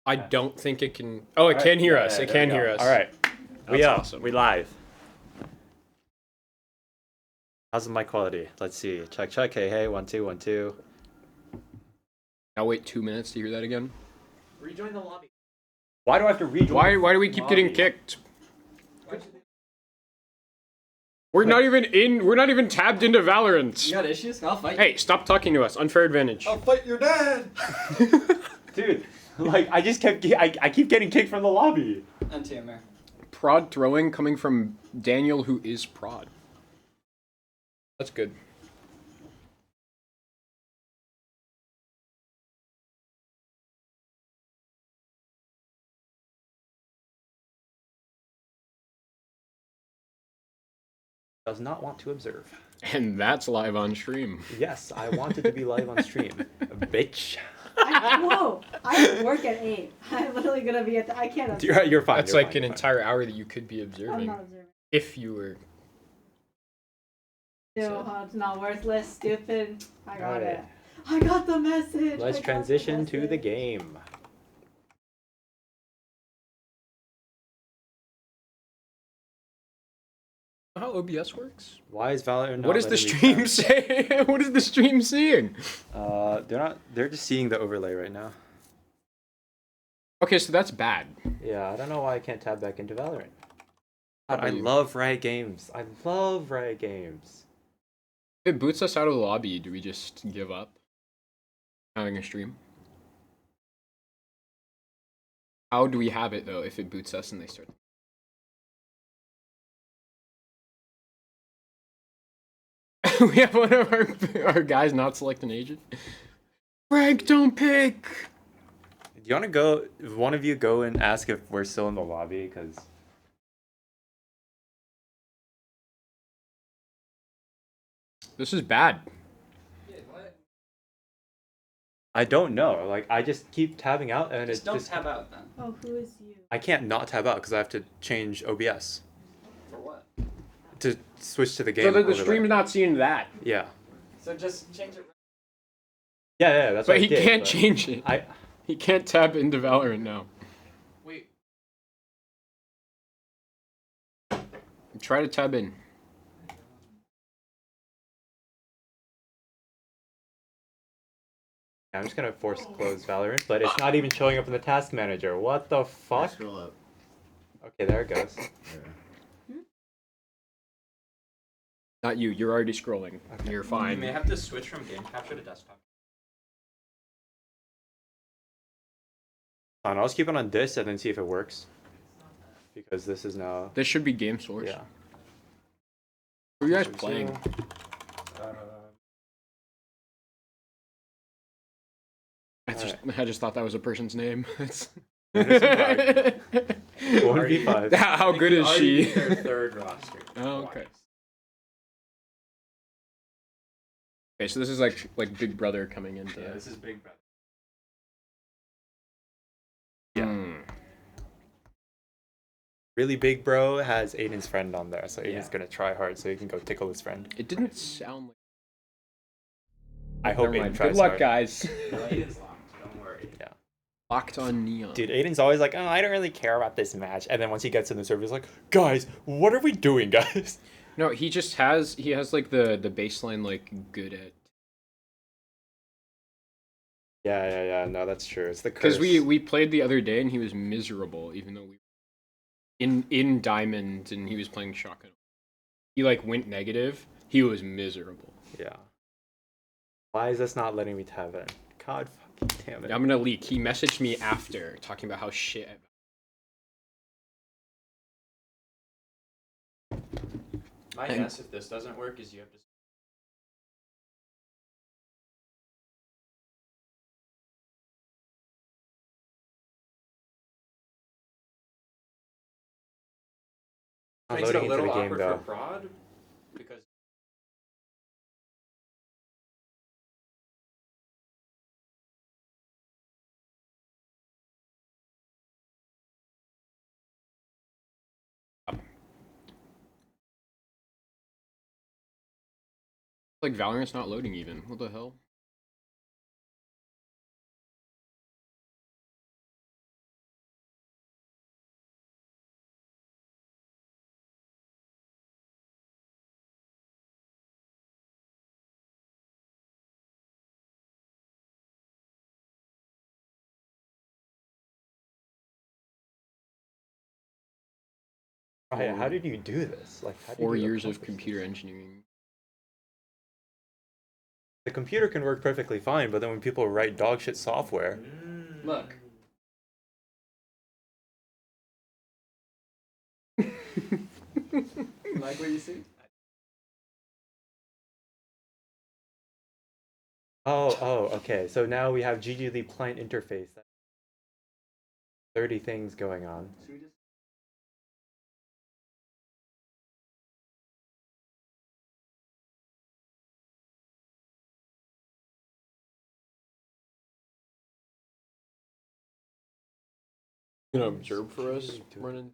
I don't think it can. Oh, it can hear us. It can hear us. All right. That's awesome. We live. How's the mic quality? Let's see. Check, check. Hey, hey. 1 2 1 2. Now wait 2 minutes to hear that again. Rejoin the lobby. Why do I have to rejoin? Why do we keep getting kicked? We're not even in. We're not even tabbed into Valorant. You got issues? I'll fight you. Hey, stop talking to us. Unfair advantage. I'll fight your dad! Dude, like I keep getting kicked from the lobby. Anti-Amer. Prod throwing coming from Daniel, who is prod. That's good. Does not want to observe. And that's live on stream. Yes, I wanted to be live on stream. Bitch. Whoa! I work at 8. I'm literally gonna be at the. I can't observe. You're fine. That's you're like fine, an you're entire hour that you could be I'm observing. not observing. If you were. No, it's not worthless, stupid. I got Alright. it. I got the message. Let's I got transition to the message. game. How OBS works? Why is Valorant not What does the letting me stream tab? say? What is the stream seeing? They're just seeing the overlay right now. Okay, so that's bad. Yeah, I don't know why I can't tab back into Valorant. God, I W. love Riot Games. I love Riot Games. If it boots us out of the lobby, do we just give up having a stream? How do we have it though if it boots us and they start? We have one of our guys not select an agent. Frank, don't pick. Do you want to go? One of you go and ask if we're still in the lobby, because This is bad. I don't know. Like I just keep tabbing out, and Just it don't just tab out then. Oh, who is you? I can't not tab out because I have to change OBS For what? to switch to the game. So the overlay. stream's not seeing that. Yeah. So just change it. Yeah. That's But what I he did, can't but change it. He can't tab into Valorant now. Wait. Try to tab in. I'm just gonna force close Valorant, but it's not even showing up in the task manager. What the fuck? Scroll up. Okay, there it goes. Not you. You're already scrolling. You're You fine. may have to switch from game capture to desktop. Fine, I'll just keep it on this and then see if it works. Because this is now. This should be game source. Yeah. Who are you guys playing? I just thought that was a person's name. It's- 1v5. How good is she? Their third roster. Oh, okay. Okay, so this is like Big Brother coming into. Yeah, this is Big Brother. Yeah. Really big bro has Aiden's friend on there, so Aiden's Yeah. gonna try hard so he can go tickle his friend. It didn't sound like. I hope Never Aiden mind. tries Good luck, hard. guys. No, Aiden's locked. Don't worry. Yeah. Locked on neon. Dude, Aiden's always like, oh, I don't really care about this match. And then once he gets in the server, he's like, guys, what are we doing, guys? No, he has like the baseline like good at. Yeah. No, that's true. It's the curse. Because we played the other day and he was miserable, even though we in diamond and he was playing shotgun. He like went negative. He was miserable. Yeah. Why is this not letting me tab in? God fucking damn it. I'm gonna leak. He messaged me after talking about how shit. My guess, if this doesn't work, is you have to. Not Makes it a loading into little the game, awkward though. for prod because. Like Valorant's not loading even. What the hell? Right, how did you do this? Like, how did 4 you years of accomplish computer this? engineering. The computer can work perfectly fine, but then when people write dog shit software, Look. Like what you see? okay. So now we have GGLeap client interface. 30 things going on. Should we just You know, observe for us running.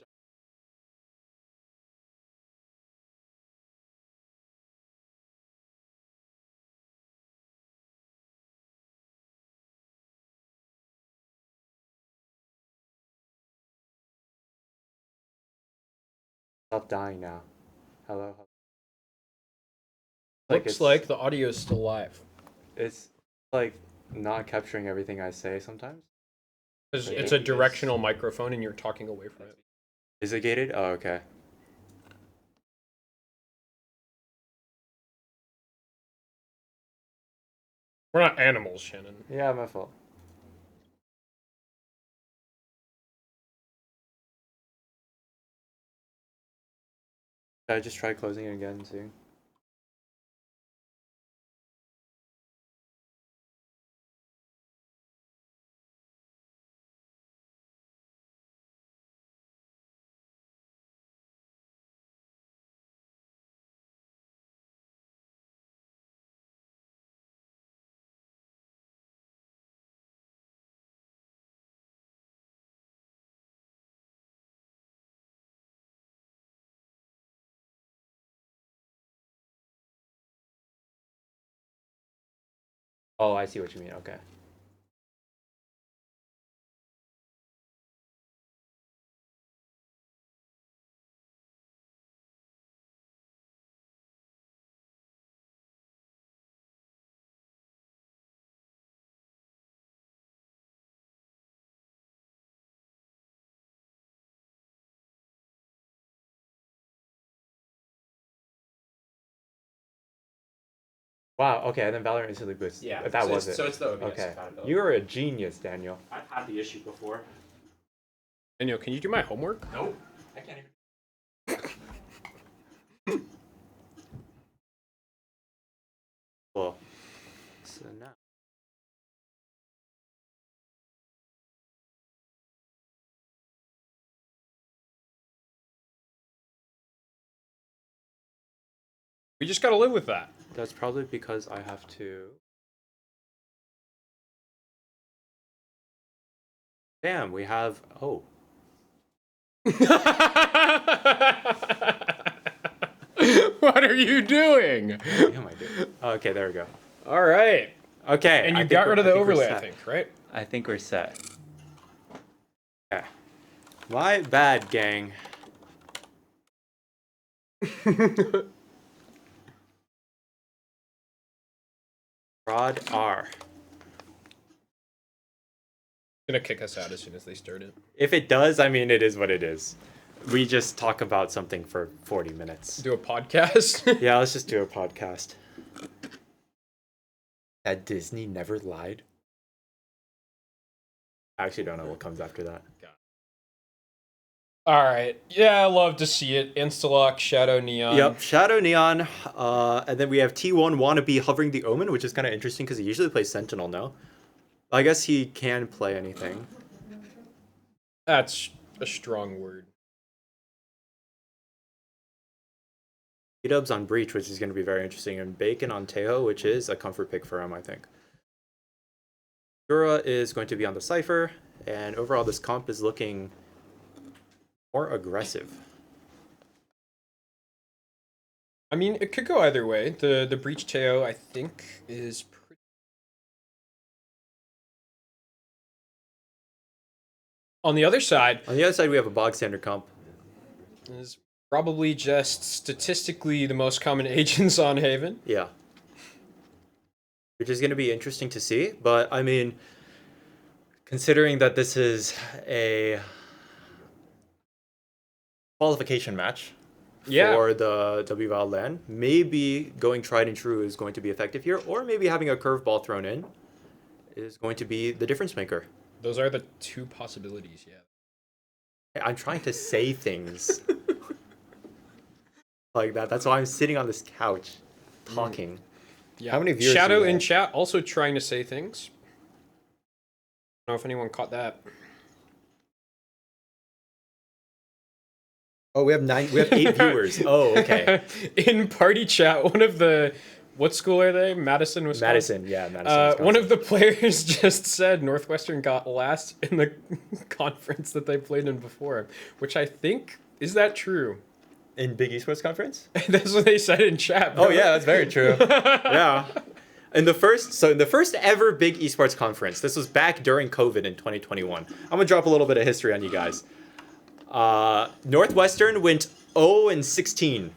Stop dying now. Hello. Looks like the audio is still live. It's like not capturing everything I say sometimes. Because Like, it's a directional microphone and you're talking away from it. Is it gated? Oh, okay. We're not animals, Shannon. Yeah, my fault. Should I just try closing it again and see? Oh, I see what you mean. Okay. Wow, okay, and then Valorant instantly boosts. Yeah. That so was it's, it. So it's the OBS Okay. compatibility. You are a genius, Daniel. I've had the issue before. Daniel, can you do my homework? Nope. I can't even. Cool. So now. We just gotta live with that. That's probably because I have to. Damn, we have. Oh. What are you doing? What am I doing? Okay, there we go. All right. Okay. And I you think got we're- rid of the I think we're overlay, I set. think, right? I think we're set. Okay. My bad, gang. Rod R. Gonna kick us out as soon as they start it. If it does, I mean, it is what it is. We just talk about something for 40 minutes. Do a podcast. Yeah, let's just do a podcast. That Disney never lied. I actually don't know what comes after that. All right. Yeah, I love to see it. Instalock, Shadow Neon. Yep, Shadow Neon. And then we have T1 Wannabe hovering the Omen, which is kind of interesting because he usually plays Sentinel now. I guess he can play anything. That's a strong word. Dubs on Breach, which is going to be very interesting, and Bacon on Teho, which is a comfort pick for him, I think. Jura is going to be on the Cypher, and overall this comp is looking more aggressive. I mean, it could go either way. The Breach Teo, I think, is pretty... On the other side... On the other side, we have a bog standard comp. Is probably just statistically the most common agents on Haven. Yeah. Which is going to be interesting to see, but I mean, considering that this is a qualification match Yeah. for the WVAL LAN. Maybe going tried and true is going to be effective here, or maybe having a curveball thrown in is going to be the difference maker. Those are the two possibilities, yeah. I'm trying to say things like that. That's why I'm sitting on this couch talking. Yeah. How many viewers Shadow do we in have? chat also trying to say things. I don't know if anyone caught that. Oh, we have 8 viewers. Oh, okay. In party chat, one of the what school are they? Madison, Wisconsin. Madison, yeah, Madison. One of the players just said Northwestern got last in the conference that they played in before, which I think is that true? in Big Esports Conference. That's what they said in chat. Bro. Oh yeah, that's very true. Yeah. In the first ever Big Esports Conference, this was back during COVID in 2021. I'm gonna drop a little bit of history on you guys. Northwestern went 0-16.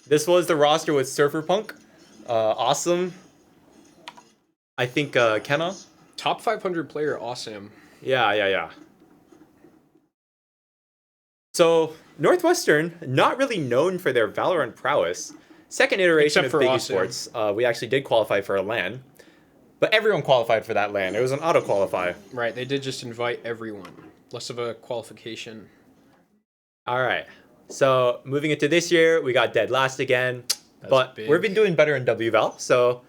This was the roster with Surferpunk, Awesome. I think Kenna. Top 500 player, awesome. Yeah. So Northwestern, not really known for their Valorant prowess. Second iteration Except of for Big Awesome. Esports, we actually did qualify for a LAN, but everyone qualified for that LAN. It was an auto qualify. Right, they did just invite everyone. Less of a qualification. All right. So moving into this year, we got dead last again, but big. we've been doing better in WVAL. So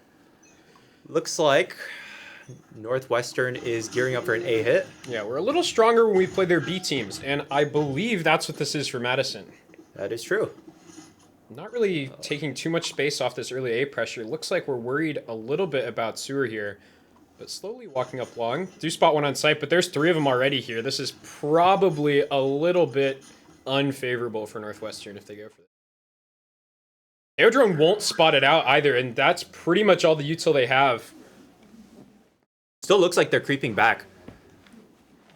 looks like Northwestern is gearing up for an A hit. Yeah, we're a little stronger when we play their B teams, and I believe that's what this is for Madison. That is true. Not really taking too much space off this early A pressure. Looks like we're worried a little bit about Sewer here, but slowly walking up long. Do spot one on site, but there's 3 of them already here. This is probably a little bit unfavorable for Northwestern if they go for it. Aerodrone won't spot it out either, and that's pretty much all the util they have. Still looks like they're creeping back.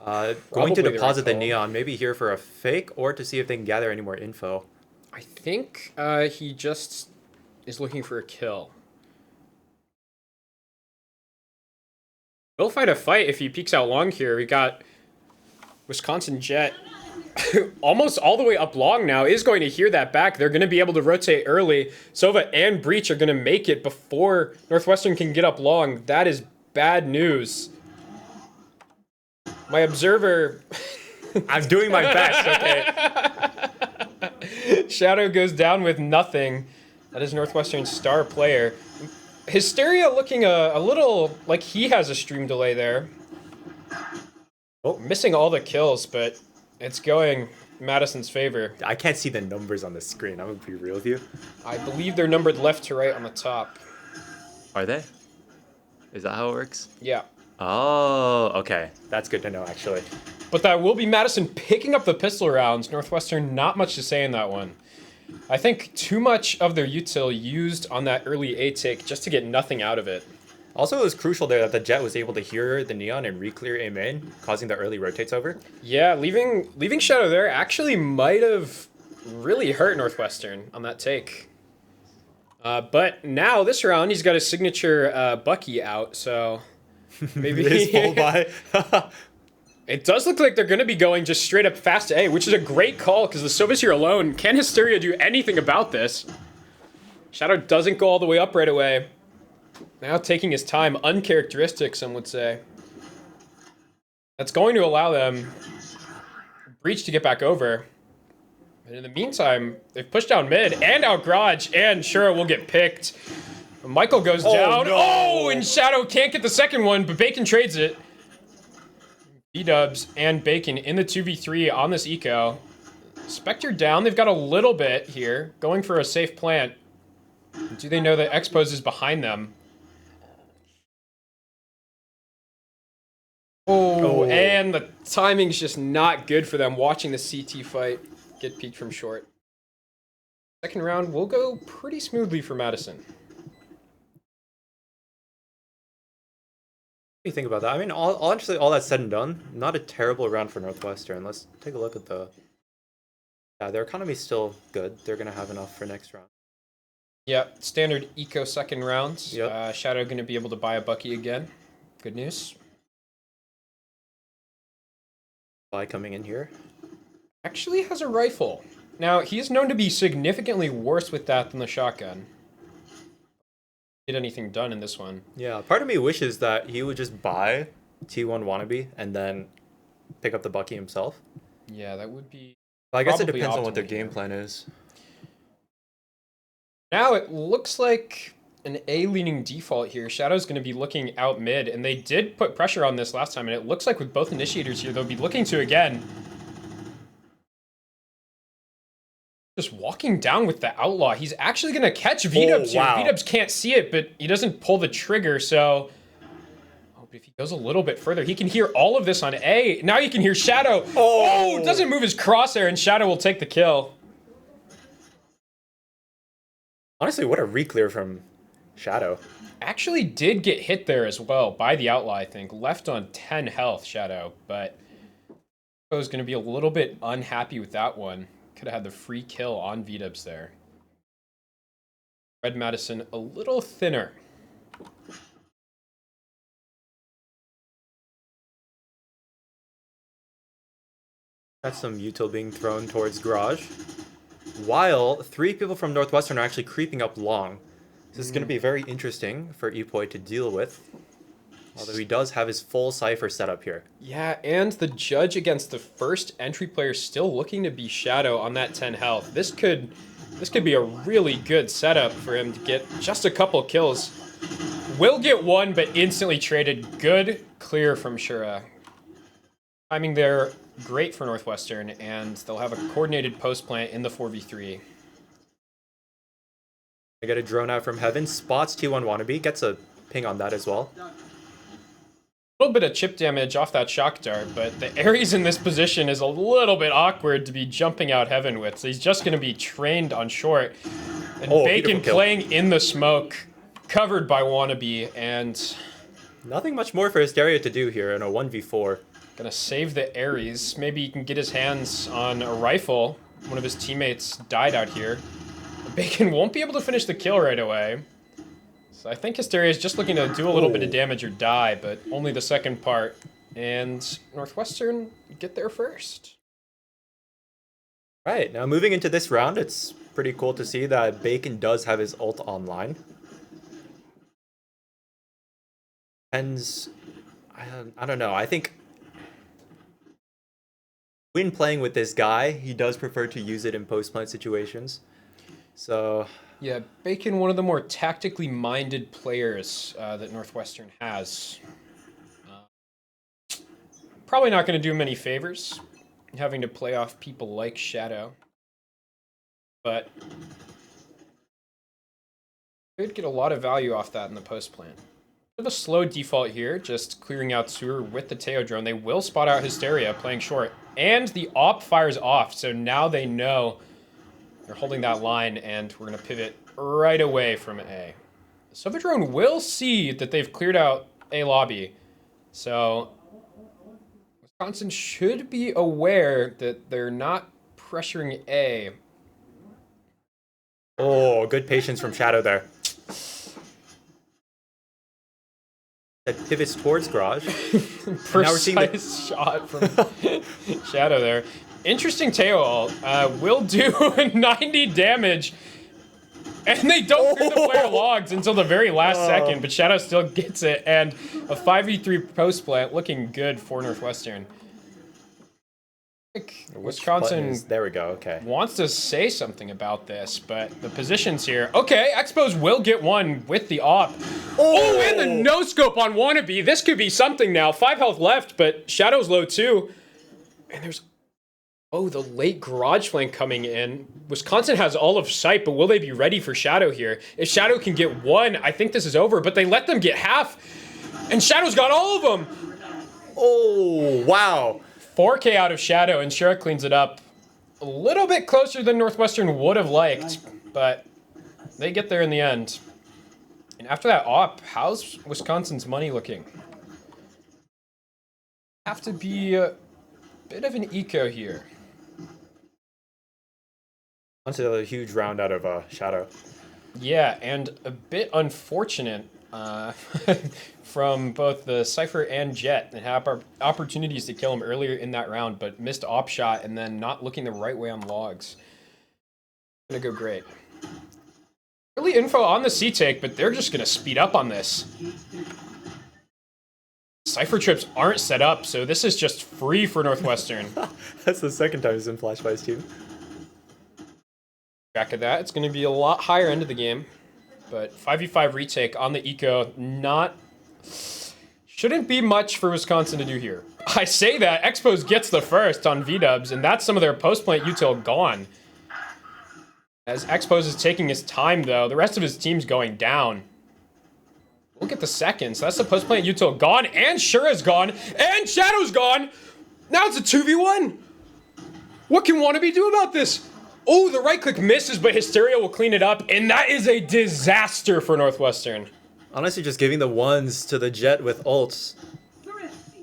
Going to Probably the right deposit the call. neon, maybe here for a fake or to see if they can gather any more info. I think he just is looking for a kill. We'll fight a fight if he peeks out long here. We got Wisconsin Jet almost all the way up long now, is going to hear that back. They're going to be able to rotate early. Sova and Breach are going to make it before Northwestern can get up long. That is bad news. My observer... I'm doing my best, okay? Shadow goes down with nothing. That is Northwestern's star player. Hysteria looking a little like he has a stream delay there. Oh. Missing all the kills, but it's going Madison's favor. I can't see the numbers on the screen. I'm gonna be real with you. I believe they're numbered left to right on the top. Are they? Is that how it works? Yeah. Oh, okay. That's good to know, actually. But that will be Madison picking up the pistol rounds. Northwestern, not much to say in that one. I think too much of their util used on that early A take just to get nothing out of it. Also, it was crucial there that the Jet was able to hear the neon and re-clear A main, causing the early rotates over. Yeah, leaving Shadow there actually might have really hurt Northwestern on that take. But now this round he's got his signature Bucky out, so maybe His full buy. It does look like they're going to be going just straight up fast to A, which is a great call because the Sova's here alone. Can Hysteria do anything about this? Shadow doesn't go all the way up right away. Now taking his time, uncharacteristic, some would say. That's going to allow them Breach to get back over. And in the meantime, they've pushed down mid and out garage, and Shura will get picked. Michael goes down. no. Oh, and Shadow can't get the second one, but Bacon trades it. B-dubs and Bacon in the 2v3 on this eco. Spectre down. They've got a little bit here, going for a safe plant. Do they know that Expose is behind them? Oh, and the timing's just not good for them watching the CT fight get peeked from short. Second round will go pretty smoothly for Madison. What do you think about that? I mean, honestly, all that's said and done, not a terrible round for Northwestern. Let's take a look at the... Yeah, their economy's still good. They're going to have enough for next round. Yeah, standard eco second rounds. Yep. Shadow going to be able to buy a Bucky again. Good news. Buy coming in here. Actually has a rifle. Now, he's known to be significantly worse with that than the shotgun. Get anything done in this one. Yeah, part of me wishes that he would just buy T1 Wannabe and then pick up the Bucky himself. Yeah, that would be... But I guess it Probably depends on what their optimal game here. plan is. Now it looks like an A-leaning default here. Shadow's going to be looking out mid, and they did put pressure on this last time, and it looks like with both initiators here, they'll be looking to again. Just walking down with the Outlaw. He's actually going to catch V-Dubs here. wow. V-Dubs can't see it, but he doesn't pull the trigger, so... Oh, but if he goes a little bit further, he can hear all of this on A. Now he can hear Shadow. Oh, doesn't move his crosshair, and Shadow will take the kill. Honestly, what a re-clear from Shadow. Actually did get hit there as well by the Outlaw, I think. Left on 10 health, Shadow, but I was going to be a little bit unhappy with that one. Could have had the free kill on V-Dubs there. Red Madison a little thinner. That's some util being thrown towards Garage. While 3 people from Northwestern are actually creeping up long. This is going to be very interesting for Epoi to deal with. Although he does have his full Cypher setup here. Yeah, and the judge against the first entry player still looking to be Shadow on that 10 health. This could be a really good setup for him to get just a couple kills. Will get one, but instantly traded. Good clear from Shura. Timing there, great for Northwestern, and they'll have a coordinated post plant in the 4v3. I get a drone out from heaven, spots T1 Wannabe, gets a ping on that as well. A little bit of chip damage off that shock dart, but the Ares in this position is a little bit awkward to be jumping out heaven with, so he's just going to be trained on short. And Bacon playing in the smoke, covered by Wannabe, and... Nothing much more for Hysteria to do here in a 1v4. Gonna save the Ares. Maybe he can get his hands on a rifle. One of his teammates died out here. Bacon won't be able to finish the kill right away. So I think Hysteria is just looking to do a little bit of damage or die, but only the second part. And Northwestern get there first. Right, now moving into this round, it's pretty cool to see that Bacon does have his ult online. And I don't know, I think when playing with this guy, he does prefer to use it in post-plant situations. So... Yeah, Bacon, one of the more tactically minded players that Northwestern has. Probably not going to do him any favors, having to play off people like Shadow. But could get a lot of value off that in the post plant. Bit of a slow default here, just clearing out sewer with the Teo drone. They will spot out Hysteria playing short. And the op fires off, so now they know they're holding that line, and we're going to pivot right away from A. So the drone will see that they've cleared out A lobby. So Wisconsin should be aware that they're not pressuring A. Oh, good patience from Shadow there. That pivots towards Garage. Precise shot from Shadow there. Interesting Teo ult. Will do 90 damage. And they don't clear the player logs until the very last second, but Shadow still gets it. And a 5v3 post plant looking good for Northwestern. Wisconsin there we go, okay. wants to say something about this, but the positions here. Okay, Expos will get one with the op. Oh, and the no-scope on Wannabe. This could be something now. 5 health left, but Shadow's low too. And there's... Oh, the late garage flank coming in. Wisconsin has all of sight, but will they be ready for Shadow here? If Shadow can get one, I think this is over, but they let them get half. And Shadow's got all of them. Oh, wow. 4K out of Shadow, and Shura cleans it up. A little bit closer than Northwestern would have liked, but they get there in the end. And after that op, how's Wisconsin's money looking? Have to be a bit of an eco here. Onto a huge round out of Shadow. Yeah, and a bit unfortunate from both the Cypher and Jet and had opportunities to kill him earlier in that round, but missed op shot and then not looking the right way on logs. Gonna go great. Early info on the C-take, but they're just gonna speed up on this. Cypher trips aren't set up, so this is just free for Northwestern. That's the second time he's been flashed by his team. Back of that, it's gonna be a lot higher end of the game. But 5v5 retake on the eco, shouldn't be much for Wisconsin to do here. I say that, Expos gets the first on V-dubs, and that's some of their post-plant util gone. As Expos is taking his time, though, the rest of his team's going down. We'll get the second, so that's the post-plant util gone, and Shura's gone, and Shadow's gone! Now it's a 2v1! What can Wannabe do about this? Oh, the right click misses, but Hysteria will clean it up, and that is a disaster for Northwestern. Honestly, just giving the ones to the Jet with ults.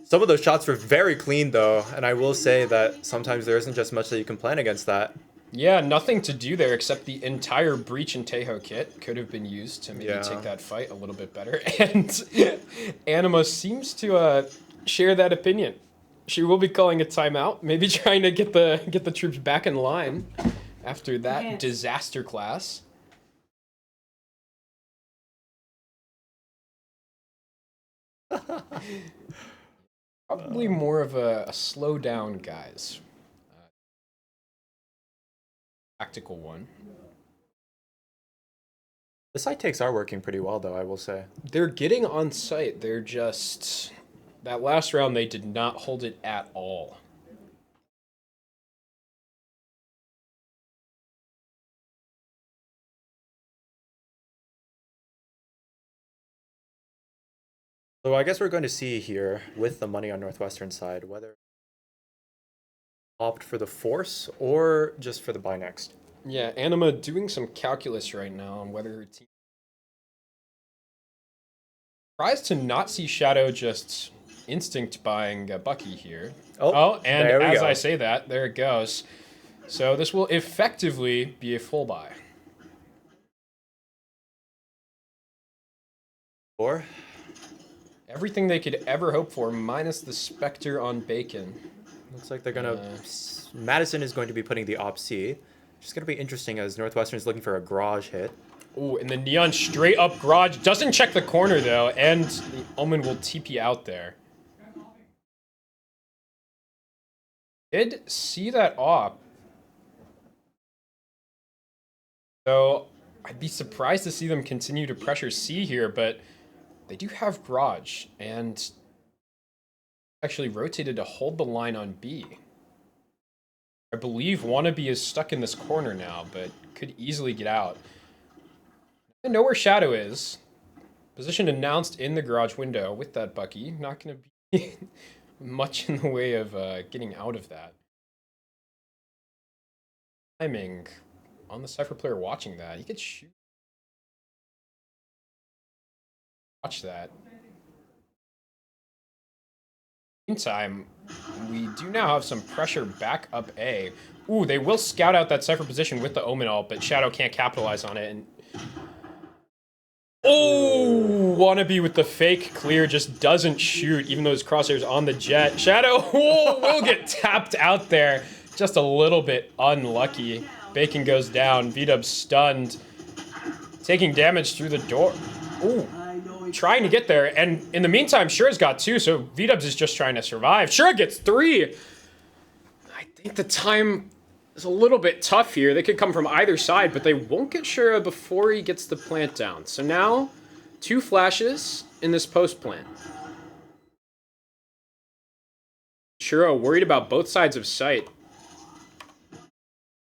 Some of those shots were very clean, though, and I will say that sometimes there isn't just much that you can plan against that. Yeah, nothing to do there except the entire Breach and Tejo kit could have been used to maybe take that fight a little bit better, and Anima seems to share that opinion. She will be calling a timeout, maybe trying to get the troops back in line after that disaster class. Probably more of a slow down, guys. Tactical one. The side takes are working pretty well, though, I will say. They're getting on site. They're just... That last round, they did not hold it at all. So I guess we're going to see here, with the money on Northwestern side, whether opt for the Force or just for the buy next. Yeah, Anima doing some calculus right now on whether her team... Surprised to not see Shadow just instinct buying Bucky here. Oh, and as I say that, there it goes. So this will effectively be a full buy. Or? Everything they could ever hope for, minus the Spectre on Bacon. Looks like they're gonna... Madison is going to be putting the Op C. Which is gonna be interesting as Northwestern is looking for a garage hit. Ooh, and the Neon straight up garage. Doesn't check the corner though, and the Omen will TP out there. Did see that op. So I'd be surprised to see them continue to pressure C here, but they do have garage and actually rotated to hold the line on B. I believe Wannabe is stuck in this corner now, but could easily get out. I know where Shadow is. Position announced in the garage window with that Bucky. Not going to be much in the way of getting out of that. Timing on the Cypher player watching that. He could shoot. Watch that. Meantime, we do now have some pressure back up A. Ooh, they will scout out that Cypher position with the Omen ult, but Shadow can't capitalize on it. And oh, Wannabe with the fake clear just doesn't shoot, even though his crosshair's on the Jet. Shadow will get tapped out there. Just a little bit unlucky. Bacon goes down. V-Dub's stunned. Taking damage through the door. Ooh. Trying to get there, and in the meantime, Shura's got 2, so V-Dubs is just trying to survive. Shura gets 3! I think the time is a little bit tough here. They could come from either side, but they won't get Shura before he gets the plant down. So now, 2 flashes in this post plant. Shura worried about both sides of site.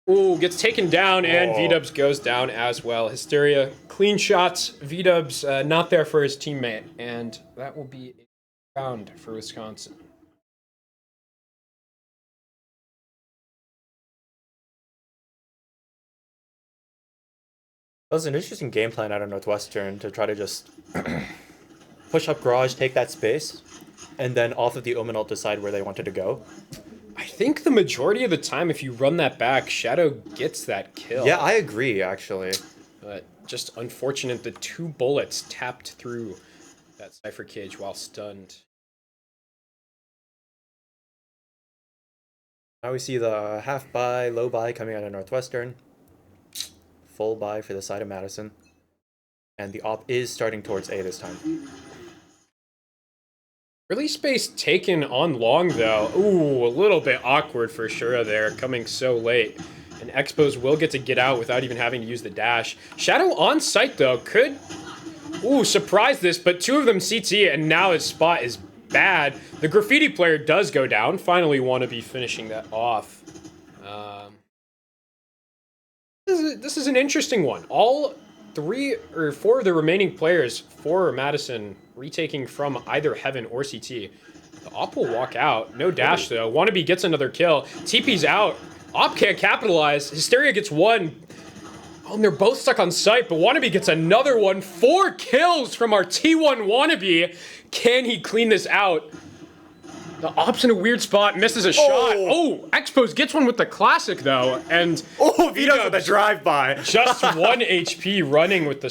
Ooh, gets taken down, and V-Dubs goes down as well. Hysteria, clean shots. V-Dubs not there for his teammate, and that will be a round for Wisconsin. That was an interesting game plan out of Northwestern to try to just push up garage, take that space, and then off of the Omen ult decide where they wanted to go. I think the majority of the time, if you run that back, Shadow gets that kill. Yeah, I agree, actually. But just unfortunate the 2 bullets tapped through that Cypher cage while stunned. Now we see the half buy, low buy coming out of Northwestern. Full buy for the side of Madison. And the op is starting towards A this time. Early space taken on long, though. Ooh, a little bit awkward for Shura there, coming so late. And Expos will get out without even having to use the dash. Shadow on site, though, could... Ooh, surprise this, but 2 of them CT, and now his spot is bad. The graffiti player does go down. Finally want to be finishing that off. This is an interesting one. All 3 or 4 of the remaining players for Madison retaking from either Heaven or CT. The Op will walk out. No dash, though. Wannabe gets another kill. TP's out. Op can't capitalize. Hysteria gets 1. Oh, and they're both stuck on site, but Wannabe gets another one. 4 kills from our T1 Wannabe. Can he clean this out? The Op's in a weird spot, misses a shot. Oh, Expos gets one with the classic, though, and... Oh, Vito's with a drive-by. Just 1 HP running with the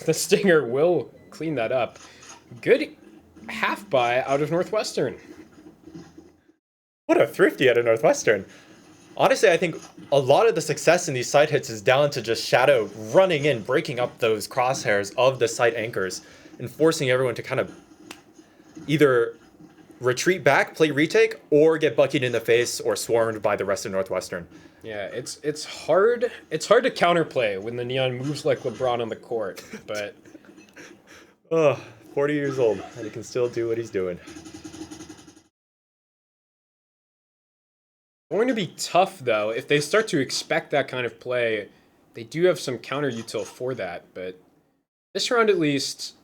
the Stinger will clean that up. Good half buy out of Northwestern. What a thrifty out of Northwestern. Honestly, I think a lot of the success in these side hits is down to just Shadow running in, breaking up those crosshairs of the site anchors, and forcing everyone to kind of either retreat back, play retake, or get bucketed in the face or swarmed by the rest of Northwestern. Yeah, it's hard. It's hard to counterplay when the Neon moves like LeBron on the court, but... Ugh, 40 years old, and he can still do what he's doing. Going to be tough, though. If they start to expect that kind of play, they do have some counter util for that, but this round at least...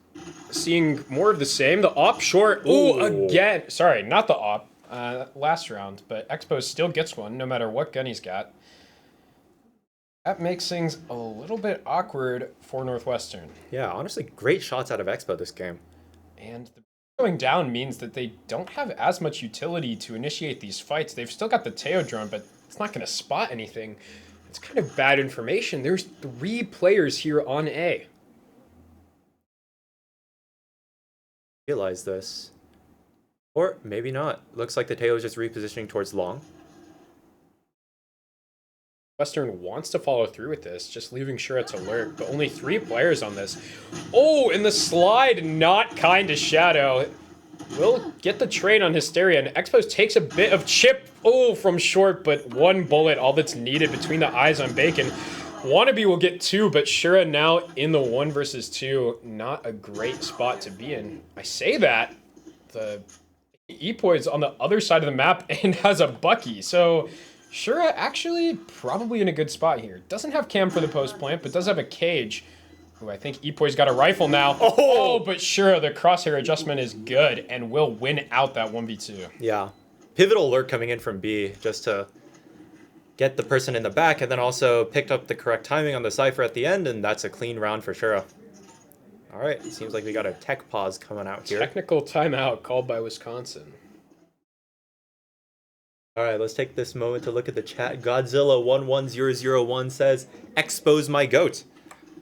Seeing more of the same. The op short. Ooh, again. Sorry, not the op. Last round, but Expo still gets one, no matter what gun he's got. That makes things a little bit awkward for Northwestern. Yeah, honestly, great shots out of Expo this game. And the going down means that they don't have as much utility to initiate these fights. They've still got the Teo drone, but it's not going to spot anything. It's kind of bad information. There's 3 players here on A. Realize this. Or maybe not. Looks like the Teo is just repositioning towards long. Western wants to follow through with this, just leaving Shura to lurk, but only 3 players on this. Oh, and the slide, not kind to Shadow. Will get the trade on Hysteria, and Expos takes a bit of chip, from short, but 1 bullet, all that's needed between the eyes on Bacon. Wannabe will get 2, but Shura now in the 1 versus 2. Not a great spot to be in. I say that. The Epoid's on the other side of the map and has a Bucky. So Shura actually probably in a good spot here. Doesn't have cam for the post plant, but does have a cage. Ooh, I think Epoid's got a rifle now. Oh, but Shura, the crosshair adjustment is good and will win out that 1v2. Yeah. Pivotal alert coming in from B just to get the person in the back, and then also picked up the correct timing on the Cypher at the end, and that's a clean round for Shura. All right, it seems like we got a tech pause coming out here. Technical timeout called by Wisconsin. All right, let's take this moment to look at the chat. Godzilla11001 says, Expos my goat.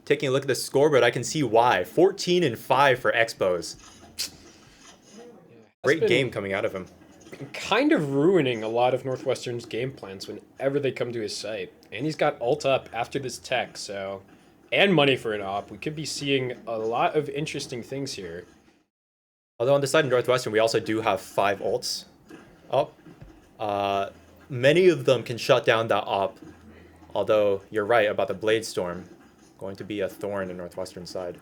Taking a look at the scoreboard, I can see why. 14-5 for Expos. Great game coming out of him. Kind of ruining a lot of Northwestern's game plans whenever they come to his site. And he's got ult up after this tech, so... And money for an op. We could be seeing a lot of interesting things here. Although on the side of Northwestern, we also do have 5 ults up. Many of them can shut down that op. Although, you're right about the Blade Storm. Going to be a thorn in Northwestern side.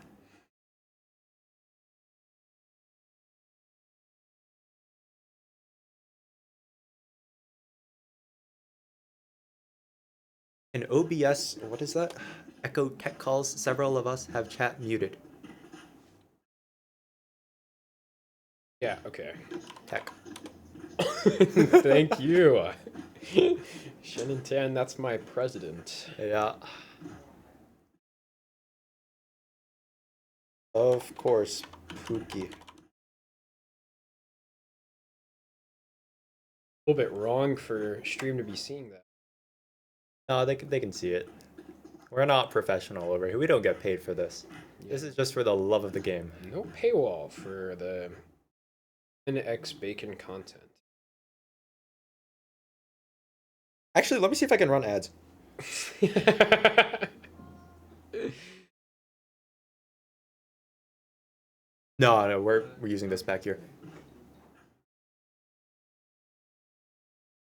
In OBS, what is that? Echo tech calls, several of us have chat muted. Yeah, okay. Tech. Thank you. Shannon Tan, that's my president. Yeah. Of course, Pookie. A little bit wrong for stream to be seeing that. No, they can see it. We're not professional over here. We don't get paid for this. This is just for the love of the game. No paywall for the NX Bacon content. Actually, let me see if I can run ads. No, we're using this back here.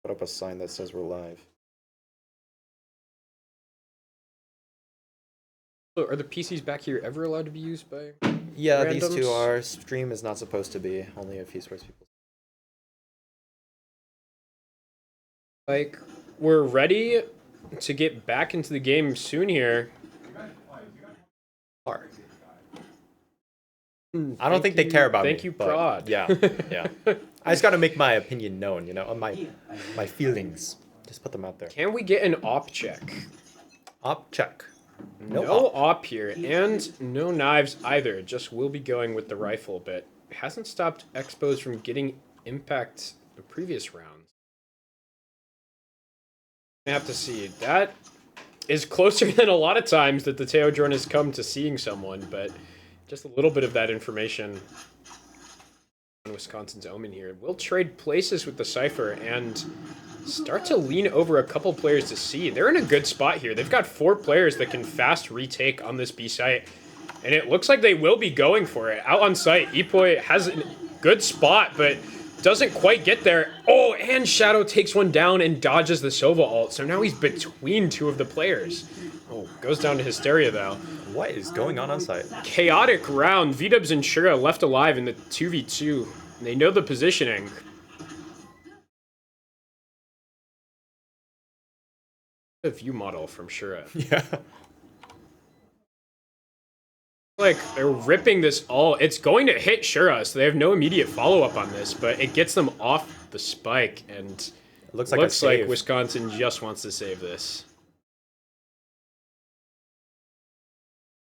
Put up a sign that says we're live. So are the PCs back here ever allowed to be used by? Yeah, these two randoms? are. Stream is not supposed to be. Only if he swears people. Like, we're ready to get back into the game soon here. Are. I don't think they care about me. Thank you, but Prod. Yeah, yeah. I just gotta make my opinion known, you know, my feelings. Just put them out there. Can we get an op check? Op check. No op here, and no knives either. Just will be going with the rifle, but it hasn't stopped Expos from getting impact the previous rounds. I have to see. That is closer than a lot of times that the Teo drone has come to seeing someone, but just a little bit of that information on Wisconsin's Omen here. We'll trade places with the Cypher and start to lean over a couple players to see. They're in a good spot here. They've got 4 players that can fast retake on this B site, and it looks like they will be going for it. Out on site, Epoi has a good spot, but doesn't quite get there. Oh, and Shadow takes one down and dodges the Sova ult, so now he's between 2 of the players. Oh, goes down to Hysteria, though. What is going on site? Chaotic round. V-Dubs and Shura left alive in the 2v2. They know the positioning. A view model from Shura. Yeah. Like, they're ripping this all. It's going to hit Shura, so they have no immediate follow-up on this, but it gets them off the spike, and It looks like Wisconsin just wants to save this.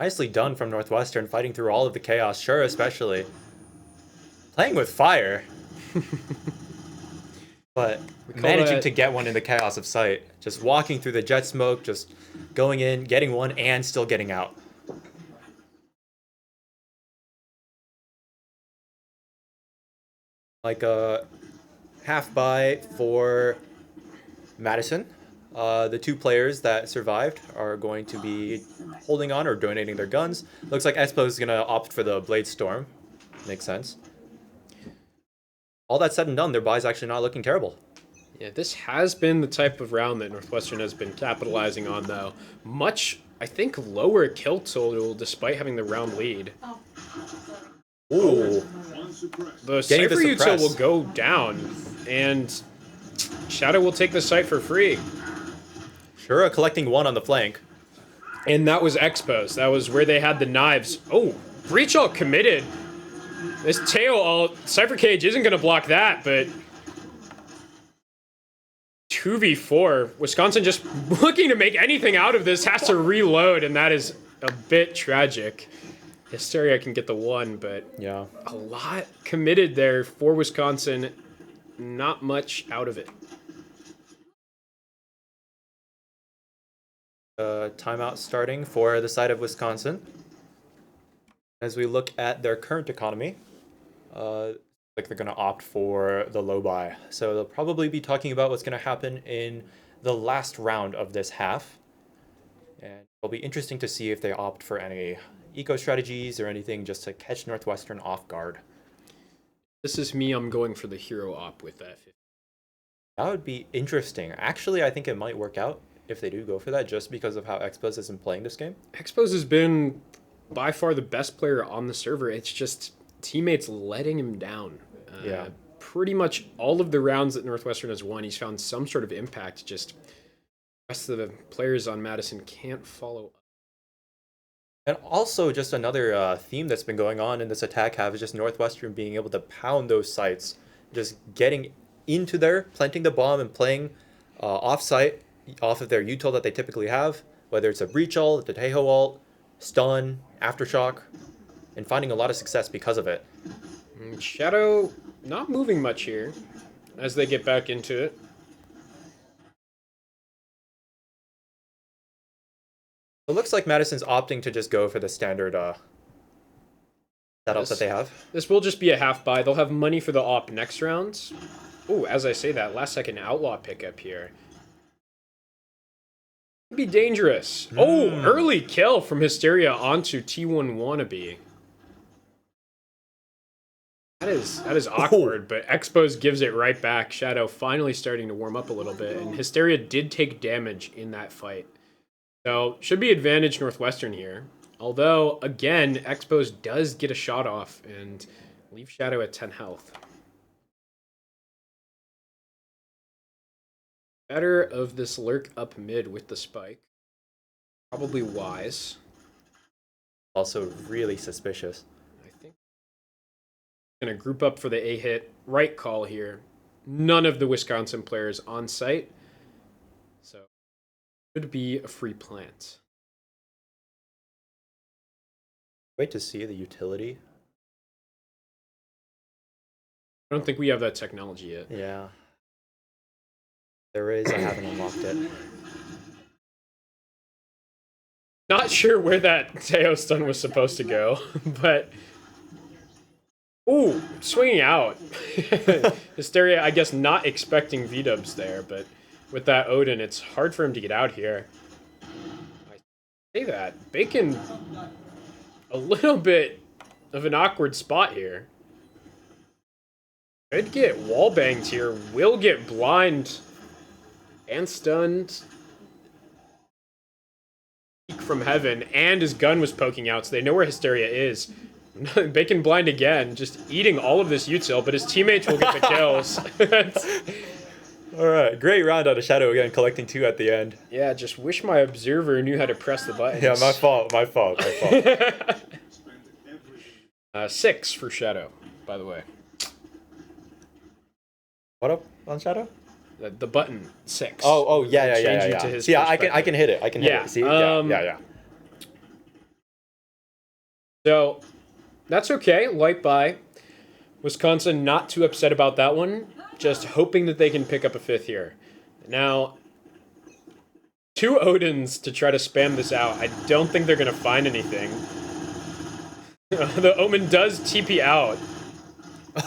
Nicely done from Northwestern, fighting through all of the chaos. Sure, especially playing with fire, but managing to get one in the chaos of sight. Just walking through the jet smoke, just going in, getting one, and still getting out. Like a half buy for Madison. The 2 players that survived are going to be holding on or donating their guns. Looks like Espo is going to opt for the Blade Storm. Makes sense. All that said and done, their buy's actually not looking terrible. Yeah, this has been the type of round that Northwestern has been capitalizing on, though. Much, I think, lower kill total despite having the round lead. Ooh. The Getting the Cypher util suppress. will go down, and Shadow will take the site for free. Shura collecting 1 on the flank. And that was Expos. That was where they had the knives. Oh, Breach ult committed. This tail ult, Cypher Cage isn't going to block that, but 2v4. Wisconsin just looking to make anything out of this, has to reload, and that is a bit tragic. Hysteria can get the 1, but Yeah. a lot committed there for Wisconsin. Not much out of it. Timeout starting for the side of Wisconsin. As we look at their current economy, like they're going to opt for the low buy. So they'll probably be talking about what's going to happen in the last round of this half. And it'll be interesting to see if they opt for any eco strategies or anything just to catch Northwestern off guard. This is me. I'm going for the hero op with that. That would be interesting. Actually, I think it might work out if they do go for that, just because of how Expos has been playing this game. Expos has been by far the best player on the server. It's just teammates letting him down. Yeah. Pretty much all of the rounds that Northwestern has won, he's found some sort of impact. Just the rest of the players on Madison can't follow up. And also, just another theme that's been going on in this attack half is just Northwestern being able to pound those sites, just getting into there, planting the bomb, and playing off-site, off of their util that they typically have, whether it's a breach ult, the Tejo ult, stun, aftershock, and finding a lot of success because of it. Shadow not moving much here as they get back into it. 'Cause It looks like Madison's opting to just go for the standard setup that they have. This will just be a half buy. They'll have money for the op next round. Oh, as I say that, last second outlaw pickup here. Could be dangerous. Oh, early kill from Hysteria onto T1 Wannabe. That is awkward, but Expos gives it right back. Shadow finally starting to warm up a little bit, and Hysteria did take damage in that fight. So, should be advantage Northwestern here. Although, again, Expos does get a shot off and leave Shadow at 10 health. Better of this lurk up mid with the spike. Probably wise. Also really suspicious. I think. Gonna group up for the A hit. Right call here. None of the Wisconsin players on site. So, could be a free plant. Wait to see the utility. I don't think we have that technology yet. Yeah. There is, I haven't unlocked it. Not sure where that Teo stun was supposed to go, but... Ooh, swinging out. Hysteria, I guess, not expecting V-dubs there, but with that Odin, it's hard for him to get out here. I say that. Bacon, a little bit of an awkward spot here. Could get wall banged here, will get blind and stunned. From heaven, and his gun was poking out, so they know where Hysteria is. Bacon blind again, just eating all of this util, but his teammates will get the kills. Alright, great round out of Shadow again, collecting 2 at the end. Yeah, just wish my observer knew how to press the buttons. Yeah, my fault. 6 for Shadow, by the way. What up on Shadow? The button 6. Oh, yeah. To his See, I can hit it. I can hit it. See, yeah. So, that's okay. Light buy. Wisconsin not too upset about that one. Just hoping that they can pick up a 5th here. Now, 2 Odins to try to spam this out. I don't think they're going to find anything. The Omen does TP out.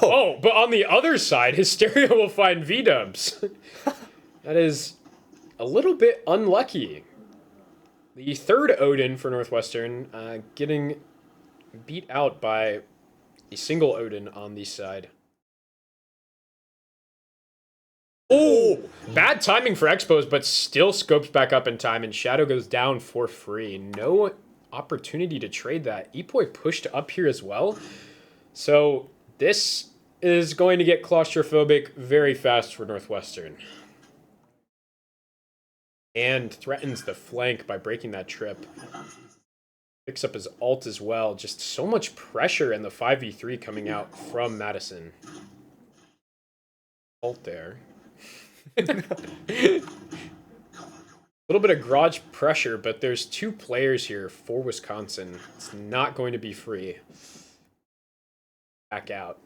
Oh, but on the other side, Hysteria will find V-dubs. That is a little bit unlucky. The 3rd Odin for Northwestern getting beat out by a single Odin on the side. Oh, bad timing for Expos, but still scopes back up in time, and Shadow goes down for free. No opportunity to trade that. Epoi pushed up here as well. So this is going to get claustrophobic very fast for Northwestern. And threatens the flank by breaking that trip. Picks up his ult as well. Just so much pressure in the 5v3 coming out from Madison. Ult there. A little bit of garage pressure, but there's 2 players here for Wisconsin. It's not going to be free. Back out.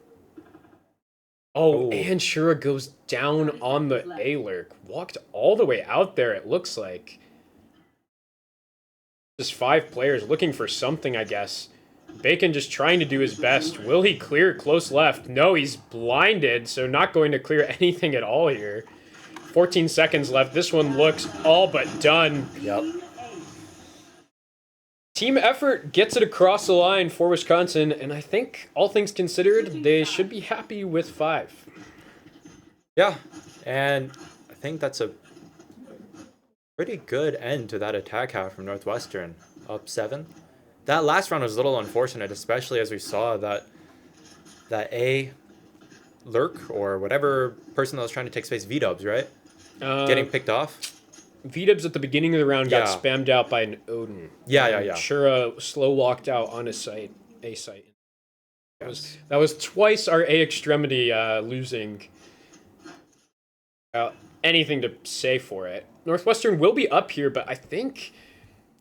Oh, and Shura goes down on the A-lurk. Walked all the way out there, it looks like. Just 5 players looking for something, I guess. Bacon just trying to do his best. Will he clear close left? No, he's blinded, so not going to clear anything at all here. 14 seconds left. This one looks all but done. Yep. Team effort gets it across the line for Wisconsin, and I think, all things considered, they should be happy with 5. Yeah, and I think that's a pretty good end to that attack half from Northwestern. Up 7. That last round was a little unfortunate, especially as we saw that A lurk or whatever person that was trying to take space, V-dubs, right? Getting picked off. V-dubs at the beginning of the round got spammed out by an Odin. Yeah. Shura slow walked out on his site, A site. That was twice our A extremity losing anything to say for it. Northwestern will be up here, but I think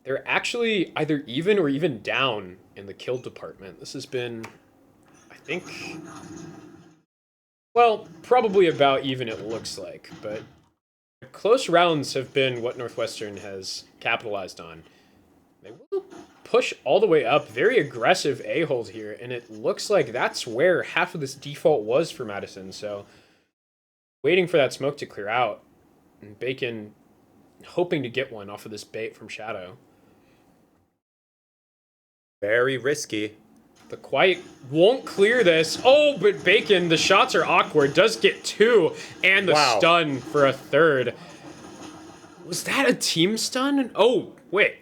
they're actually either even or even down in the kill department. This has been, I think, well, probably about even it looks like, but close rounds have been what Northwestern has capitalized on. They will push all the way up. Very aggressive A-hold here, and it looks like that's where half of this default was for Madison. So waiting for that smoke to clear out, and Bacon hoping to get one off of this bait from Shadow. Very risky. The Quiet won't clear this. Oh, but Bacon, the shots are awkward. Does get 2, and the stun for a 3rd. Was that a team stun? Oh, wait.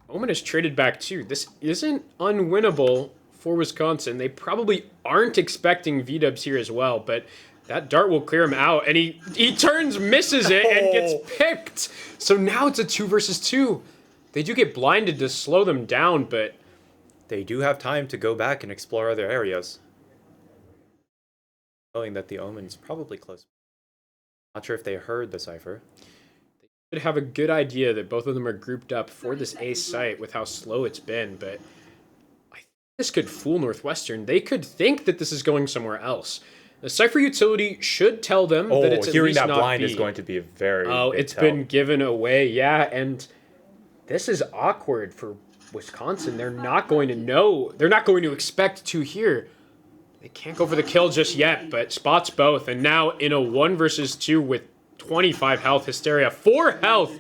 Omen has traded back 2. This isn't unwinnable for Wisconsin. They probably aren't expecting V-dubs here as well, but that dart will clear him out, and he turns, misses it, and gets picked. So now it's a 2 versus 2. They do get blinded to slow them down, but they do have time to go back and explore other areas. Knowing that the Omen's probably close. Not sure if they heard the cipher. They should have a good idea that both of them are grouped up for this A site with how slow it's been, but I think this could fool Northwestern. They could think that this is going somewhere else. The cipher utility should tell them that it's at hearing least that not blind B. is going to be a very Oh, big it's tell. been given away, yeah, and this is awkward for Wisconsin. They're not going to know. They're not going to expect 2 here. They can't go for the kill just yet, but spots both. And now in a 1 versus 2 with 25 health, Hysteria 4 health.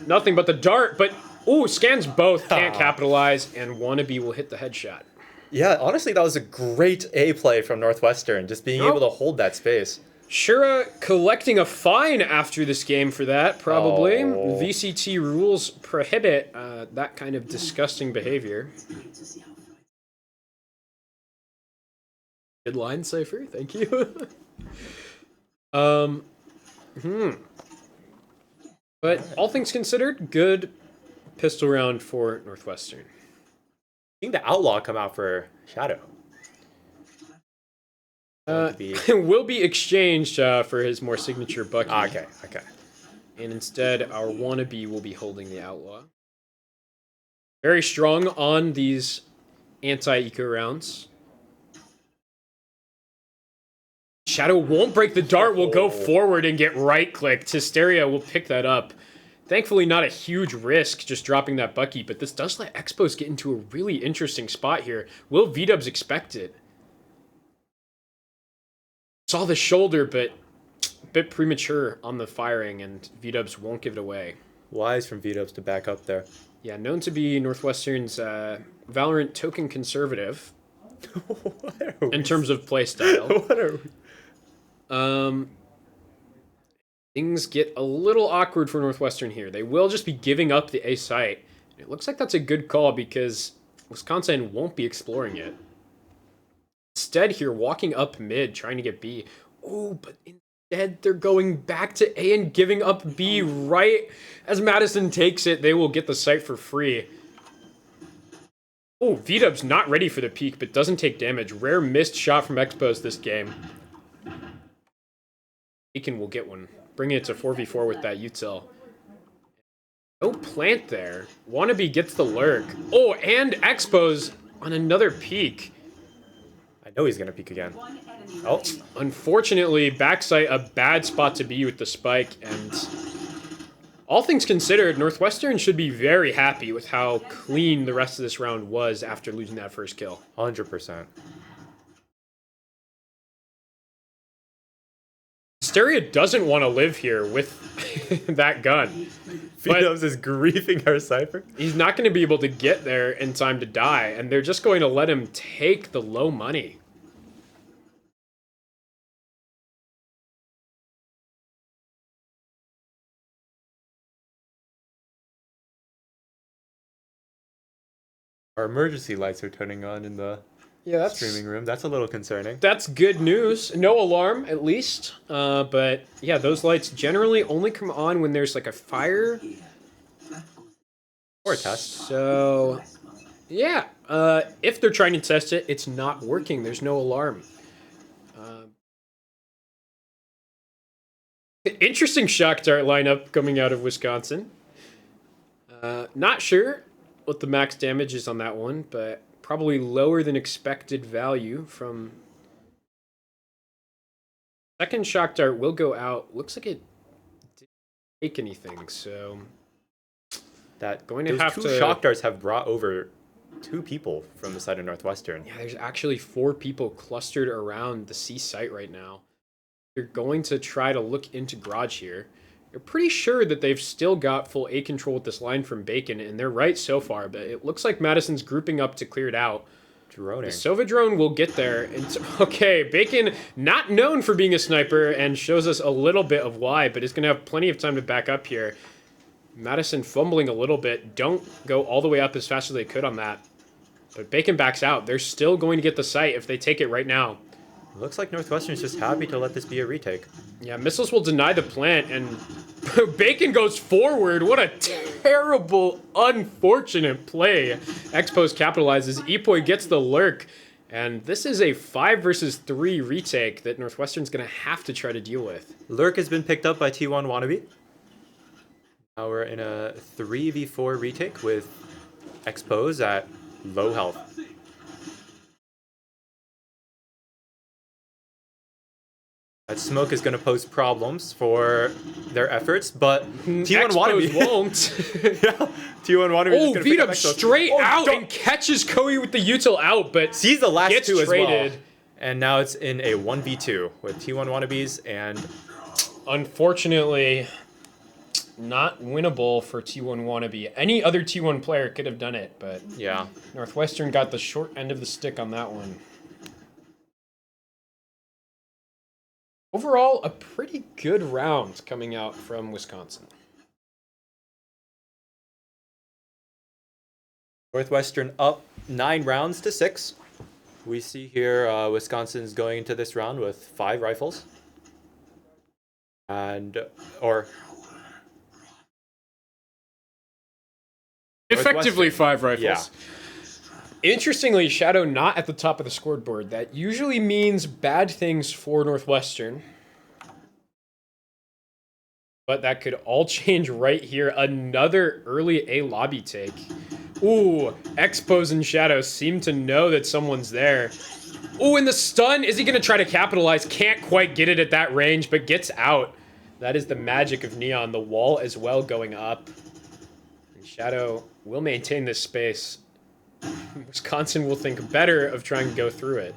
Nothing but the dart, but ooh, scans both, can't capitalize, and Wannabe will hit the headshot. Yeah, honestly, that was a great A play from Northwestern, just being able to hold that space. Shura collecting a fine after this game for that, probably. Oh. VCT rules prohibit that kind of disgusting behavior. Good line, Cypher. Thank you. But all things considered, good pistol round for Northwestern. Seeing the Outlaw come out for Shadow. Will be exchanged for his more signature Bucky. Okay. And instead, our Wannabe will be holding the Outlaw. Very strong on these anti-eco rounds. Shadow won't break the dart, will go forward and get right-clicked. Hysteria will pick that up. Thankfully, not a huge risk just dropping that Bucky, but this does let Expos get into a really interesting spot here. Will V-dubs expect it? Saw the shoulder, but a bit premature on the firing, and V-dubs won't give it away. Wise from V-dubs to back up there. Yeah, known to be Northwestern's Valorant token conservative in terms of playstyle. What are we? Things get a little awkward for Northwestern here. They will just be giving up the A site. It looks like that's a good call because Wisconsin won't be exploring it. Instead here, walking up mid, trying to get B. Oh, but instead they're going back to A and giving up B right as Madison takes it. They will get the site for free. Oh, V-dub's not ready for the peak, but doesn't take damage. Rare missed shot from Expos this game. Beacon will get one. Bringing it to 4v4 with that util. No plant there. Wannabe gets the lurk. Oh, and Expos on another peak. I know he's going to peek again. Oh. Unfortunately, backside a bad spot to be with the spike, and all things considered, Northwestern should be very happy with how clean the rest of this round was after losing that first kill. 100%. Hysteria doesn't want to live here with that gun. V-dubs is griefing our Cypher. He's not going to be able to get there in time to die, and they're just going to let him take the low money. Our emergency lights are turning on in the streaming room. That's a little concerning. That's good news. No alarm, at least. But yeah, those lights generally only come on when there's like a fire. Or a test. So, yeah. If they're trying to test it, it's not working. There's no alarm. Interesting shock dart lineup coming out of Wisconsin. Not sure what the max damage is on that one, but probably lower than expected value from... Second shock dart will go out. Looks like it didn't take anything, so... that Going to those have two to- shock darts have brought over 2 people from the side of Northwestern. Yeah, there's actually 4 people clustered around the C site right now. They're going to try to look into garage here. They're pretty sure that they've still got full A control with this line from Bacon, and they're right so far, but it looks like Madison's grouping up to clear it out. Droning. The Sova drone will get there. And okay, Bacon, not known for being a sniper, and shows us a little bit of why, but is going to have plenty of time to back up here. Madison fumbling a little bit. Don't go all the way up as fast as they could on that. But Bacon backs out. They're still going to get the site if they take it right now. Looks like Northwestern's just happy to let this be a retake. Yeah, missiles will deny the plant, and Bacon goes forward. What a terrible, unfortunate play. X-Post capitalizes. Epoi gets the lurk, and this is a 5 versus 3 retake that Northwestern's going to have to try to deal with. Lurk has been picked up by T1 Wannabe. Now we're in a 3v4 retake with Expose at low health. That smoke is going to pose problems for their efforts, but T1 Expose Wannabe won't. yeah, T1 Wannabe is Oh, going to pick up Vita Expose. straight out don't- and catches Koei with the util out, but sees the last gets 2 as well. traded. And now it's in a 1v2 with T1 Wannabes and Unfortunately, not winnable for T1 Wannabe. Any other T1 player could have done it, but yeah. Northwestern got the short end of the stick on that one. Overall, a pretty good round coming out from Wisconsin. Northwestern up 9 rounds to 6. We see here Wisconsin's going into this round with 5 rifles. And, or... Effectively Northwestern. 5 rifles. Yeah. Interestingly, Shadow not at the top of the scoreboard. That usually means bad things for Northwestern. But that could all change right here. Another early A lobby take. Ooh, Expose and Shadow seem to know that someone's there. Ooh, and the stun, is he going to try to capitalize? Can't quite get it at that range, but gets out. That is the magic of Neon. The wall as well going up. And Shadow will maintain this space. Wisconsin will think better of trying to go through it.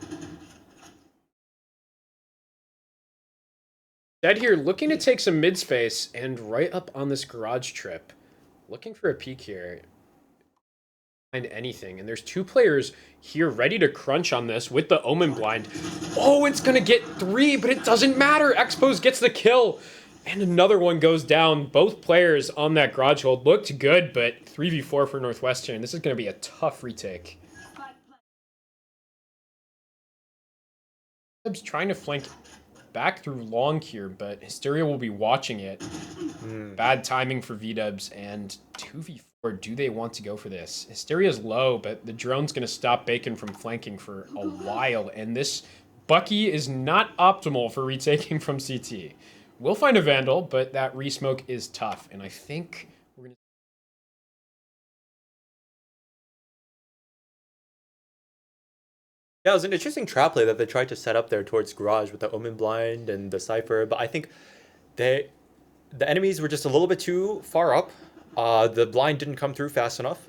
Dead here looking to take some mid space and right up on this garage trip. Looking for a peek here. Find anything. And there's 2 players here ready to crunch on this with the Omen blind. Oh, it's going to get 3, but it doesn't matter. Expose gets the kill. And another one goes down. Both players on that garage hold looked good, but 3v4 for Northwestern. This is going to be a tough retake. Trying to flank back through long here, but Hysteria will be watching it. Bad timing for V-dubs, and 2v4. Do they want to go for this? Hysteria's low, but the drone's going to stop Bacon from flanking for a while, and this Bucky is not optimal for retaking from CT. We'll find a Vandal, but that re-smoke is tough, and I think we're going to... Yeah, it was an interesting trap play that they tried to set up there towards garage with the Omen blind and the Cypher, but I think the enemies were just a little bit too far up. The blind didn't come through fast enough,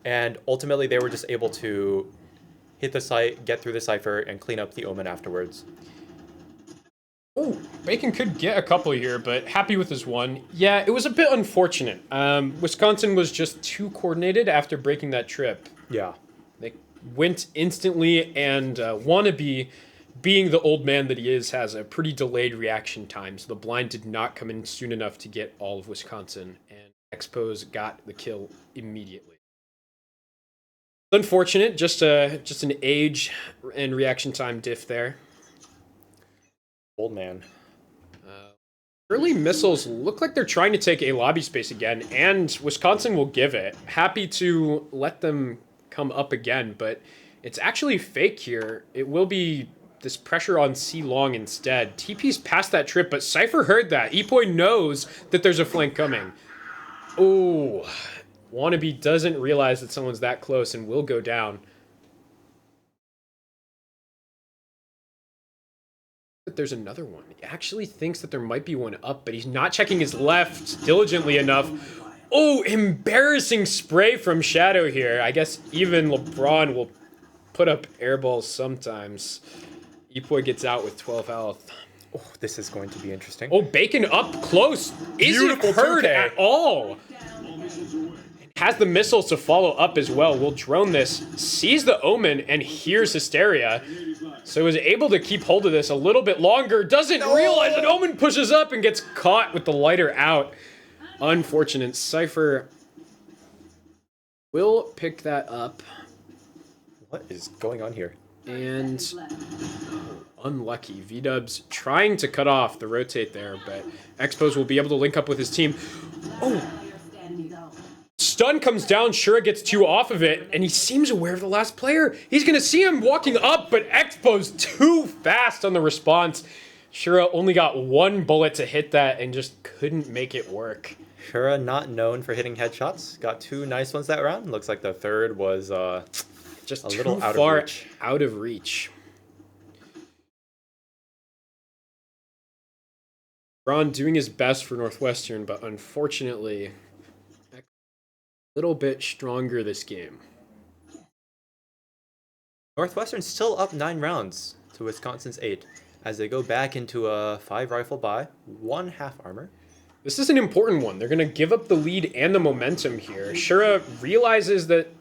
and ultimately they were just able to hit the site, get through the Cypher, and clean up the Omen afterwards. Oh, Bacon could get a couple here, but happy with his one. Yeah, it was a bit unfortunate. Wisconsin was just too coordinated after breaking that trip. Yeah. They went instantly, and Wannabe, being the old man that he is, has a pretty delayed reaction time, so the blind did not come in soon enough to get all of Wisconsin, and Expose got the kill immediately. Unfortunate, just an age and reaction time diff there. Old man. Early missiles look like they're trying to take a lobby space again, and Wisconsin will give it. Happy to let them come up again, but it's actually fake here. It will be this pressure on C long instead. TP's past that trip, but Cypher heard that. Epoi knows that there's a flank coming. Oh, Wannabe doesn't realize that someone's that close and will go down. But there's another one. He actually thinks that there might be one up, but he's not checking his left diligently enough. Oh, embarrassing spray from Shadow here. I guess even LeBron will put up air balls sometimes. Ipoi gets out with 12 health. Oh, this is going to be interesting. Oh, Bacon up close. Isn't Beautiful hurt 2K. at all. Has the missiles to follow up as well. Will drone this, sees the Omen, and hears Hysteria. So is able to keep hold of this a little bit longer. Doesn't realize that Omen pushes up and gets caught with the lighter out. Unfortunate. Cypher will pick that up. What is going on here? And unlucky. V-Dubs trying to cut off the rotate there, but Expos will be able to link up with his team. Oh! Stun comes down, Shura gets 2 off of it, and he seems aware of the last player. He's gonna see him walking up, but Expo's too fast on the response. Shura only got 1 bullet to hit that and just couldn't make it work. Shura, not known for hitting headshots, got 2 nice ones that round. Looks like the third was Just a too little out of far reach. out of reach. Ron doing his best for Northwestern, but unfortunately, a little bit stronger this game. Northwestern still up 9 rounds to Wisconsin's 8 as they go back into a 5 rifle buy, 1 half armor. This is an important one. They're going to give up the lead and the momentum here. Shura realizes that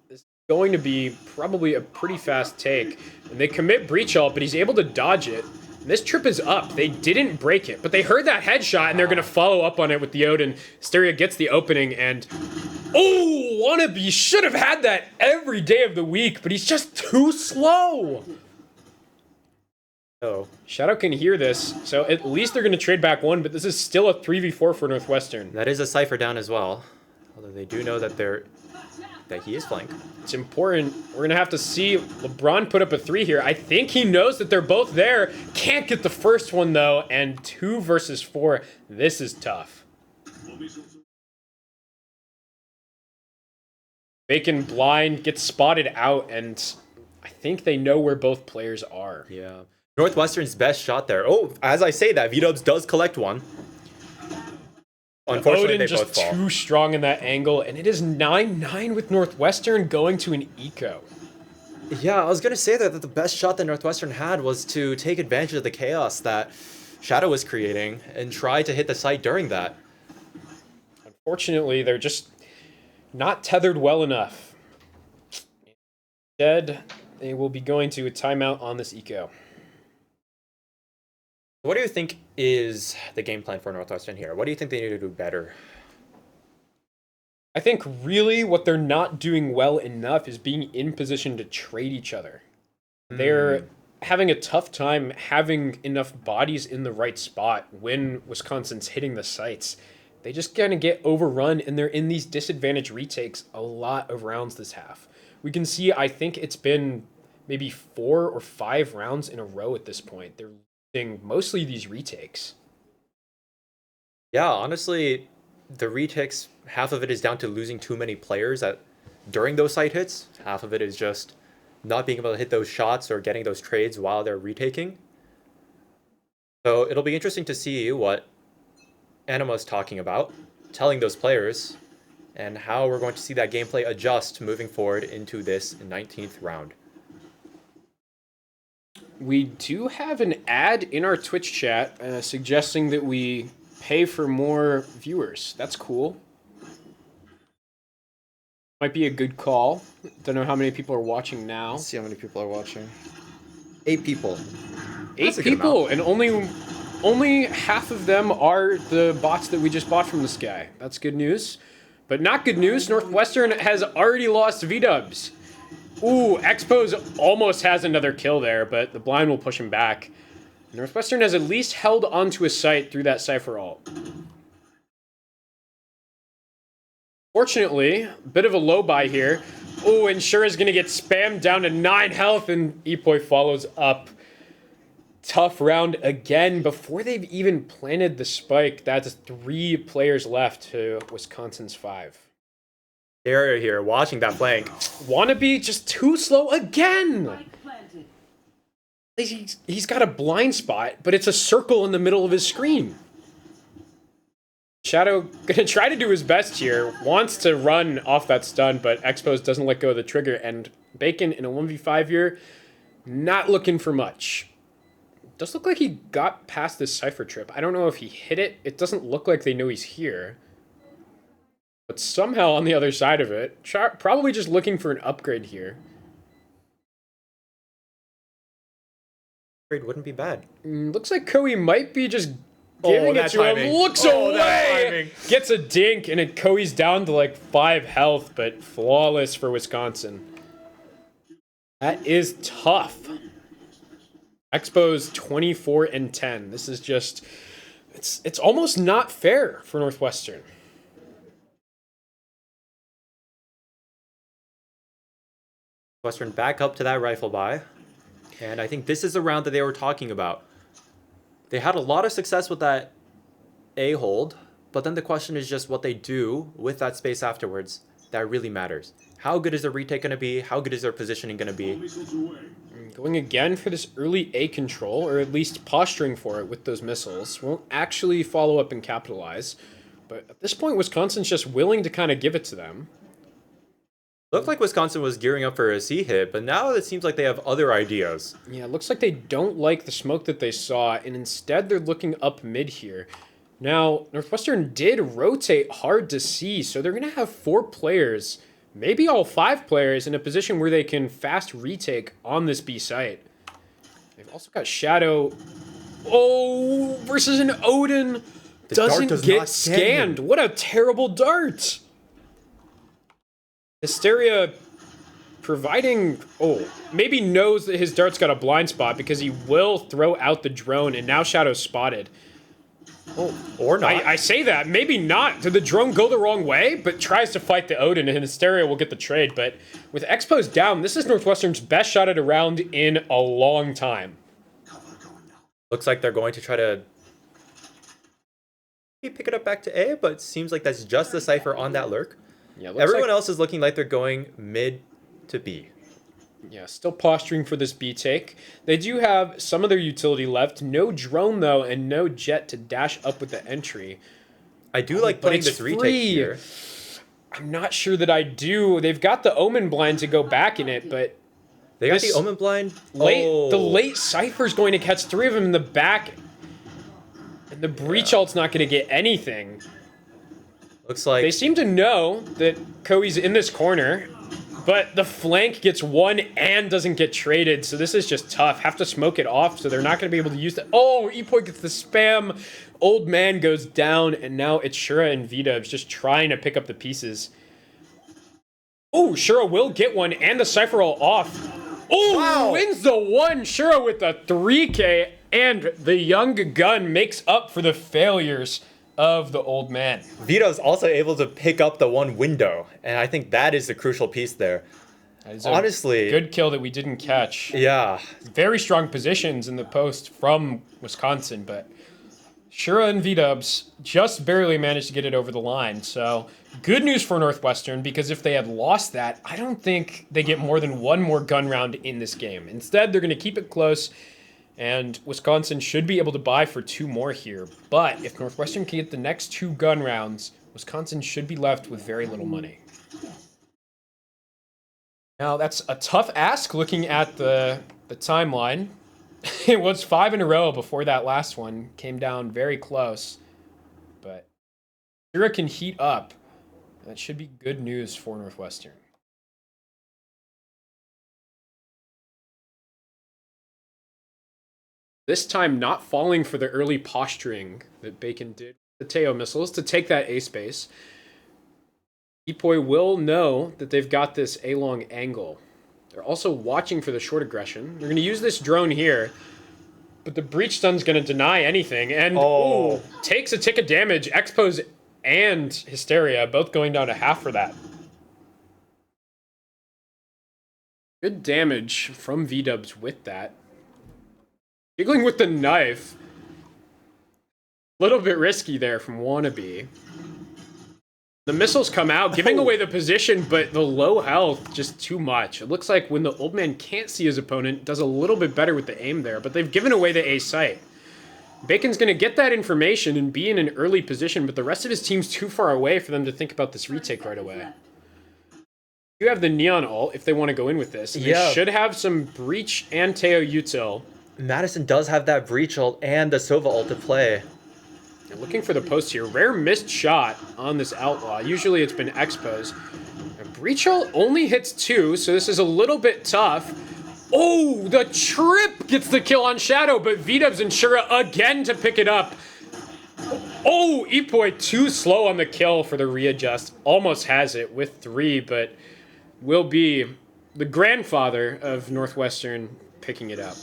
this is going to be probably a pretty fast take. And they commit breach ult, but he's able to dodge it. And this trip is up. They didn't break it, but they heard that headshot, and they're going to follow up on it with the Odin. Hysteria gets the opening, and... Oh, Wannabe should have had that every day of the week, but he's just too slow. Oh, Shadow can hear this, so at least they're going to trade back 1, but this is still a 3v4 for Northwestern. that is a Cypher down as well. Although they do know that he is flank. It's important. We're going to have to see LeBron put up a 3 here. I think he knows that they're both there. Can't get the first one, though, and 2 versus 4. This is tough. Bacon blind, gets spotted out, and I think they know where both players are. Yeah. Northwestern's best shot there. Oh, as I say that, V-Dubs does collect 1. Unfortunately, Odin they just both fall. too strong in that angle, and it is 9-9 with Northwestern going to an eco. Yeah, I was going to say that the best shot that Northwestern had was to take advantage of the chaos that Shadow was creating and try to hit the site during that. Unfortunately, they're just not tethered well enough. Instead, they will be going to a timeout on this eco. What do you think is the game plan for Northwestern here? What do you think they need to do better? I think really what they're not doing well enough is being in position to trade each other. They're having a tough time having enough bodies in the right spot when Wisconsin's hitting the sites. They just kind of get overrun, and they're in these disadvantaged retakes a lot of rounds this half. We can see, I think it's been maybe 4 or 5 rounds in a row at this point. They're losing mostly these retakes. Yeah, honestly, the retakes, half of it is down to losing too many players during those site hits. Half of it is just not being able to hit those shots or getting those trades while they're retaking. So it'll be interesting to see what Anima's talking about, telling those players, and how we're going to see that gameplay adjust moving forward into this 19th round. We do have an ad in our Twitch chat suggesting that we pay for more viewers. That's cool. Might be a good call. Don't know how many people are watching now. Let's see how many people are watching. 8 people. 8 That's a good people, and only half of them are the bots that we just bought from this guy. That's good news. But not good news, Northwestern has already lost V-Dubs. Ooh, Expos almost has another kill there, but the blind will push him back. Northwestern has at least held onto a site through that Cypher ult. Fortunately, a bit of a low buy here. Ooh, and Shura's gonna get spammed down to 9 health, and Ipoi follows up. Tough round again. Before they've even planted the spike, that's 3 players left to Wisconsin's 5. They're here watching that flank. Wannabe just too slow again. He's got a blind spot, but it's a circle in the middle of his screen. Shadow gonna try to do his best here. Wants to run off that stun, but Expos doesn't let go of the trigger. And Bacon in a 1v5 here, not looking for much. Does look like he got past this Cypher trip. I don't know if he hit it. It doesn't look like they know he's here. But somehow on the other side of it, probably just looking for an upgrade here. Upgrade wouldn't be bad. Looks like Koei might be just giving it to him. Looks away! Gets a dink, and it Koei's down to like 5 health, but flawless for Wisconsin. That is tough. Expos 24-10. This is just, it's almost not fair for Northwestern. Western back up to that rifle buy. And I think this is the round that they were talking about. They had a lot of success with that A hold, but then the question is just what they do with that space afterwards. That really matters. How good is their retake going to be? How good is their positioning going to be? Going again for this early A control, or at least posturing for it with those missiles. Won't actually follow up and capitalize. But at this point, Wisconsin's just willing to kind of give it to them. Looked like Wisconsin was gearing up for a C hit, but now it seems like they have other ideas. Yeah, it looks like they don't like the smoke that they saw, and instead they're looking up mid here. Now, Northwestern did rotate hard to C, so they're going to have 4 players, maybe all 5 players, in a position where they can fast retake on this B site. They've also got Shadow. Oh, versus an Odin. Doesn't get scanned. What a terrible dart. Hysteria providing, maybe knows that his dart's got a blind spot because he will throw out the drone, and now Shadow's spotted. Oh, or not. I say that, maybe not. Did the drone go the wrong way? But tries to fight the Odin, and Hysteria will get the trade. But with Expos down, this is Northwestern's best shot at a round in a long time. Looks like they're going to try to pick it up back to A, but it seems like that's just the Cypher on that lurk. Yeah, everyone else is looking like they're going mid to B. Yeah, still posturing for this B take. They do have some of their utility left. No drone, though, and no jet to dash up with the entry. I do like playing this retake here. I'm not sure that I do. They've got the Omen blind to go back in it, but... They got the Omen blind? The late Cypher's going to catch 3 of them in the back. And the breach ult's not going to get anything. Looks like... They seem to know that Koei's in this corner, but the flank gets 1 and doesn't get traded, so this is just tough. Have to smoke it off, so they're not going to be able to use that. Oh, Epoi gets the spam. Old man goes down, and now it's Shura and V-Dubs just trying to pick up the pieces. Oh, Shura will get one, and the Cypher all off. Oh, wow. Wins the 1. Shura with the 3K, and the young gun makes up for the failures of the old man. Vito's also able to pick up the 1 window, and I think that is the crucial piece there. Honestly, good kill that we didn't catch. Yeah. Very strong positions in the post from Wisconsin, but Shura and V-Dubs just barely managed to get it over the line. So good news for Northwestern, because if they had lost that, I don't think they get more than 1 more gun round in this game. Instead, they're going to keep it close. And Wisconsin should be able to buy for 2 more here. But if Northwestern can get the next 2 gun rounds, Wisconsin should be left with very little money. Now, that's a tough ask looking at the timeline. It was 5 in a row before that last one. Came down very close. But Shura can heat up. That should be good news for Northwestern. This time not falling for the early posturing that Bacon did. The Teo missiles to take that A space. Epoi will know that they've got this A-long angle. They're also watching for the short aggression. They're going to use this drone here, but the breach stun's going to deny anything. And takes a tick of damage. Expos and Hysteria both going down to half for that. Good damage from V-Dubs with that. Jiggling with the knife. A little bit risky there from Wannabe. The missiles come out, giving away the position, but the low health, just too much. It looks like when the old man can't see his opponent, does a little bit better with the aim there, but they've given away the A site. Bacon's going to get that information and be in an early position, but the rest of his team's too far away for them to think about this retake right away. You have the Neon ult if they want to go in with this. They should have some Breach and Teo util. Madison does have that Breach ult and the Sova ult to play. They're looking for the post here. Rare missed shot on this Outlaw. Usually it's been Expos. Breach ult only hits 2, so this is a little bit tough. Oh, the trip gets the kill on Shadow, but V-Dubs and Shura again to pick it up. Oh, Ipoi too slow on the kill for the readjust. Almost has it with 3, but will be the grandfather of Northwestern picking it up.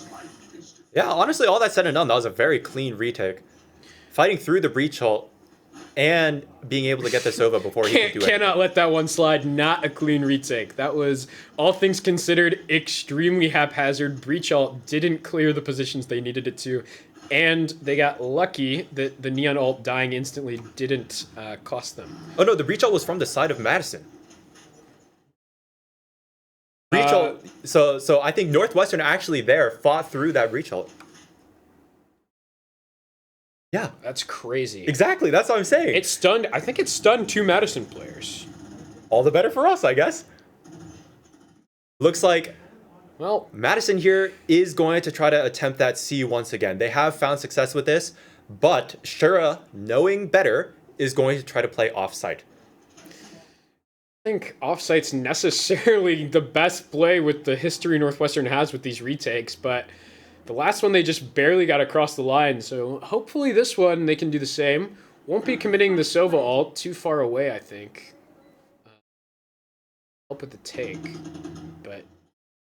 Yeah, honestly, all that said and done, that was a very clean retake. Fighting through the Breach ult and being able to get the Sova before he could do it. Cannot let that one slide. Not a clean retake. That was, all things considered, extremely haphazard. Breach ult didn't clear the positions they needed it to. And they got lucky that the Neon ult dying instantly didn't cost them. Oh no, the Breach ult was from the side of Madison. Breach ult, so I think Northwestern actually there fought through that Breach ult. Yeah. That's crazy. Exactly, that's what I'm saying. It stunned, I think it stunned 2 Madison players. All the better for us, I guess. Looks like, well, Madison here is going to try to attempt that C once again. They have found success with this, but Shura, knowing better, is going to try to play offsite. I think offsite's necessarily the best play with the history Northwestern has with these retakes, but the last one they just barely got across the line, so hopefully this one they can do the same. Won't be committing the Sova ult too far away, I think. Help with the take, but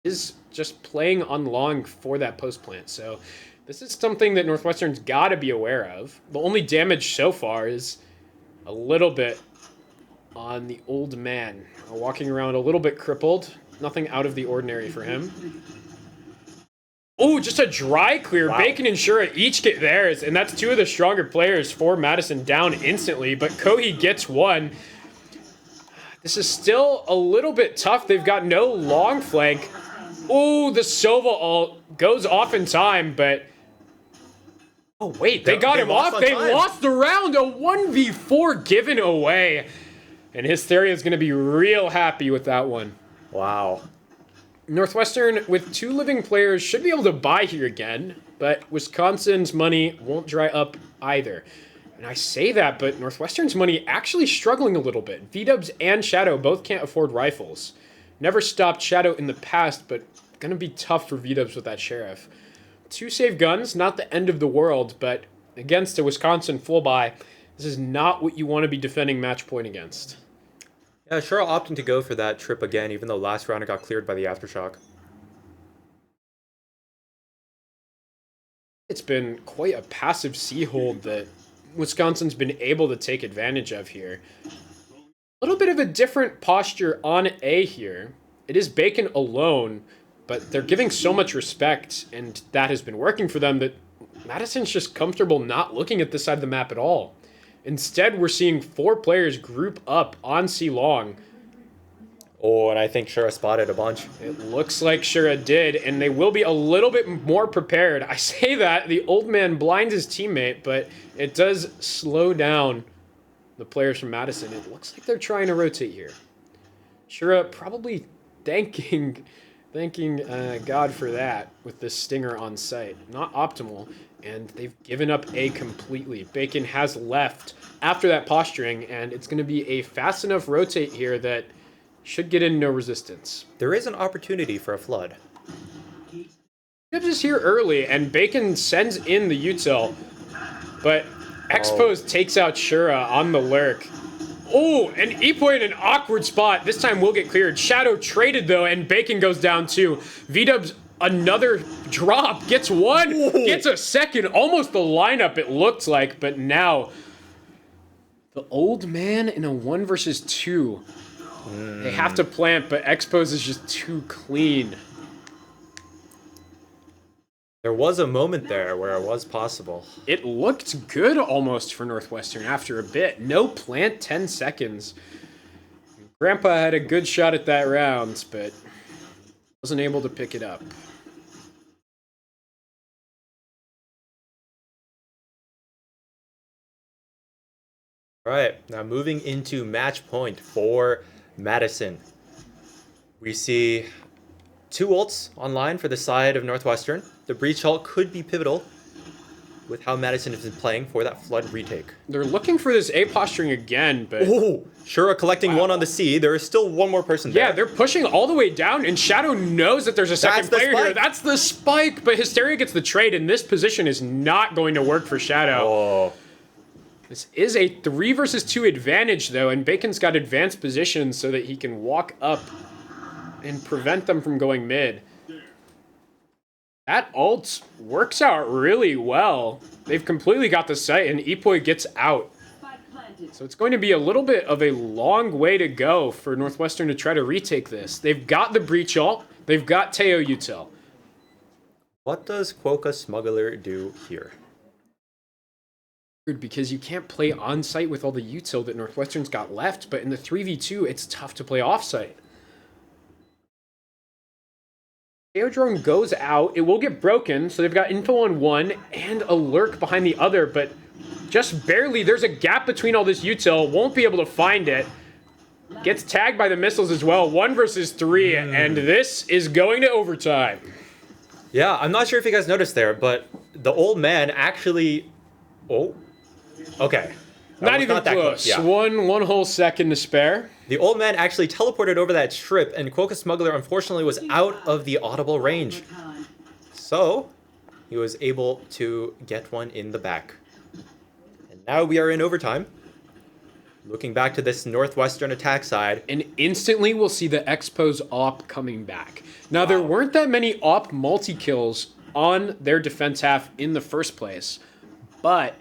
is just playing on long for that post plant, so this is something that Northwestern's got to be aware of. The only damage so far is a little bit on the old man, walking around a little bit crippled. Nothing out of the ordinary for him. Oh, just a dry clear. Wow. Bacon and Shura each get theirs, and that's 2 of the stronger players for Madison down instantly, but Kohi gets 1. This is still a little bit tough. They've got no long flank. Oh, the Sova ult goes off in time, but... Oh, wait, they got him off. They lost the round. A 1v4 given away. And Hysteria is going to be real happy with that one. Wow. Northwestern, with 2 living players, should be able to buy here again, but Wisconsin's money won't dry up either. And I say that, but Northwestern's money actually struggling a little bit. V-Dubs and Shadow both can't afford rifles. Never stopped Shadow in the past, but gonna be tough for V-Dubs with that Sheriff. 2 save guns, not the end of the world, but against a Wisconsin full buy, this is not what you want to be defending match point against. Yeah, Shura opting to go for that trip again, even though last round it got cleared by the Aftershock. It's been quite a passive C-hold that Wisconsin's been able to take advantage of here. A little bit of a different posture on A here. It is Bacon alone, but they're giving so much respect, and that has been working for them, that Madison's just comfortable not looking at this side of the map at all. Instead, we're seeing 4 players group up on C long. Oh, and I think Shura spotted a bunch. It looks like Shura did, and they will be a little bit more prepared. I say that, the old man blinds his teammate, but it does slow down the players from Madison. It looks like they're trying to rotate here. Shura probably thanking God for that with this stinger on site. Not optimal, and they've given up A completely. Bacon has left after that posturing, and it's going to be a fast enough rotate here that should get in no resistance. There is an opportunity for a flood. Gibbs is here early, and Bacon sends in the util, but Expos takes out Shura on the lurk. Oh, and Ipoi in an awkward spot. This time will get cleared. Shadow traded, though, and Bacon goes down, too. V-Dubs, another drop. Gets 1, gets a second. Almost the lineup, it looked like, but now the old man in a 1 versus 2. They have to plant, but Expos is just too clean. There was a moment there where it was possible. It looked good almost for Northwestern after a bit. No plant, 10 seconds. Grandpa had a good shot at that round, but wasn't able to pick it up. All right, now moving into match point for Madison. We see 2 ults online for the side of Northwestern. The Breach Ult could be pivotal with how Madison has been playing for that Flood retake. They're looking for this A posturing again, but... Oh, Shura collecting Wow. one on the C. There is still one more person there. Yeah, they're pushing all the way down, and Shadow knows that there's a second That's the player here. spike. That's the spike, but Hysteria gets the trade, and this position is not going to work for Shadow. Oh, This is a 3 versus 2 advantage, though, and Bacon's got advanced position so that he can walk up and prevent them from going mid. That ult works out really well. They've completely got the site, and Ipoi gets out. So it's going to be a little bit of a long way to go for Northwestern to try to retake this. They've got the Breach Ult. They've got Teo Util. what does Quokka Smuggler do here? Because you can't play on-site with all the util that Northwestern's got left, but in the 3v2, it's tough to play off-site. Aerodrome goes out. It will get broken, so they've got info on one and a lurk behind the other, but just barely. There's a gap between all this util. Won't be able to find it. Gets tagged by the missiles as well. 1 versus 3, and this is going to overtime. Yeah, I'm not sure if you guys noticed there, but the old man actually... Oh, okay. That Not was even that close. Yeah. One whole second to spare. The old man actually teleported over that strip, and Quokka Smuggler unfortunately was out of the audible range. So, he was able to get one in the back. And now we are in overtime. Looking back to this Northwestern attack side. And instantly we'll see the Expos op coming back. Now, there weren't that many op multi-kills on their defense half in the first place, but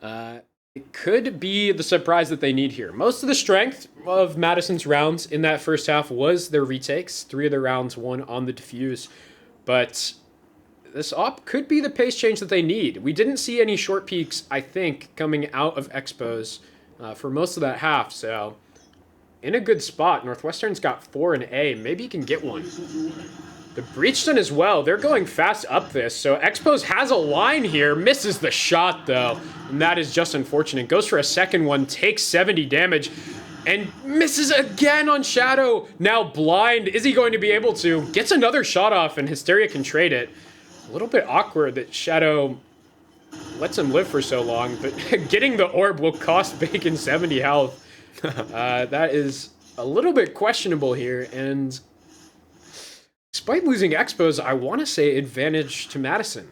it could be the surprise that they need here. Most of the strength of Madison's rounds in that first half was their retakes. 3 of their rounds won on the defuse, but this op could be the pace change that they need. We didn't see any short peaks, I think, coming out of Expos for most of that half, so in a good spot. Northwestern's got 4 in A. Maybe you can get one. The Breachton as well. They're going fast up this, so Expos has a line here. Misses the shot, though, and that is just unfortunate. Goes for a second one, takes 70 damage, and misses again on Shadow. Now blind. Is he going to be able to? Gets another shot off, and Hysteria can trade it. A little bit awkward that Shadow lets him live for so long, but getting the orb will cost Bacon 70 health. That is a little bit questionable here, and despite losing Expos, I want to say advantage to Madison.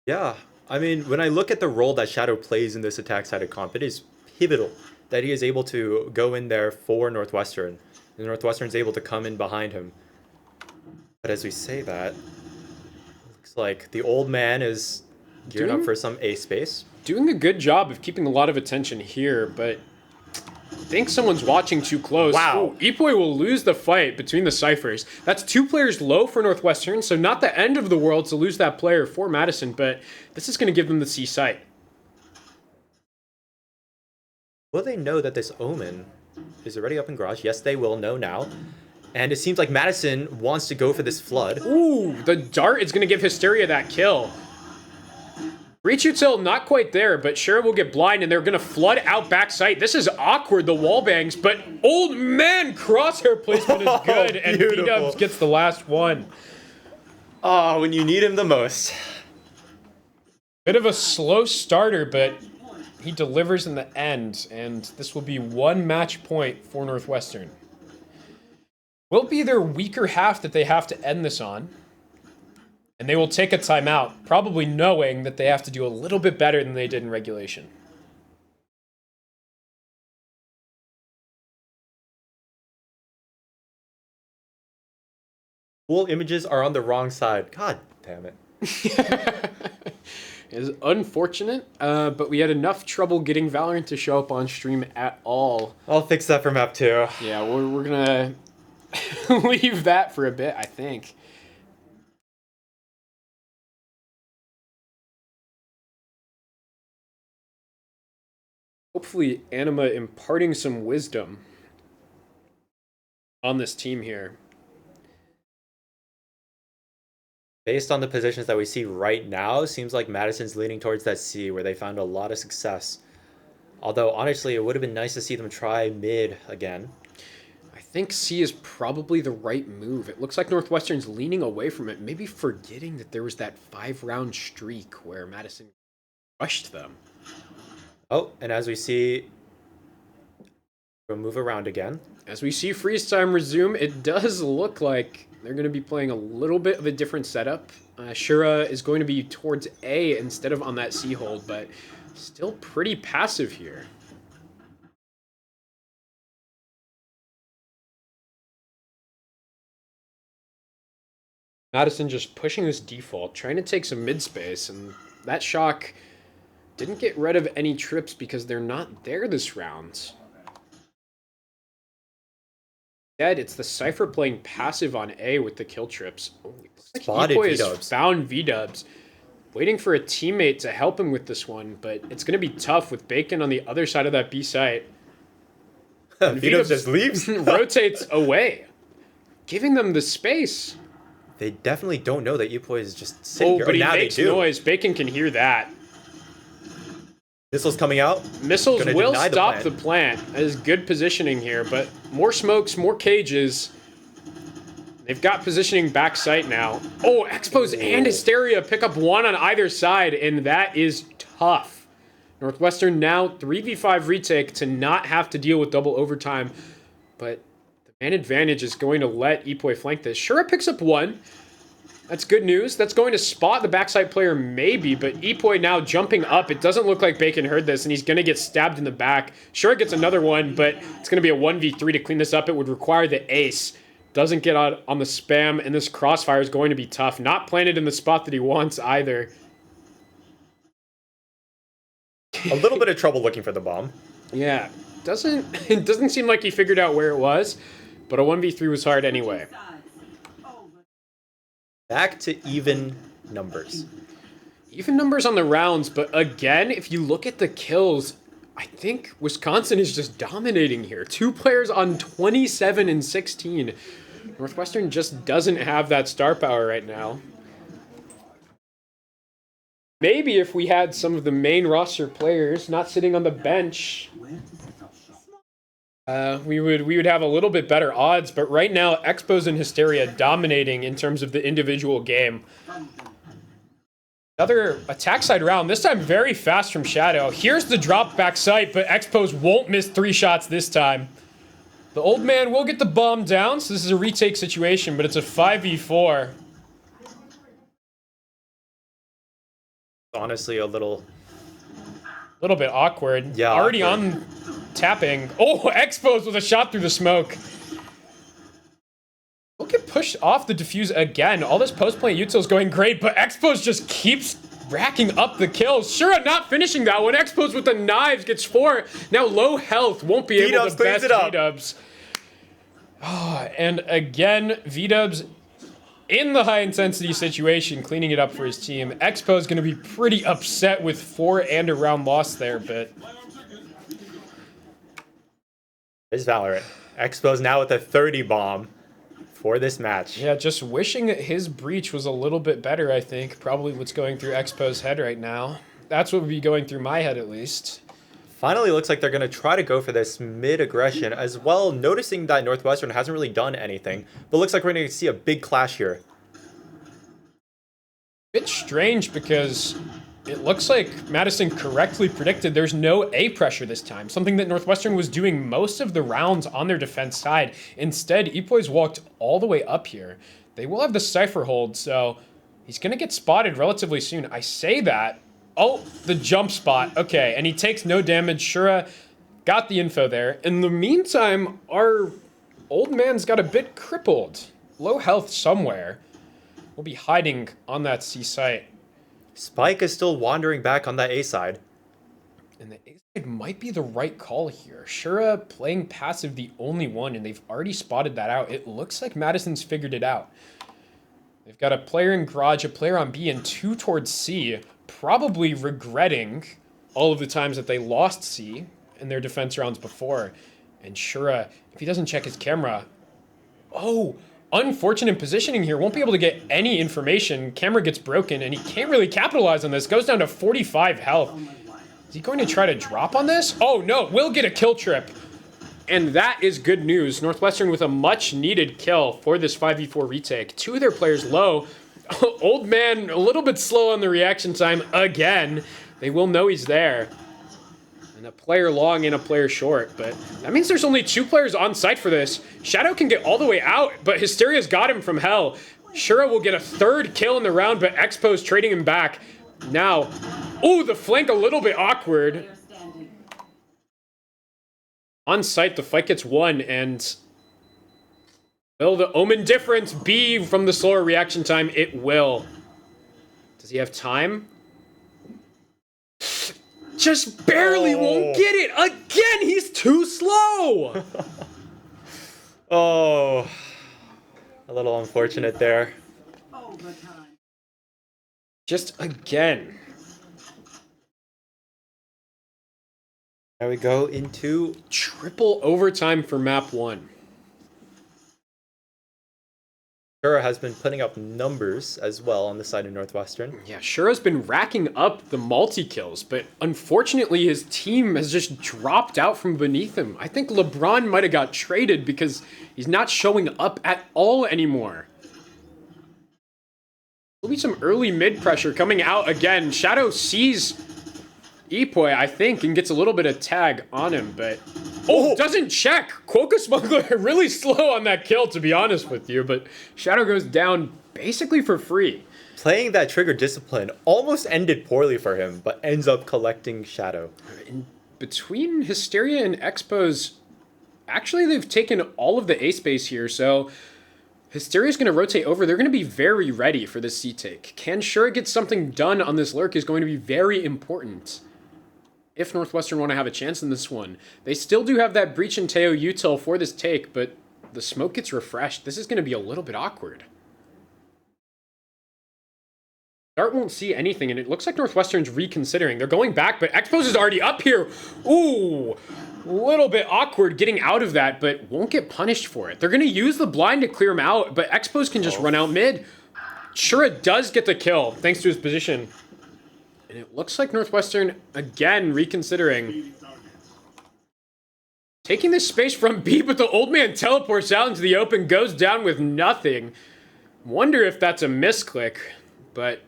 Yeah, I mean, when I look at the role that Shadow plays in this attack side of comp, it is pivotal that he is able to go in there for Northwestern, and Northwestern's able to come in behind him. But as we say that, looks like the old man is gearing up for some A space. Doing a good job of keeping a lot of attention here, but I think someone's watching too close. Wow. Ooh, Ipoi will lose the fight between the Cyphers. That's 2 players low for Northwestern, so not the end of the world to lose that player for Madison, but this is going to give them the C site. Will they know that this Omen is already up in garage? Yes, they will know now. And it seems like Madison wants to go for this flood. Ooh, the dart is going to give Hysteria that kill. Breach Util not quite there, but sure will get blind, and they're going to flood out back site. This is awkward, the wall bangs, but old man crosshair placement is good, and Beautiful. B-Dubs gets the last one. Oh, when you need him the most. Bit of a slow starter, but he delivers in the end, and this will be 1 match point for Northwestern. Will be their weaker half that they have to end this on. And they will take a timeout, probably knowing that they have to do a little bit better than they did in regulation. Full images are on the wrong side. God damn it. It is unfortunate, but we had enough trouble getting Valorant to show up on stream at all. I'll fix that for map 2. Yeah, we're gonna leave that for a bit, I think. Hopefully, Anima imparting some wisdom on this team here. Based on the positions that we see right now, seems like Madison's leaning towards that C, where they found a lot of success Although, honestly, it would have been nice to see them try mid again. I think C is probably the right move. It looks like Northwestern's leaning away from it, maybe forgetting that there was that 5-round streak where Madison crushed them. Oh, and as we see, we'll move around again. As we see freeze time resume, it does look like they're going to be playing a little bit of a different setup. Shura is going to be towards A instead of on that C hold, but still pretty passive here. Madison just pushing this default, trying to take some mid space, and that shock didn't get rid of any trips because they're not there this round. Instead, it's the Cypher playing passive on A with the kill trips. Oh, Spotted Epoy has V-dubs. found V-dubs, waiting for a teammate to help him with this one, but it's going to be tough with Bacon on the other side of that B site. V-dubs just leaves. Rotates away, giving them the space. They definitely don't know that Epoy is just sitting here. But he Now makes they do. noise. Bacon can hear that. Missiles coming out. Missiles Gonna will deny the stop plant. the plant. That is good positioning here, but more smokes, more cages. They've got positioning back sight now. Oh, Expos and Hysteria pick up one on either side, and that is tough. Northwestern now 3v5 retake to not have to deal with double overtime, but the man advantage is going to let Epoy flank this. Shura picks up one. That's good news. That's going to spot the backside player maybe, but Epoy now jumping up. It doesn't look like Bacon heard this, and he's going to get stabbed in the back. Shura gets another one, but it's going to be a 1v3 to clean this up. It would require the ace. Doesn't get out on the spam, and this crossfire is going to be tough. Not planted in the spot that he wants either. A little bit of trouble looking for the bomb. Yeah, it doesn't seem like he figured out where it was, but a 1v3 was hard anyway. Back to even numbers. Even numbers on the rounds, but again, if you look at the kills, I think Wisconsin is just dominating here. 2 players on 27 and 16. Northwestern just doesn't have that star power right now. Maybe if we had some of the main roster players not sitting on the bench, we would have a little bit better odds. But right now, Expos and Hysteria dominating in terms of the individual game. Another attack side round, this time very fast from Shadow. Here's the drop back sight, but Expos won't miss 3 shots this time. The old man will get the bomb down, so this is a retake situation, but it's a 5v4. Honestly, a little Bit awkward. Yeah, Already awkward. on tapping. Oh, Expos with a shot through the smoke. We'll get pushed off the defuse again. All this post-play util is going great, but Expos just keeps racking up the kills. Shura not finishing that one. Expos with the knives gets 4. Now low health, won't be able V-dubs to cleans best it up. V-dubs. Oh, and again, V-dubs in the high-intensity situation, cleaning it up for his team. Expo's going to be pretty upset with 4 and a round loss there, but is Valorant. Expo's now with a 30 bomb for this match. yeah, just wishing that his breach was a little bit better, I think. Probably what's going through Expo's head right now. That's what would be going through my head, at least. Finally, looks like they're going to try to go for this mid-aggression as well, noticing that Northwestern hasn't really done anything. But looks like we're going to see a big clash here. Bit strange because it looks like Madison correctly predicted there's no A pressure this time, something that Northwestern was doing most of the rounds on their defense side. Instead, Epoy's walked all the way up here. They will have the Cypher hold, so he's going to get spotted relatively soon. I say that. Oh, the jump spot. Okay, and he takes no damage. Shura got the info there. In the meantime, our old man's got a bit crippled. Low health somewhere. We'll be hiding on that C site. Spike is still wandering back on that A side. And the A side might be the right call here. Shura playing passive the only one, and they've already spotted that out. It looks like Madison's figured it out. They've got a player in garage, a player on B, and 2 towards C, probably regretting all of the times that they lost C in their defense rounds before. And Shura, if he doesn't check his camera, oh, unfortunate positioning here. Won't be able to get any information. Camera gets broken, and he can't really capitalize on this. Goes down to 45 health. Is he going to try to drop on this? Oh no, will get a kill trip. And that is good news. Northwestern with a much needed kill for this 5v4 retake. Two of their players low. Old man a little bit slow on the reaction time again. They will know he's there. And a player long and a player short, but that means there's only 2 players on site for this. Shadow can get all the way out, but Hysteria's got him from hell. Shura will get a 3rd kill in the round, but Expo's trading him back. Now, ooh, the flank a little bit awkward. On site, the fight gets won, and will the Omen difference be from the slower reaction time? It will. Does he have time? Just barely won't get it. Again, he's too slow. Oh, a little unfortunate there. Just again. There we go into Triple overtime for map 1. Shura has been putting up numbers as well on the side of Northwestern. Yeah, Shura's been racking up the multi-kills, but unfortunately his team has just dropped out from beneath him. I think LeBron might have got traded because he's not showing up at all anymore. There'll be some early mid pressure coming out again. Shadow sees Ipoi, I think, and gets a little bit of tag on him, but... Oh, doesn't check! Quokka Smuggler really slow on that kill, to be honest with you, but Shadow goes down basically for free. Playing that trigger discipline almost ended poorly for him, but ends up collecting Shadow. In between Hysteria and Expos, actually they've taken all of the A space here, so Hysteria's going to rotate over. They're going to be very ready for this C-take. Can Shura get something done on this lurk is going to be very important if Northwestern want to have a chance in this one. They still do have that Breach and Teo util for this take, but the smoke gets refreshed. This is going to be a little bit awkward. Dart won't see anything, and it looks like Northwestern's reconsidering. They're going back, but Expos is already up here. Ooh, a little bit awkward getting out of that, but won't get punished for it. They're going to use the blind to clear him out, but Expos can just run out mid. Shura does get the kill, thanks to his position. And it looks like Northwestern, again, reconsidering. Taking this space from B, but the old man teleports out into the open, goes down with nothing. Wonder if that's a misclick, but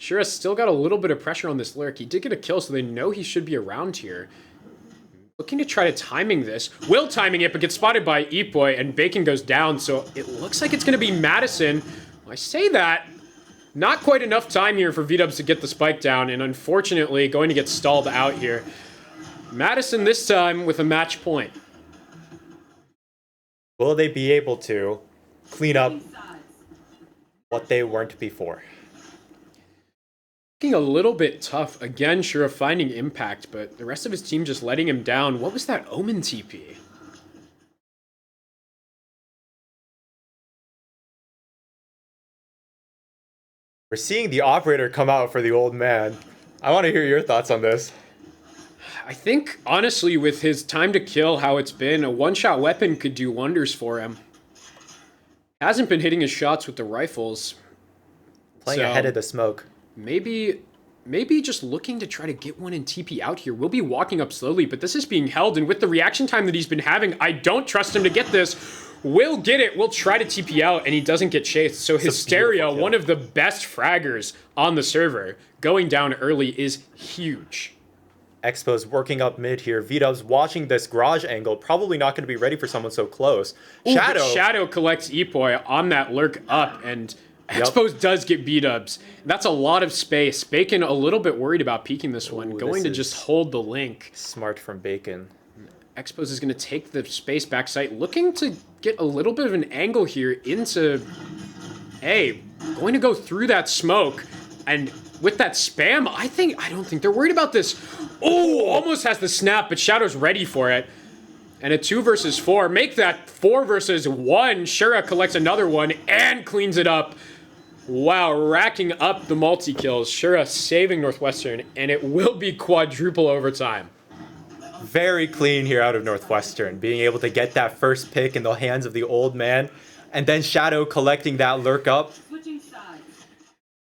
Shura's still got a little bit of pressure on this lurk. He did get a kill, so they know he should be around here. Looking to try to timing this. Will timing it, but gets spotted by Ipoi, and Bacon goes down, so it looks like it's going to be Madison. Well, I say that. Not quite enough time here for V-Dubs to get the spike down, and unfortunately going to get stalled out here. Madison this time with a match point. Will they be able to clean up what they weren't before? Looking a little bit tough. Again, Shura finding impact, but the rest of his team just letting him down. What was that Omen TP? We're seeing the operator come out for the old man. I want to hear your thoughts on this. I think, honestly, with his time to kill, how it's been, a one-shot weapon could do wonders for him. Hasn't been hitting his shots with the rifles. Playing ahead of the smoke. Maybe just looking to try to get one in TP out here. We'll be walking up slowly, but this is being held, and with the reaction time that he's been having, I don't trust him to get this. Will get it, will try to TP out, and he doesn't get chased. So Hysteria, one of the best fraggers on the server, going down early is huge. Expos working up mid here. V-Dubs watching this garage angle, probably not going to be ready for someone so close. Ooh, Shadow collects Ipoi on that lurk up, and Expos does get B-Dubs. That's a lot of space. Bacon a little bit worried about peeking this one, going to just hold the link. Smart from Bacon. Expos is going to take the space backside, looking to get a little bit of an angle here into A. Going to go through that smoke, and with that spam, I don't think they're worried about this. Oh, almost has the snap, but Shadow's ready for it. And a 2 versus 4. Make that 4 versus 1. Shura collects another one and cleans it up. Wow, racking up the multi-kills. Shura saving Northwestern, and it will be quadruple overtime. Very clean here out of Northwestern, being able to get that first pick in the hands of the old man, and then Shadow collecting that lurk up.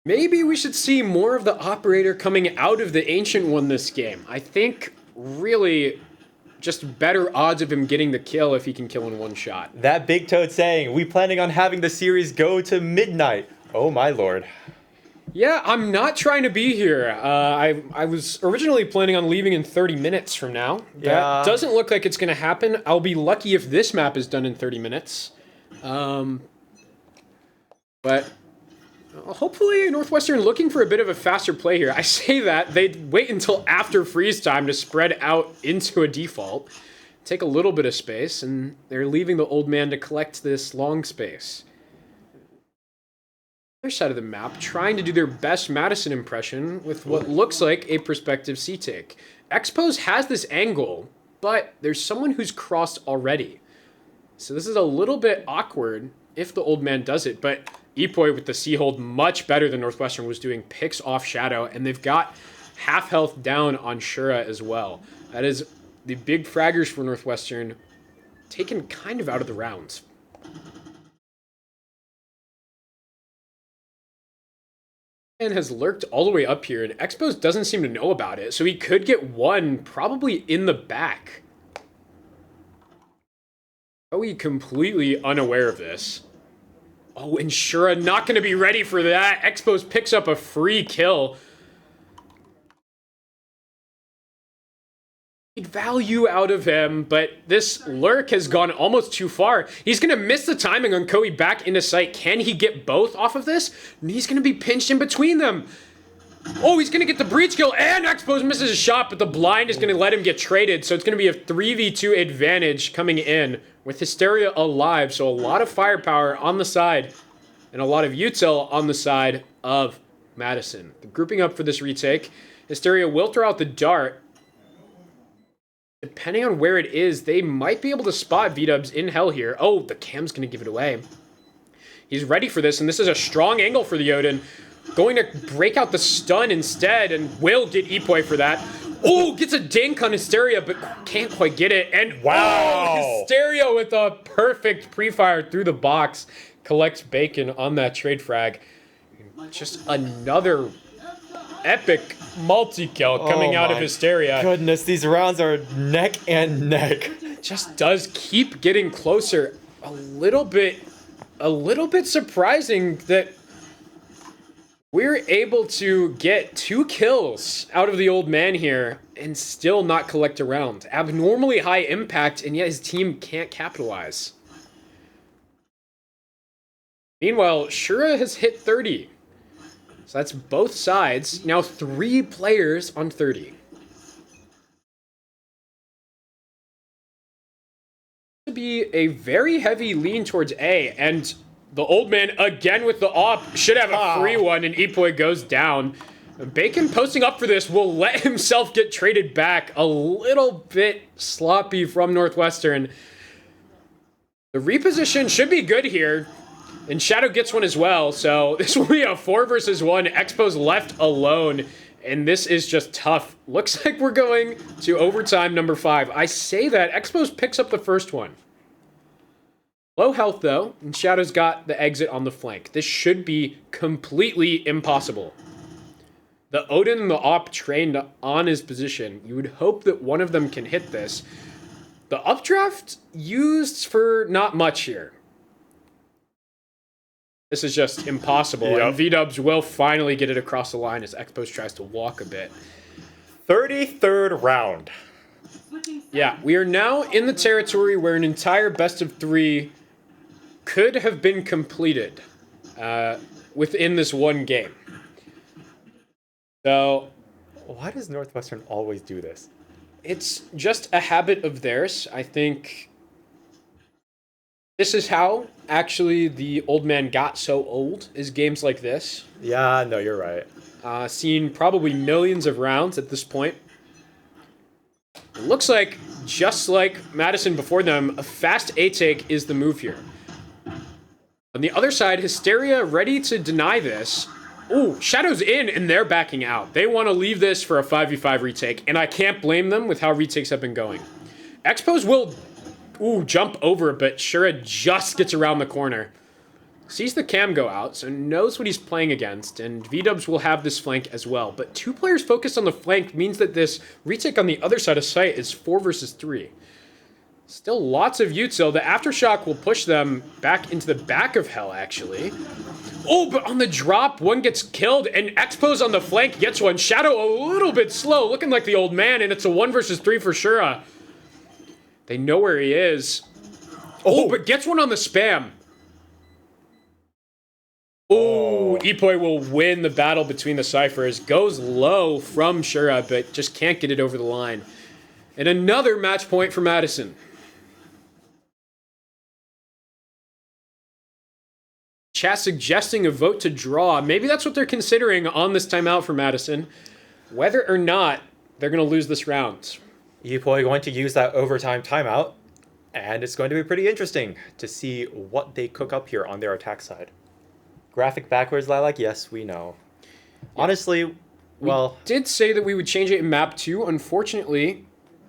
Maybe we should see more of the operator coming out of the Ancient One this game. I think really just better odds of him getting the kill if he can kill in one shot. That Big Toad saying, we planning on having the series go to midnight. Oh my lord. Yeah, I'm not trying to be here. I was originally planning on leaving in 30 minutes from now. Yeah. That doesn't look like it's going to happen. I'll be lucky if this map is done in 30 minutes. But hopefully Northwestern looking for a bit of a faster play here. I say that, they'd wait until after freeze time to spread out into a default. Take a little bit of space, and they're leaving the old man to collect this long space. Other side of the map, trying to do their best Madison impression with what looks like a prospective C-take. Expos has this angle, but there's someone who's crossed already. So this is a little bit awkward if the old man does it, but Epoi with the C-hold much better than Northwestern was doing, picks off Shadow, and they've got half health down on Shura as well. That is the big fraggers for Northwestern taken kind of out of the rounds. And has lurked all the way up here, and Expos doesn't seem to know about it, so he could get one probably in the back. Are we completely unaware of this? Oh, and Shura not going to be ready for that. Expos picks up a free kill. Value out of him, but this lurk has gone almost too far. He's going to miss the timing on Koei back into sight. Can he get both off of this? He's going to be pinched in between them. Oh, he's going to get the breach kill, and Expos misses a shot, but the blind is going to let him get traded, so it's going to be a 3v2 advantage coming in with Hysteria alive, so a lot of firepower on the side and a lot of util on the side of Madison. The grouping up for this retake. Hysteria will throw out the dart. Depending on where it is, they might be able to spot V-dubs in hell here. Oh, the cam's going to give it away. He's ready for this, and this is a strong angle for the Odin. Going to break out the stun instead, and will get Epoi for that. Oh, gets a dink on Hysteria, but can't quite get it. And wow, Hysteria with a perfect pre-fire through the box. Collects bacon on that trade frag. Just another epic multi-kill coming out of Hysteria. Goodness, these rounds are neck and neck. Just does keep getting closer. A little bit surprising that we're able to get 2 kills out of the old man here and still not collect a round. Abnormally high impact, and yet his team can't capitalize. Meanwhile, Shura has hit 30. So that's both sides. Now 3 players on 30. To be a very heavy lean towards A, and the old man again with the op should have a free one, and Epoi goes down. Bacon posting up for this will let himself get traded back. A little bit sloppy from Northwestern. The reposition should be good here. And Shadow gets one as well, so this will be a 4 versus 1. Expos left alone, and this is just tough. Looks like we're going to overtime number 5. I say that, Expos picks up the first one. Low health, though, and Shadow's got the exit on the flank. This should be completely impossible. The Odin and the Op trained on his position. You would hope that one of them can hit this. The updraft used for not much here. This is just impossible, and V-dubs will finally get it across the line as Expos tries to walk a bit. 33rd round. Yeah, we are now in the territory where an entire best of 3 could have been completed within this one game. So, why does Northwestern always do this? It's just a habit of theirs. I think this is how, actually, the old man got so old, is games like this. Yeah, no, you're right. Seen probably millions of rounds at this point. It looks like, just like Madison before them, a fast A-take is the move here. On the other side, Hysteria ready to deny this. Ooh, Shadow's in, and they're backing out. They want to leave this for a 5v5 retake, and I can't blame them with how retakes have been going. Expos will jump over, but Shura just gets around the corner. Sees the cam go out, so knows what he's playing against, and V-dubs will have this flank as well. But 2 players focused on the flank means that this retake on the other side of site is 4 versus 3. Still lots of util. The Aftershock will push them back into the back of Hell, actually. Oh, but on the drop, one gets killed, and Expose on the flank gets one. Shadow a little bit slow, looking like the old man, and it's a 1 versus 3 for Shura. They know where he is. Oh, but gets one on the spam. Oh, Ipoi will win the battle between the Cyphers. Goes low from Shura, but just can't get it over the line. And another match point for Madison. Chat suggesting a vote to draw. Maybe that's what they're considering on this timeout for Madison. Whether or not they're going to lose this round. Ipoi going to use that overtime timeout, and it's going to be pretty interesting to see what they cook up here on their attack side. Graphic backwards, Lilac? Yes, we know. Honestly, well... We did say that we would change it in map 2. Unfortunately,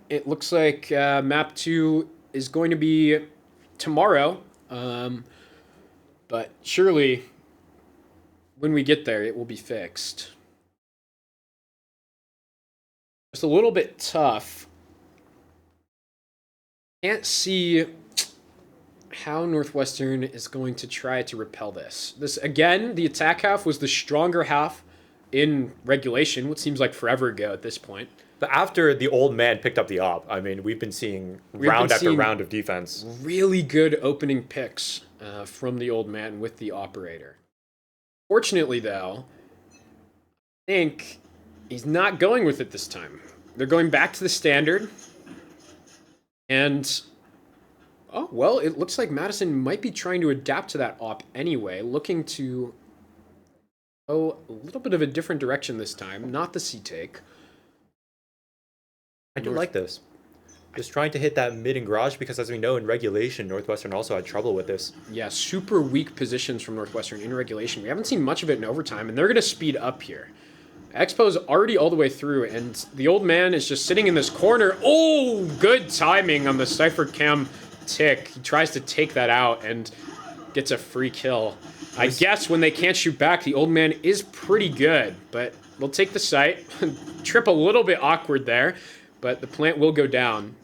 it looks like map 2 is going to be tomorrow. But surely, when we get there, it will be fixed. It's a little bit tough. Can't see how Northwestern is going to try to repel this. This, again, the attack half was the stronger half in regulation, what seems like forever ago at this point. But after the old man picked up the op, I mean, we've been seeing round after round of defense. Really good opening picks from the old man with the operator. Fortunately, though, I think he's not going with it this time. They're going back to the standard. And, oh, well, it looks like Madison might be trying to adapt to that op anyway, looking to go a little bit of a different direction this time, not the C-take. I do like this. Just trying to hit that mid and garage because, as we know, in regulation, Northwestern also had trouble with this. Yeah, super weak positions from Northwestern in regulation. We haven't seen much of it in overtime, and they're going to speed up here. Expo's already all the way through, and the old man is just sitting in this corner. Oh, good timing on the Cypher Cam tick. He tries to take that out and gets a free kill. I guess when they can't shoot back, the old man is pretty good, but they'll take the site. Trip a little bit awkward there, but the plant will go down.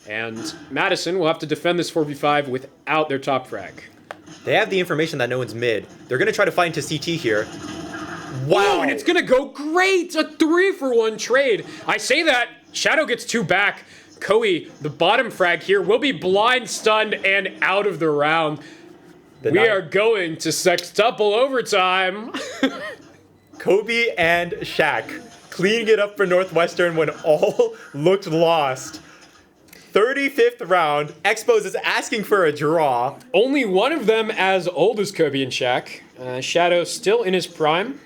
And Madison will have to defend this 4v5 without their top frag. They have the information that no one's mid. They're going to try to fight into CT here. Wow, and it's going to go great! A 3-for-1 trade. I say that, Shadow gets 2 back. Koei, the bottom frag here, will be blind, stunned, and out of the round. We are going to sextuple overtime. Kobe and Shaq cleaning it up for Northwestern when all looked lost. 35th round, Expos is asking for a draw. Only one of them as old as Kobe and Shaq. Shadow still in his prime.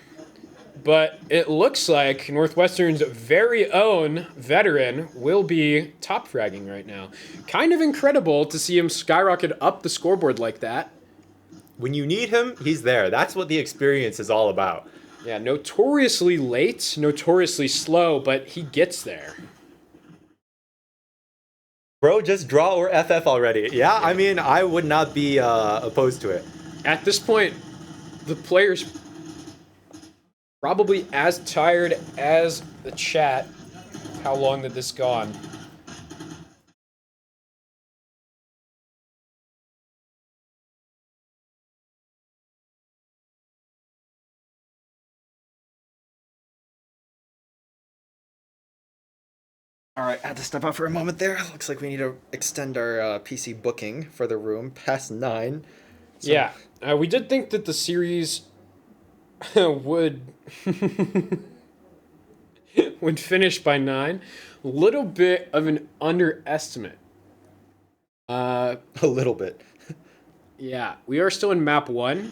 But it looks like Northwestern's very own veteran will be top fragging right now. Kind of incredible to see him skyrocket up the scoreboard like that. When you need him, he's there. That's what the experience is all about. Yeah, notoriously late, notoriously slow, but he gets there. Bro, just draw or FF already. Yeah, I mean, I would not be opposed to it. At this point, the players probably as tired as the chat. How long did this go on? All right, I had to step out for a moment there. Looks like we need to extend our PC booking for the room past 9. So. Yeah, we did think that the series would would finish by 9. A little bit of an underestimate. A little bit. Yeah, we are still in map 1.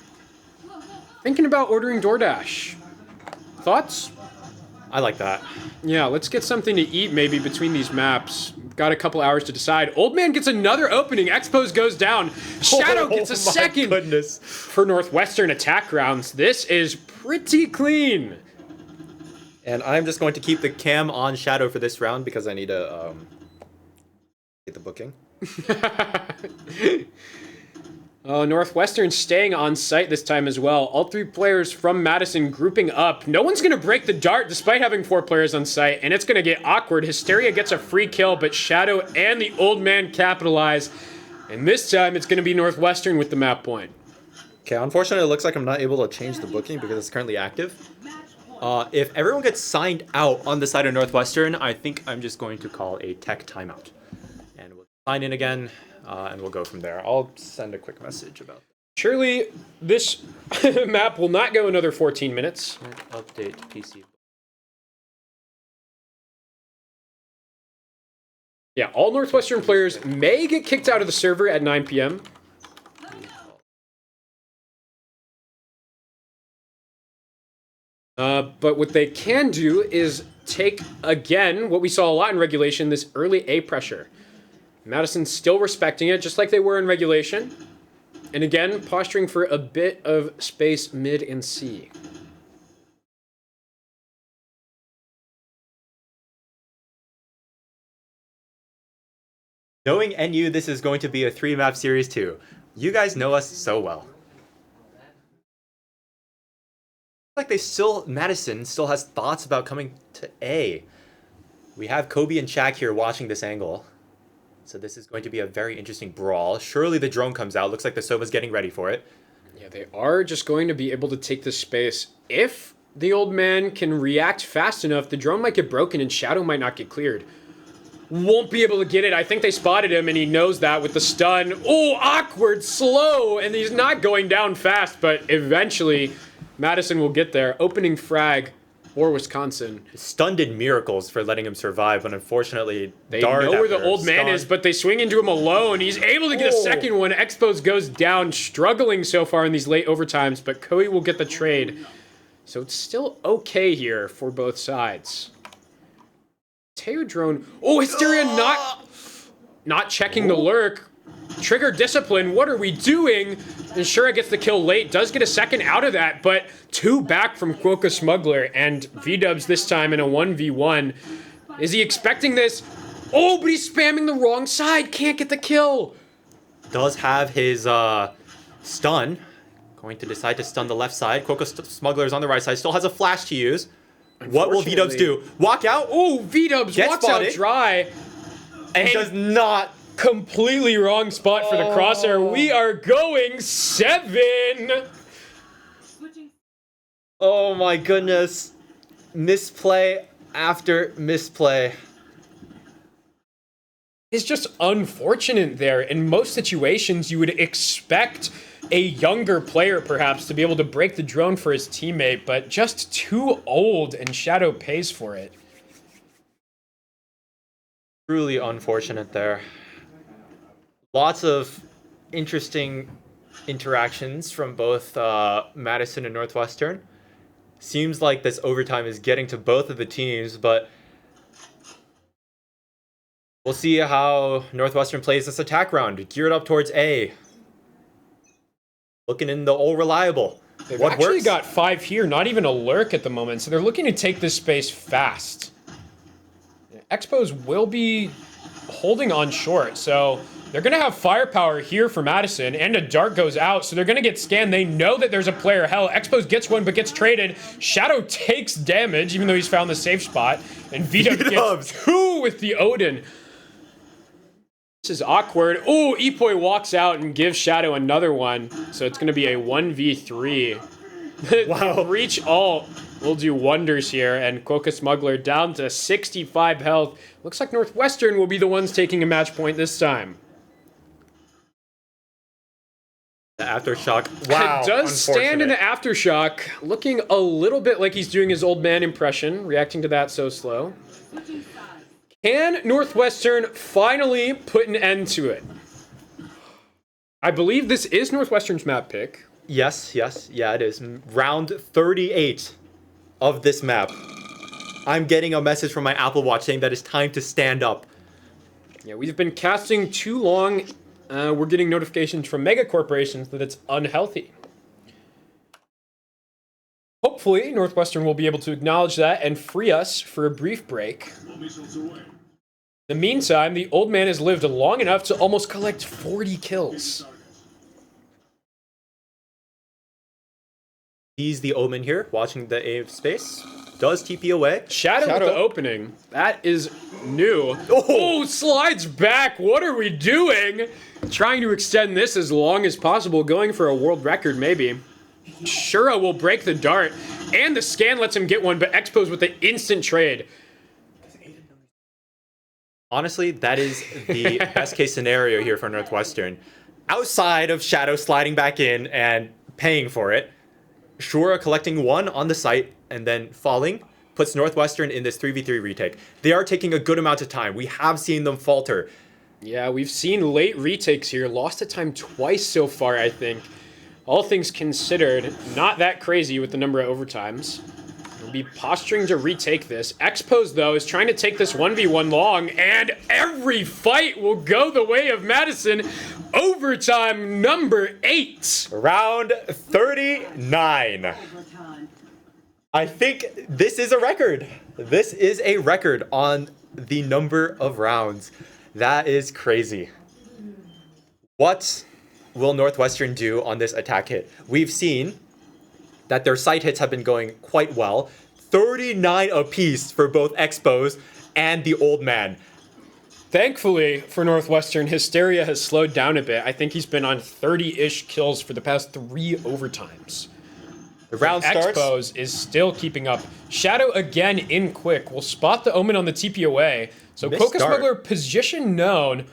Thinking about ordering DoorDash. Thoughts? I like that. Yeah, let's get something to eat maybe between these maps. Got a couple hours to decide. Old man gets another opening. Expos goes down. Shadow gets a second Goodness. for Northwestern attack rounds. This is pretty clean. And I'm just going to keep the cam on Shadow for this round because I need to Get the booking. Oh, Northwestern staying on site this time as well. All 3 players from Madison grouping up. No one's going to break the dart despite having 4 players on site, and it's going to get awkward. Hysteria gets a free kill, but Shadow and the Old Man capitalize. And this time, it's going to be Northwestern with the map point. Okay, unfortunately, it looks like I'm not able to change the booking because it's currently active. If everyone gets signed out on the side of Northwestern, I think I'm just going to call a tech timeout. And we'll sign in again, and we'll go from there. I'll send a quick message about that. Surely, this map will not go another 14 minutes. Update PC. Yeah, all Northwestern players may get kicked out of the server at 9 p.m. But what they can do is take, again, what we saw a lot in regulation, this early A pressure. Madison's still respecting it, just like they were in regulation. And again, posturing for a bit of space mid and C. Knowing NU, this is going to be a 3-map series too. You guys know us so well. Like Madison still has thoughts about coming to A. We have Kobe and Shaq here watching this angle. So this is going to be a very interesting brawl. Surely the drone comes out. Looks like the Sova's getting ready for it. Yeah, they are just going to be able to take this space. If the Old Man can react fast enough, the drone might get broken and Shadow might not get cleared. Won't be able to get it. I think they spotted him and he knows that with the stun. Oh, awkward, slow, and he's not going down fast, but eventually Madison will get there. Opening frag for Wisconsin. Stun did miracles for letting him survive, but unfortunately, they know where the Old Man is, but they swing into him alone. He's able to get a second one. Expos goes down, struggling so far in these late overtimes, but Koei will get the trade. So it's still okay here for both sides. Teo drone. Oh, Hysteria not checking the lurk. Trigger discipline. What are we doing? And Shura gets the kill late. Does get a second out of that, but 2 back from Quokka Smuggler and V-Dubs this time in a 1v1. Is he expecting this? Oh, but he's spamming the wrong side. Can't get the kill. Does have his stun. Going to decide to stun the left side. Quokka Smuggler is on the right side. Still has a flash to use. What will V-Dubs do? Walk out? Oh, V-Dubs walks out dry. And does not. Completely wrong spot for the crosshair. We are going 7. Oh my goodness. Misplay after misplay. It's just unfortunate there. In most situations, you would expect a younger player perhaps to be able to break the drone for his teammate, but just too old, and Shadow pays for it. Truly unfortunate there. Lots of interesting interactions from both Madison and Northwestern. Seems like this overtime is getting to both of the teams, but we'll see how Northwestern plays this attack round. Geared up towards A. Looking in the all reliable. They've actually got 5 here, not even a lurk at the moment, so they're looking to take this space fast. Expos will be holding on short, so they're going to have firepower here for Madison, and a dart goes out, so they're going to get scanned. They know that there's a player. Hell, Expos gets one, but gets traded. Shadow takes damage, even though he's found the safe spot, and V-Dub gets 2 with the Odin. This is awkward. Oh, Epoi walks out and gives Shadow another one, so it's going to be a 1v3. Wow. Reach alt will do wonders here, and Quokka Smuggler down to 65 health. Looks like Northwestern will be the ones taking a match point this time. The aftershock. Wow. It does stand in the aftershock, looking a little bit like he's doing his Old Man impression, reacting to that so slow. Can Northwestern finally put an end to it? I believe this is Northwestern's map pick. Yes, yeah, it is. Round 38 of this map. I'm getting a message from my Apple Watch saying that it's time to stand up. Yeah, we've been casting too long. We're getting notifications from mega corporations that it's unhealthy. Hopefully, Northwestern will be able to acknowledge that and free us for a brief break. In the meantime, the Old Man has lived long enough to almost collect 40 kills. He's the Omen here, watching the A space. Does TP away. Shadow with the opening. That is new. Oh, slides back. What are we doing? Trying to extend this as long as possible, going for a world record maybe. Shura will break the dart, and the scan lets him get one, but Expos with the instant trade. Honestly, that is the best case scenario here for Northwestern. Outside of Shadow sliding back in and paying for it, Shura collecting one on the site and then falling puts Northwestern in this 3v3 retake. They are taking a good amount of time. We have seen them falter. Yeah, we've seen late retakes here. Lost a time twice so far, I think. All things considered, not that crazy with the number of overtimes. We'll be posturing to retake this. Expos, though, is trying to take this 1v1 long, and every fight will go the way of Madison. Overtime number 8. Round 39. I think this is a record. This is a record on the number of rounds. That is crazy. What will Northwestern do on this attack hit? We've seen that their site hits have been going quite well. 39 apiece for both Expos and the Old Man. Thankfully for Northwestern, Hysteria has slowed down a bit. I think he's been on 30-ish kills for the past 3 overtimes. The round starts. Expos is still keeping up. Shadow again in quick. Will spot the Omen on the TP away. So Coca Smuggler position known.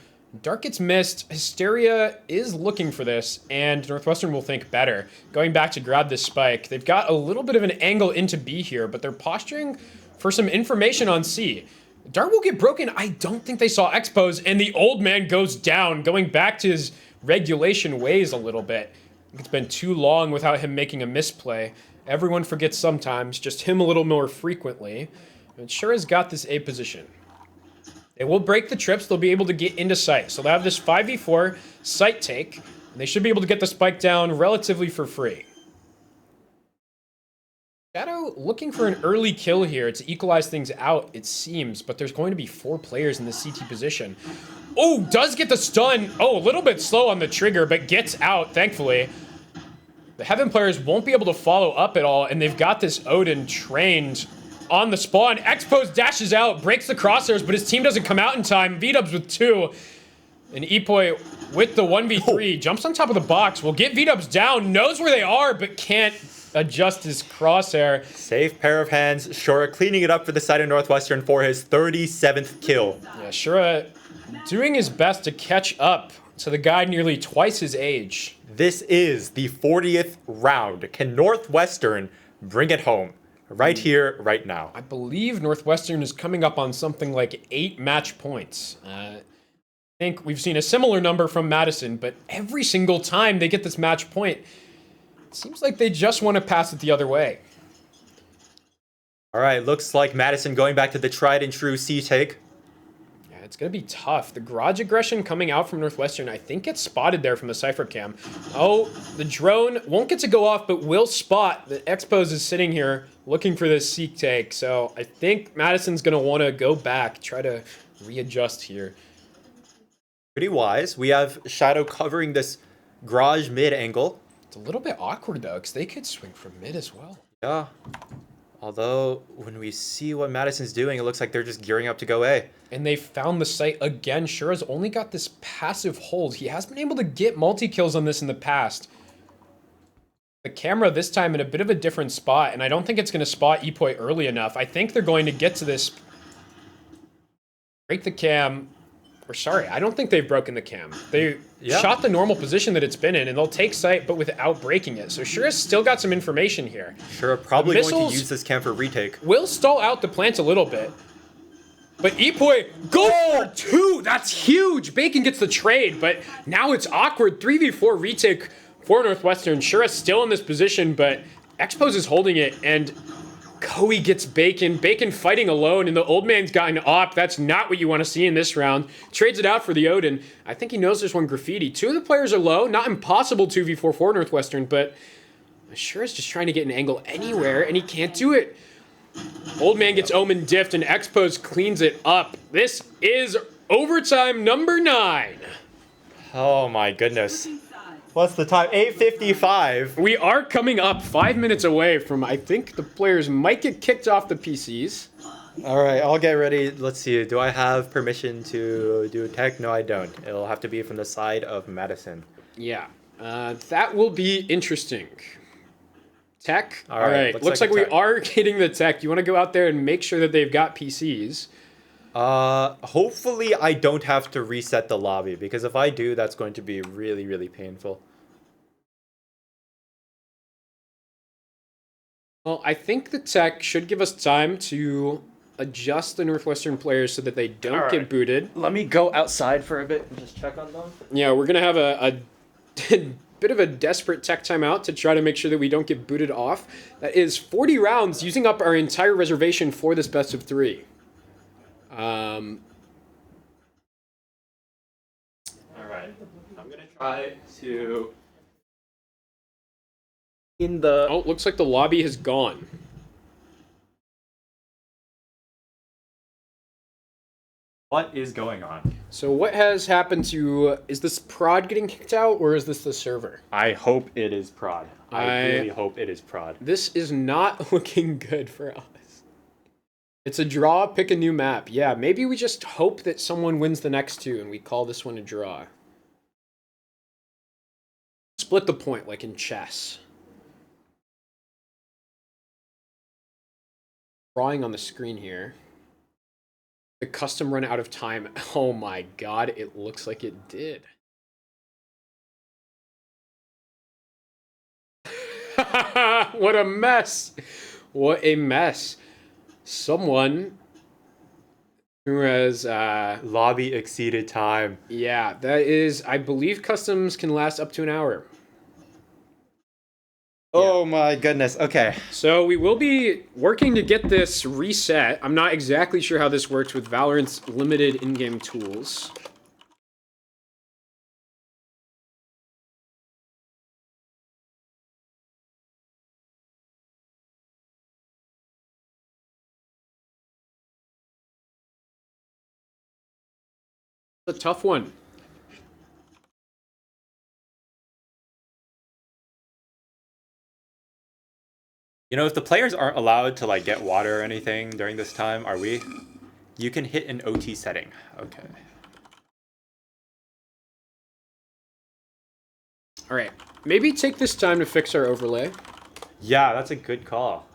Dart gets missed. Hysteria is looking for this, and Northwestern will think better. Going back to grab this spike. They've got a little bit of an angle into B here, but they're posturing for some information on C. Dart will get broken. I don't think they saw Expos, and the Old Man goes down, going back to his regulation ways a little bit. It's been too long without him making a misplay. Everyone forgets sometimes, just him a little more frequently. And Shura's got this A position. They will break the trips. They'll be able to get into sight. So they'll have this 5v4 site take. And they should be able to get the spike down relatively for free. Shadow looking for an early kill here to equalize things out, it seems. But there's going to be 4 players in the CT position. Oh, does get the stun. Oh, a little bit slow on the trigger, but gets out, thankfully. The Heaven players won't be able to follow up at all, and they've got this Odin trained on the spawn. Expos dashes out, breaks the crosshairs, but his team doesn't come out in time. V-Dubs with 2. And Epoi with the 1v3. Jumps on top of the box. Will get V-Dubs down. Knows where they are, but can't adjust his crosshair. Safe pair of hands. Shura cleaning it up for the side of Northwestern for his 37th kill. Yeah, Shura doing his best to catch up to the guy nearly twice his age. This is the 40th round. Can Northwestern bring it home? Right here, right now. I believe Northwestern is coming up on something like 8 match points. I think we've seen a similar number from Madison, but every single time they get this match point, it seems like they just want to pass it the other way. All right, looks like Madison going back to the tried and true C take. Yeah, it's going to be tough. The garage aggression coming out from Northwestern, I think gets spotted there from the Cypher cam. Oh, the drone won't get to go off, but will spot that Expos is sitting here looking for this Seek take. So I think Madison's going to want to go back, try to readjust here. Pretty wise. We have Shadow covering this garage mid angle. It's a little bit awkward, though, because they could swing from mid as well. Yeah. Although, when we see what Madison's doing, it looks like they're just gearing up to go A. And they found the site again. Shura's only got this passive hold. He has been able to get multi-kills on this in the past. The camera this time in a bit of a different spot, and I don't think it's going to spot Epoi early enough. I think they're going to get to this. Break the cam. Or sorry, I don't think they've broken the cam. They shot the normal position that it's been in, and they'll take sight, but without breaking it. So Shura's still got some information here. Shura probably going to use this cam for retake. Will stall out the plant a little bit. But Epoi, go for 2! That's huge! Bacon gets the trade, but now it's awkward. 3v4 retake for Northwestern. Shura's still in this position, but Expos is holding it, and Koei gets Bacon. Bacon fighting alone, and the Old Man's got an op. That's not what you want to see in this round. Trades it out for the Odin. I think he knows there's one graffiti. 2 of the players are low. Not impossible 2v4 for Northwestern, but Shura's just trying to get an angle anywhere, and he can't do it. Old Man gets Omen diffed, and Expos cleans it up. This is overtime number 9. Oh my goodness. What's the time? 8:55. We are coming up 5 minutes away from, I think the players might get kicked off the PCs. All right, I'll get ready. Let's see. Do I have permission to do tech? No, I don't. It'll have to be from the side of Madison. Yeah, that will be interesting. Tech? All right, Looks like we tech. are getting the tech. You want to go out there and make sure that they've got PCs. Hopefully I don't have to reset the lobby, because if I do, that's going to be really, really painful. Well, I think the tech should give us time to adjust the Northwestern players so that they don't get booted. Let me go outside for a bit and just check on them. Yeah, we're going to have a bit of a desperate tech timeout to try to make sure that we don't get booted off. That is 40 rounds, using up our entire reservation for this best of 3. All right, I'm gonna try to. Oh, looks like the lobby has gone. What is going on? So what has happened to... Is this prod getting kicked out, or is this the server? I hope it is prod. I I- really hope it is prod. This is not looking good for us. It's a draw, pick a new map. Yeah, maybe we just hope that someone wins the next 2 and we call this one a draw. Split the point, like in chess. Drawing on the screen here. The custom run out of time. Oh my god, it looks like it did. What a mess. What a mess. Someone who has, Lobby exceeded time. yeah, that is, I believe customs can last up to an hour. Oh my goodness. Okay. So we will be working to get this reset. I'm not exactly sure how this works with Valorant's limited in-game tools. It's a tough one. You know, if the players aren't allowed to like get water or anything during this time, are we? You can hit an OT setting. Okay. All right, maybe take this time to fix our overlay. Yeah, that's a good call.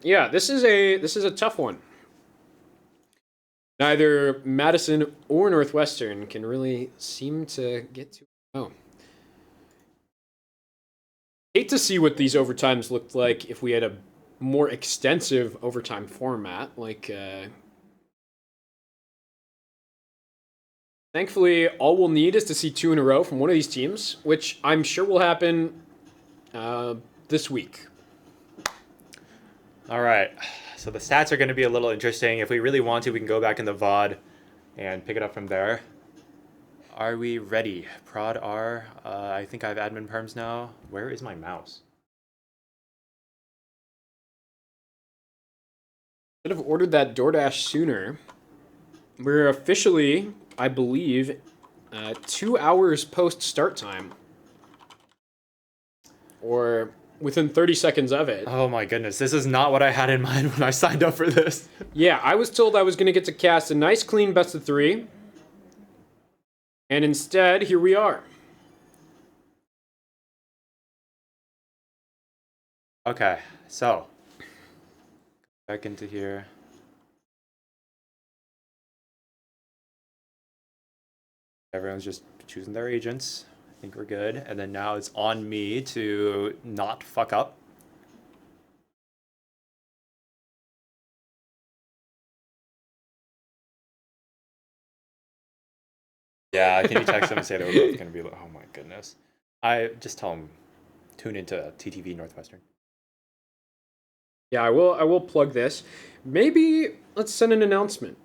Yeah, this is a tough one. Neither Madison or Northwestern can really seem to get to. Oh. Hate to see what these overtimes looked like if we had a more extensive overtime format. Like, thankfully, all we'll need is to see 2 in a row from one of these teams, which I'm sure will happen this week. All right. So the stats are going to be a little interesting. If we really want to, we can go back in the VOD and pick it up from there. Are we ready? Prod R. I think I have admin perms now. Where is my mouse? Should have ordered that DoorDash sooner. We're officially, I believe, 2 hours post start time. Or within 30 seconds of it. Oh my goodness. This is not what I had in mind when I signed up for this. Yeah, I was told I was going to get to cast a nice clean best of 3. And instead, here we are. Okay, so back into here. Everyone's just choosing their agents. I think we're good. And then now it's on me to not fuck up. Yeah, can you text them and say that we're both going to be like, oh my goodness. I just tell them, tune into TTV Northwestern. Yeah, I will plug this. Maybe let's send an announcement.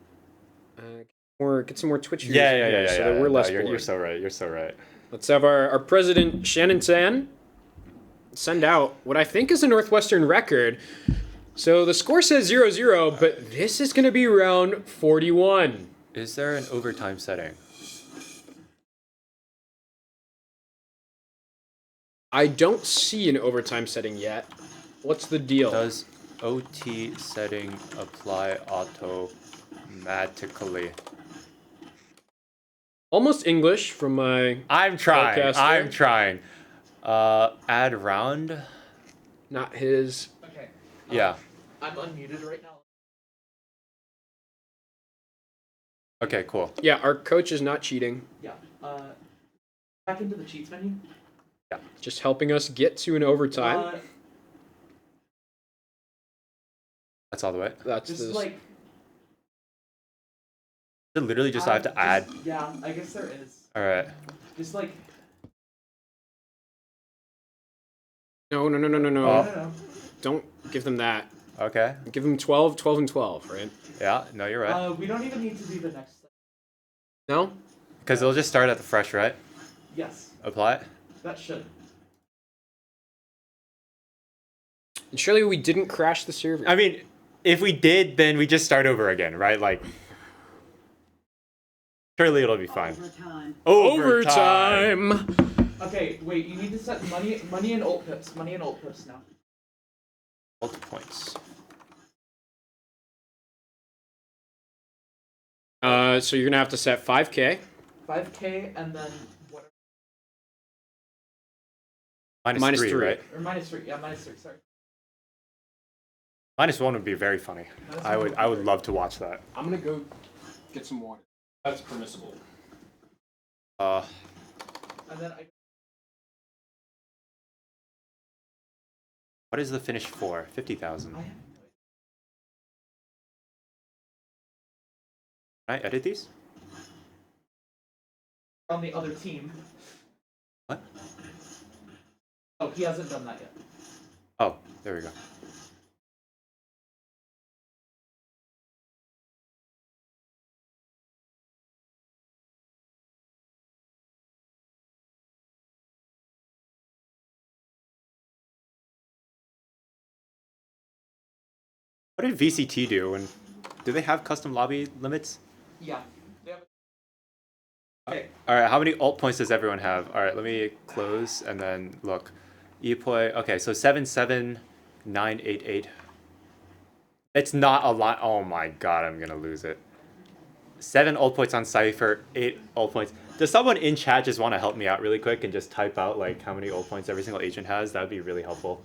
Or get some more Twitch viewers in here so that we're less bored. You're so right. You're so right. Let's have our president, Shannon Tan. send out what I think is a Northwestern record. So the score says 0-0, but this is going to be round 41. Is there an overtime setting? I don't see an overtime setting yet. What's the deal? Does OT setting apply automatically? Almost English from my I'm trying. Podcaster. I'm trying. Add round. not his. Okay. Yeah. I'm unmuted right now. Okay. Cool. Yeah, our coach is not cheating. Yeah. Back into the cheats menu. Just helping us get to an overtime. That's all the way. That's Just this. like. Is it literally just I have to add? Yeah, I guess there is. All right. Just like. No. Oh. No. Don't give them that. Okay. Give them 12, 12, and 12, right? Yeah. No, you're right. We don't even need to do the next step. No? Because it'll just start at the fresh, right? Yes, Apply it. that should. And surely we didn't crash the server. I mean, if we did, then we just start over again, right? Like, surely it'll be fine. Overtime! Okay, wait. You need to set money and ult pips. Money and ult pips now. Ult points. So you're gonna have to set 5K. 5K and then what? Minus three, three. right? Or -3. Yeah, -3. Sorry. -1 would be very funny. I would love to watch that. I'm gonna go get some water. That's permissible. And then What is the finish for? 50,000. I have Can I edit these? on the other team. What? Oh, he hasn't done that yet. Oh, there we go. What did VCT do? And do they have custom lobby limits? Yeah. They have. Okay. All right, how many ult points does everyone have? All right, let me close and then look. Epoi, okay, so 77988. It's not a lot. Oh my god, I'm gonna lose it. 7 ult points on Cypher, 8 ult points. Does someone in chat just want to help me out really quick and just type out like how many ult points every single agent has? That would be really helpful.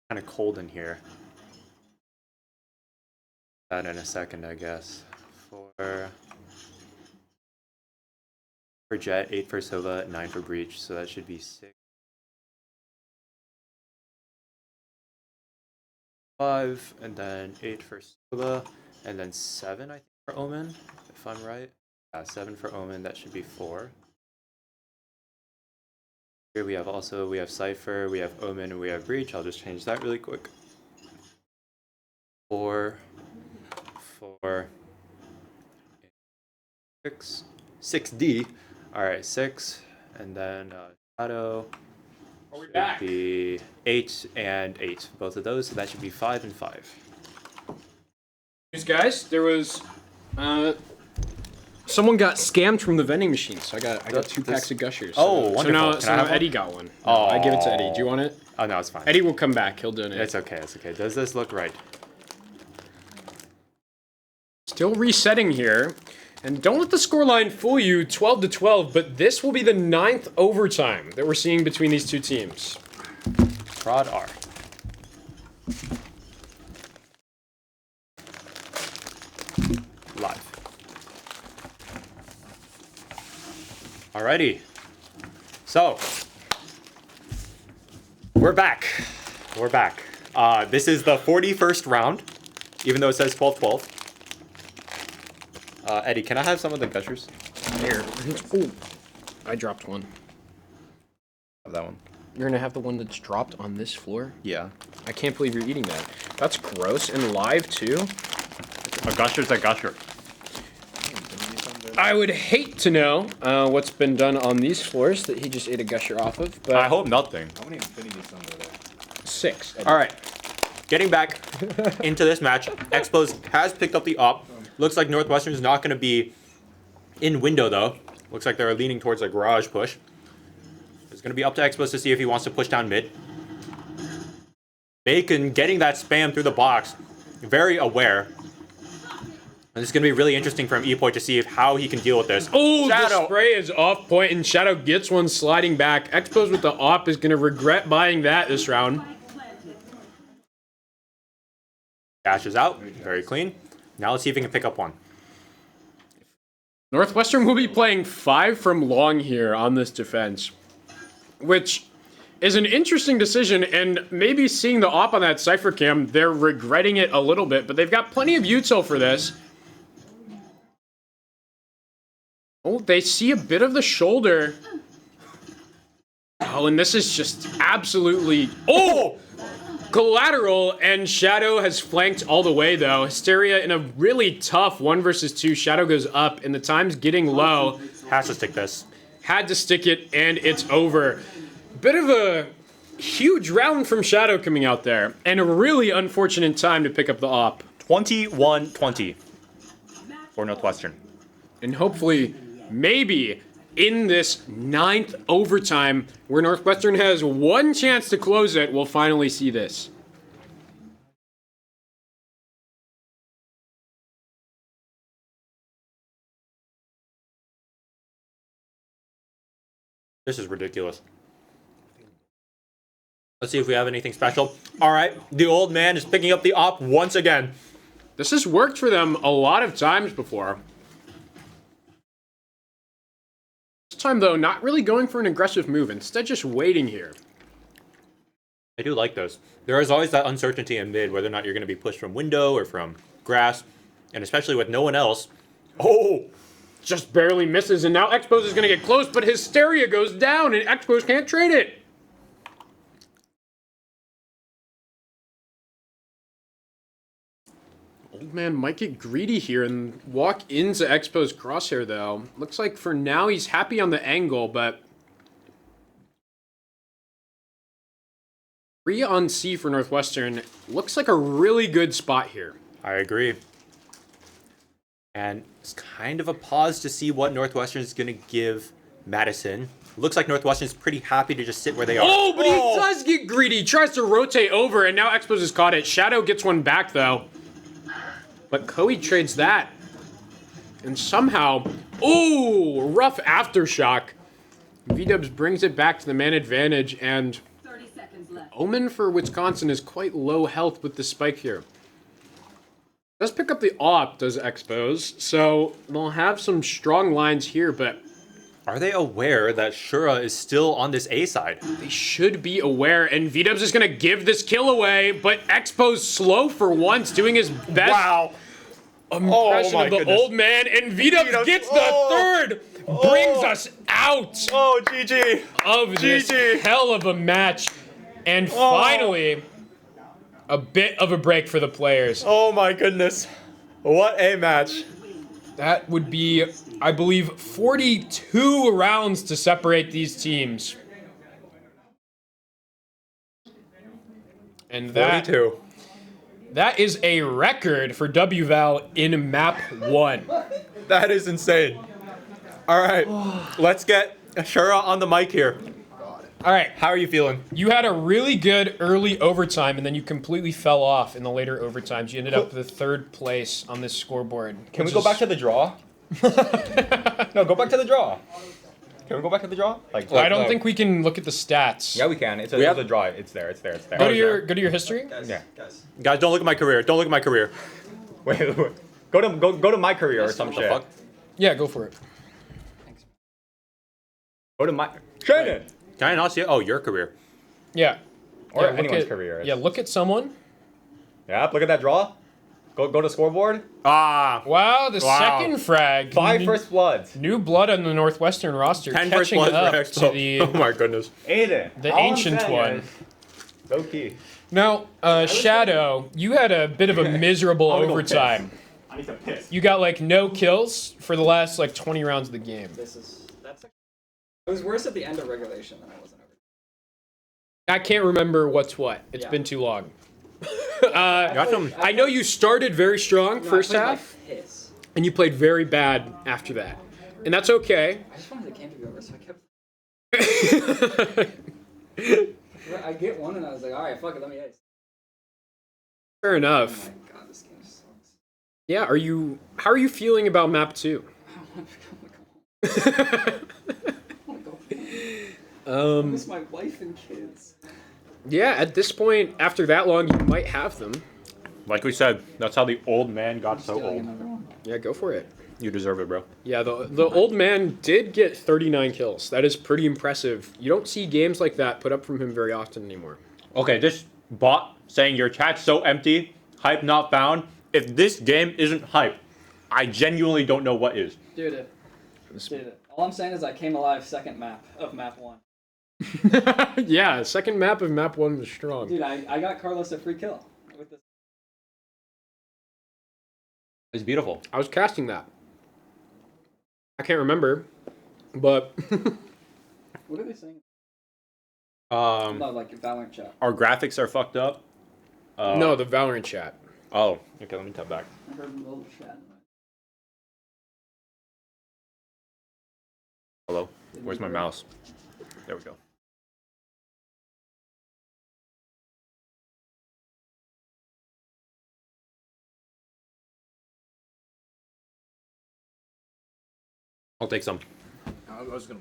Kind of cold in here. That in a second, I guess. For Jet, 8 for Sova, 9 for Breach, so that should be 6. 5, and then 8 for Sova, and then 7, I think, for Omen, if I'm right. Yeah, 7 for Omen, that should be 4. Here we have Cypher, we have Omen, and we have Breach. I'll just change that really quick. 4, 6, 6D. Alright, 6, and then Shadow Are we should be 8 and 8. Both of those, so that should be 5 and 5. These guys, there was someone got scammed from the vending machine, so I got 2 packs of Gushers. Oh, So now, wonderful. Can I have Eddie one? got one. Oh. I give it to Eddie. Do you want it? Oh, no, it's fine. Eddie will come back. He'll donate. It's okay, it's okay. Does this look right? Still resetting here. And don't let the scoreline fool you, 12-12, but this will be the 9th overtime that we're seeing between these two teams. Prod R. Live. Alrighty. So, we're back. We're back. This is the 41st round, even though it says 12-12. Eddie, can I have some of the gushers? Here. Ooh, I dropped one. Have that one. You're gonna have the one that's dropped on this floor? Yeah. I can't believe you're eating that. That's gross. And live, too? A gusher's a gusher. I would hate to know what's been done on these floors that he just ate a gusher off of, but... I hope nothing. How many infinity suns are there? 6. All right. Getting back into this match, Expos has picked up the op. Looks like Northwestern is not going to be in window, though. Looks like they're leaning towards a garage push. It's going to be up to Expos to see if he wants to push down mid. Bacon getting that spam through the box. Very aware. And it's going to be really interesting for him, Epoy, to see how he can deal with this. Oh, Shadow. the spray is off point, and Shadow gets one sliding back. Expos with the op is going to regret buying that this round. Dashes out. Very clean. Now let's see if he can pick up one. Northwestern will be playing 5 from long here on this defense, which is an interesting decision, and maybe seeing the op on that Cypher cam, they're regretting it a little bit, but they've got plenty of util for this. Oh, they see a bit of the shoulder. Oh, and this is just absolutely... Oh! Collateral, and Shadow has flanked all the way, though. Hysteria in a really tough 1 versus 2. Shadow goes up, and the time's getting low. Has to stick this. Had to stick it, and it's over. Bit of a huge round from Shadow coming out there, and a really unfortunate time to pick up the op. 21-20 for Northwestern. And hopefully, maybe in this 9th overtime, where Northwestern has one chance to close it, we'll finally see this. This is ridiculous. Let's see if we have anything special. All right, the old man is picking up the op once again. This has worked for them a lot of times before. This time, though, not really going for an aggressive move. Instead, just waiting here. I do like those. There is always that uncertainty in mid, whether or not you're going to be pushed from window or from grass. And especially with no one else. Oh! Just barely misses, and now Expos is going to get close, but Hysteria goes down, and Expos can't trade it. Old man might get greedy here and walk into Expos crosshair, though. Looks like for now he's happy on the angle, but... 3 on C for Northwestern. Looks like a really good spot here. I agree. And it's kind of a pause to see what Northwestern is going to give Madison. Looks like Northwestern is pretty happy to just sit where they are. Oh, but he does get greedy. He tries to rotate over, and now Expos has caught it. Shadow gets one back, though. But Koei trades that. And somehow... Oh, rough aftershock. V-Dubs brings it back to the man advantage, and... 30 seconds left. Omen for Wisconsin is quite low health with the spike here. Does pick up the op, does Expos, so they'll have some strong lines here, but Are they aware that Shura is still on this A side? they should be aware, and V-Dubs is going to give this kill away, but Expos slow for once, doing his best Wow. impression my of the goodness. old man, and V-Dubs V-Dubs- gets the third, brings us out Oh, GG. of this GG. hell of a match, and finally, a bit of a break for the players. Oh my goodness. What a match. That would be, I believe, 42 rounds to separate these teams. And that 42. that is a record for WVAL in map 1. That is insane. All right. Let's get Shura on the mic here. All right, How are you feeling? you had a really good early overtime, and then you completely fell off in the later overtimes. You ended up with 3rd place on this scoreboard. Can we go back to the draw? No, go back to the draw. Can we go back to the draw? Like, I don't think we can look at the stats. Yeah, we can. It's We a have- draw. It's there. It's there. Go to your history. Yeah. Guys, don't look at my career. Don't look at my career. Wait. Go to my career or some What the shit. fuck? Yeah, go for it. Go to my Shannon. Can I not see it? Oh, your career. Yeah. Or Yeah, look anyone's at- career. Yeah, look at someone. Yeah. Look at that draw. Go to scoreboard. Wow, the Wow. second frag. 5 first bloods. New blood on the Northwestern roster, 10 first catching bloods up for to Expo. the Oh my goodness. Aiden. the all I'm ancient saying one. is, Low key. Now, Shadow, you had a bit of a miserable I'm gonna go overtime. I need to piss. You got like no kills for the last like 20 rounds of the game. That's. It was worse at the end of regulation than I was in overtime. I can't remember what's what. It's Yeah. been too long. Got some. I know you started very strong No, first I played half, like piss. and you played very bad after that. And that's okay. I just wanted the game to be over, so I kept. I get one, and I was like, all right, fuck it, let me ace. Fair Oh enough. my god, this game sucks. Yeah, how are you feeling about map 2? I want to go. I miss my wife and kids. Yeah, at this point, after that long, you might have them. Like we said, that's how the old man got so Stealing old. another one. Yeah, go for it. You deserve it, bro. Yeah, the old man did get 39 kills. That is pretty impressive. You don't see games like that put up from him very often anymore. Okay, this bot saying your chat's so empty, hype not found. If this game isn't hype, I genuinely don't know what is. Dude, all I'm saying is I came alive second map of map 1. Yeah, second map of map 1 was strong. Dude, I got Carlos a free kill with this. It's beautiful. I was casting that. I can't remember, but What are they saying? Um, Like your Valorant chat. our graphics are fucked up. no, the Valorant chat. Oh, okay. Let me tap back. I heard a little chat. Hello. Where's my mouse? There we go. I'll take some. I was gonna.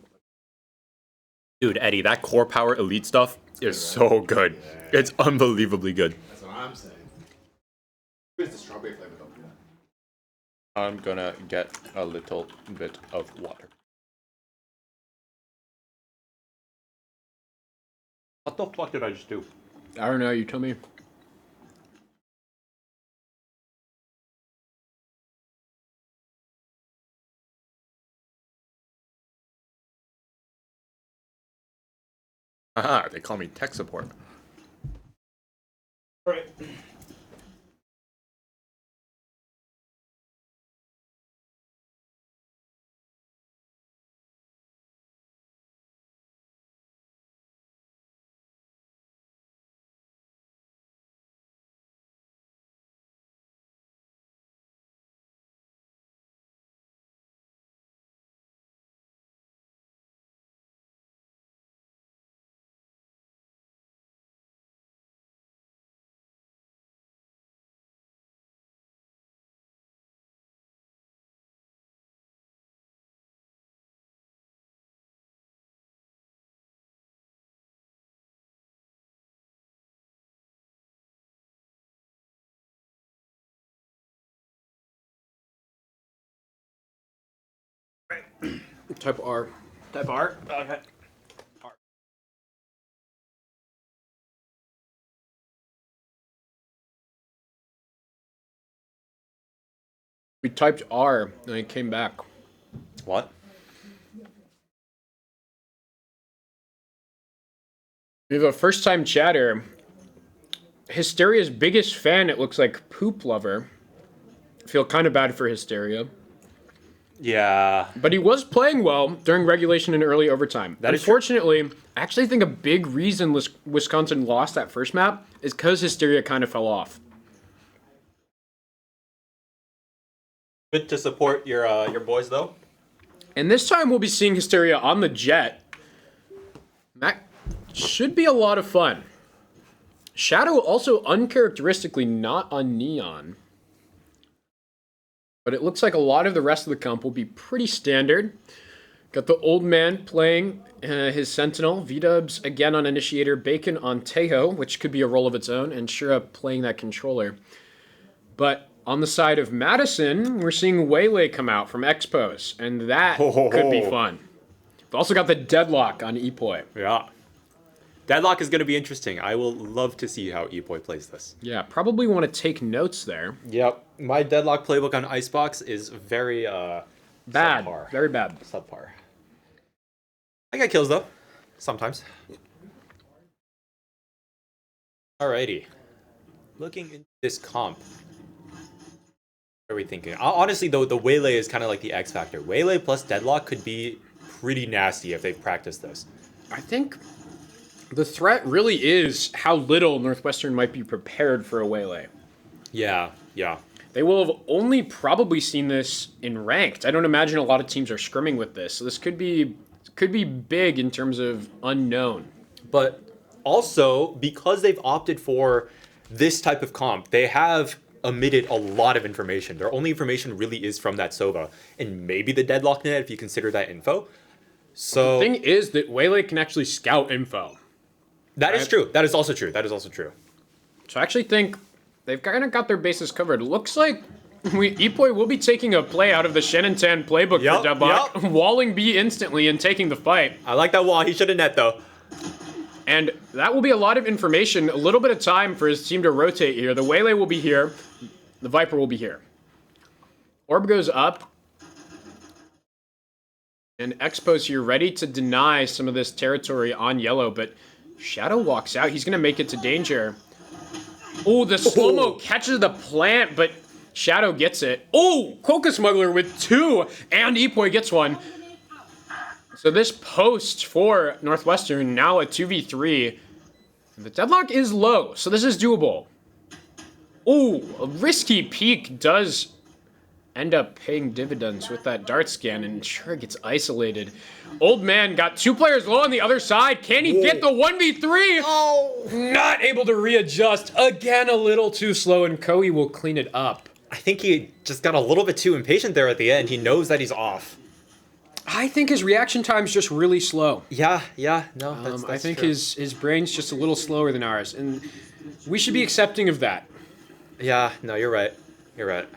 Dude, Eddie, that core power elite stuff is so good. It's unbelievably good. That's what I'm saying. Where's the strawberry flavor though? I'm gonna get a little bit of water. What the fuck did I just do? I don't know, you tell me. Haha, they call me tech support. Right. Type R. Type R? Okay. We typed R, and it came back. What? We have a first-time chatter. Hysteria's biggest fan, it looks like, Poop Lover. Feel kind of bad for Hysteria. Yeah. But he was playing well during regulation and early overtime. That is true. Unfortunately, I actually think a big reason Wisconsin lost that first map is because Hysteria kind of fell off. Good to support your boys though. And this time we'll be seeing Hysteria on the jet. That should be a lot of fun. Shadow also uncharacteristically not on Neon. But it looks like a lot of the rest of the comp will be pretty standard. Got the old man playing his Sentinel, V-Dubs again on Initiator, Bacon on Tejo, which could be a role of its own, and Shura playing that controller. But on the side of Madison, we're seeing Waylay come out from Expos, and that could be fun. We've also got the Deadlock on Epoi. Yeah. Deadlock is going to be interesting. I will love to see how Epoi plays this. Yeah, probably want to take notes there. Yep. My Deadlock playbook on Icebox is very Bad. subpar. Very bad. Subpar. I get kills, though. Sometimes. Alrighty. Looking into this comp. What are we thinking? Honestly, though, the Waylay is kind of like the X factor. Waylay plus Deadlock could be pretty nasty if they practice this. I think the threat really is how little Northwestern might be prepared for a Waylay. Yeah, yeah. They will have only probably seen this in ranked. I don't imagine a lot of teams are scrimming with this, so this could be big in terms of unknown. But also, because they've opted for this type of comp, they have omitted a lot of information. Their only information really is from that Sova, and maybe the Deadlock net if you consider that info. So The thing is that Waylay can actually scout info. that is true. That is also true. That is also true. So I actually think they've kind of got their bases covered. Looks like Epoi will be taking a play out of the Shen and Tan playbook Yup, for Deadlock, yup. walling B instantly and taking the fight. I like that wall. He should have net though. And that will be a lot of information, a little bit of time for his team to rotate here. The Waylay will be here. The Viper will be here. Orb goes up. And Expo's here ready to deny some of this territory on yellow, but Shadow walks out. He's going to make it to danger. Oh, the slow-mo catches the plant, but Shadow gets it. Oh, Coca Smuggler with 2, and Epoi gets one. So this post for Northwestern, now a 2v3. The Deadlock is low, so this is doable. Oh, a risky peek does end up paying dividends with that dart scan, and sure gets isolated. Old Man got 2 players low on the other side. Can he get the 1v3? Oh, not able to readjust. Again, a little too slow, and Koei will clean it up. I think he just got a little bit too impatient there at the end. He knows that he's off. I think his reaction time's just really slow. Yeah, no, that's I think true. his brain's just a little slower than ours, and we should be accepting of that. Yeah, no, you're right. You're right.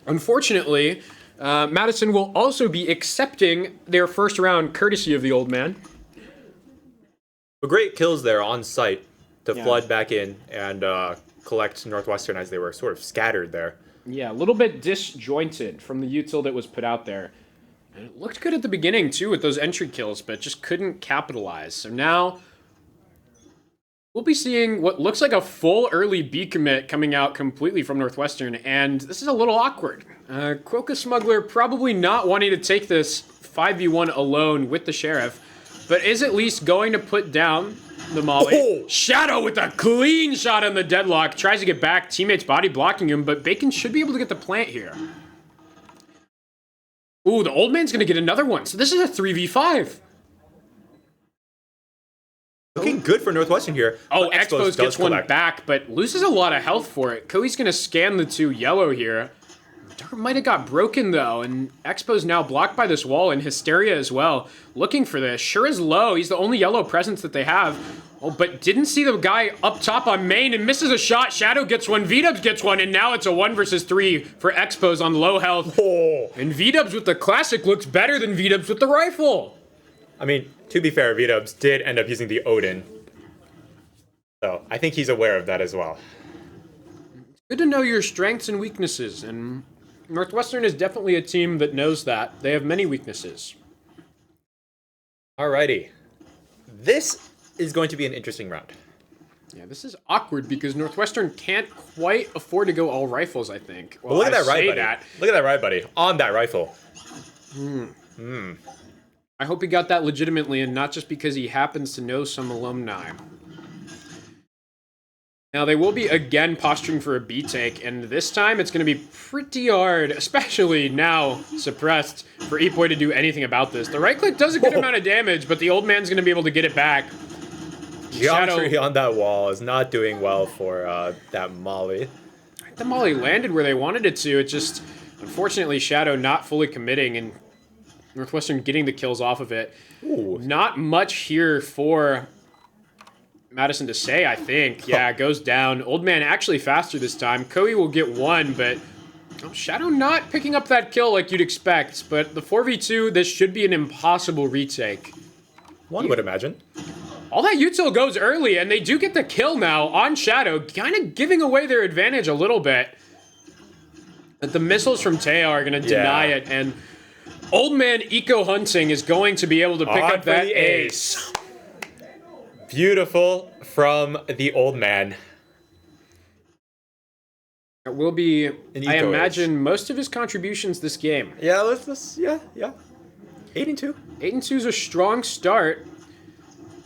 Unfortunately, Madison will also be accepting their first round courtesy of the Old Man. But great kills there on site to Yeah. flood back in and collect Northwestern as they were sort of scattered there. Yeah, a little bit disjointed from the util that was put out there. And it looked good at the beginning, too, with those entry kills, but just couldn't capitalize. So now we'll be seeing what looks like a full early B commit coming out completely from Northwestern, and this is a little awkward. Quokka Smuggler probably not wanting to take this 5v1 alone with the Sheriff, but is at least going to put down the Molly. Oh! Shadow with a clean shot on the Deadlock. Tries to get back, teammates body blocking him, but Bacon should be able to get the plant here. Ooh, the Old Man's going to get another one, so this is a 3v5. Looking good for Northwestern here. Oh, but Expos does gets one collect. back, but loses a lot of health for it. Koei's going to scan the 2 yellow here. Dart might have got broken, though, and Expo's now blocked by this wall, and Hysteria as well. Looking for this. Sure is low. He's the only yellow presence that they have. Oh, but didn't see the guy up top on main and misses a shot. Shadow gets one. V-Dubs gets one, and now it's a 1 versus 3 for Expos on low health. Oh. And V-Dubs with the classic looks better than V-Dubs with the rifle. I mean, to be fair, V-Dubs did end up using the Odin. So I think he's aware of that as well. Good to know your strengths and weaknesses, and Northwestern is definitely a team that knows that. They have many weaknesses. Alrighty. This is going to be an interesting round. Yeah, this is awkward because Northwestern can't quite afford to go all rifles, I think. Well, But look at that I right, say buddy. that. Look at that right, buddy. On that rifle. I hope he got that legitimately and not just because he happens to know some alumni. Now, they will be again posturing for a B take, and this time it's going to be pretty hard, especially now suppressed, for Epoi to do anything about this. The right click does a good amount of damage, but the Old Man's going to be able to get it back. Geometry Shadow- on that wall is not doing well for that Molly. The Molly landed where they wanted it to. It just, unfortunately, Shadow not fully committing and Northwestern getting the kills off of it. Ooh. Not much here for Madison to say, I think. Yeah, it goes down. Old Man actually faster this time. Koei will get one, but Shadow not picking up that kill like you'd expect. But the 4v2, this should be an impossible retake. One would imagine. All that util goes early, and they do get the kill now on Shadow, kind of giving away their advantage a little bit. But the missiles from Teo are going to deny it, and Old Man Eco Hunting is going to be able to pick up that ace. Beautiful from the old man. It will be, I eco imagine, most of his contributions this game. Yeah, let's 8-2. 8-2 is a strong start.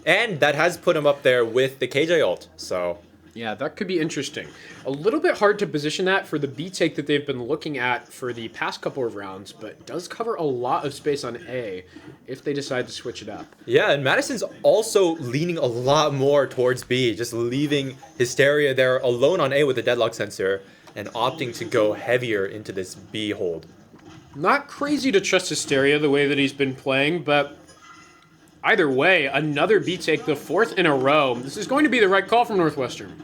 And that has put him up there with the KJ ult, so... Yeah, that could be interesting. A little bit hard to position that for the B take that they've been looking at for the past couple of rounds, but it does cover a lot of space on A if they decide to switch it up. Yeah, and Madison's also leaning a lot more towards B, just leaving Hysteria there alone on A with the deadlock sensor and opting to go heavier into this B hold. Not crazy to trust Hysteria the way that he's been playing, but either way, another B take, the 4th in a row. This is going to be the right call from Northwestern.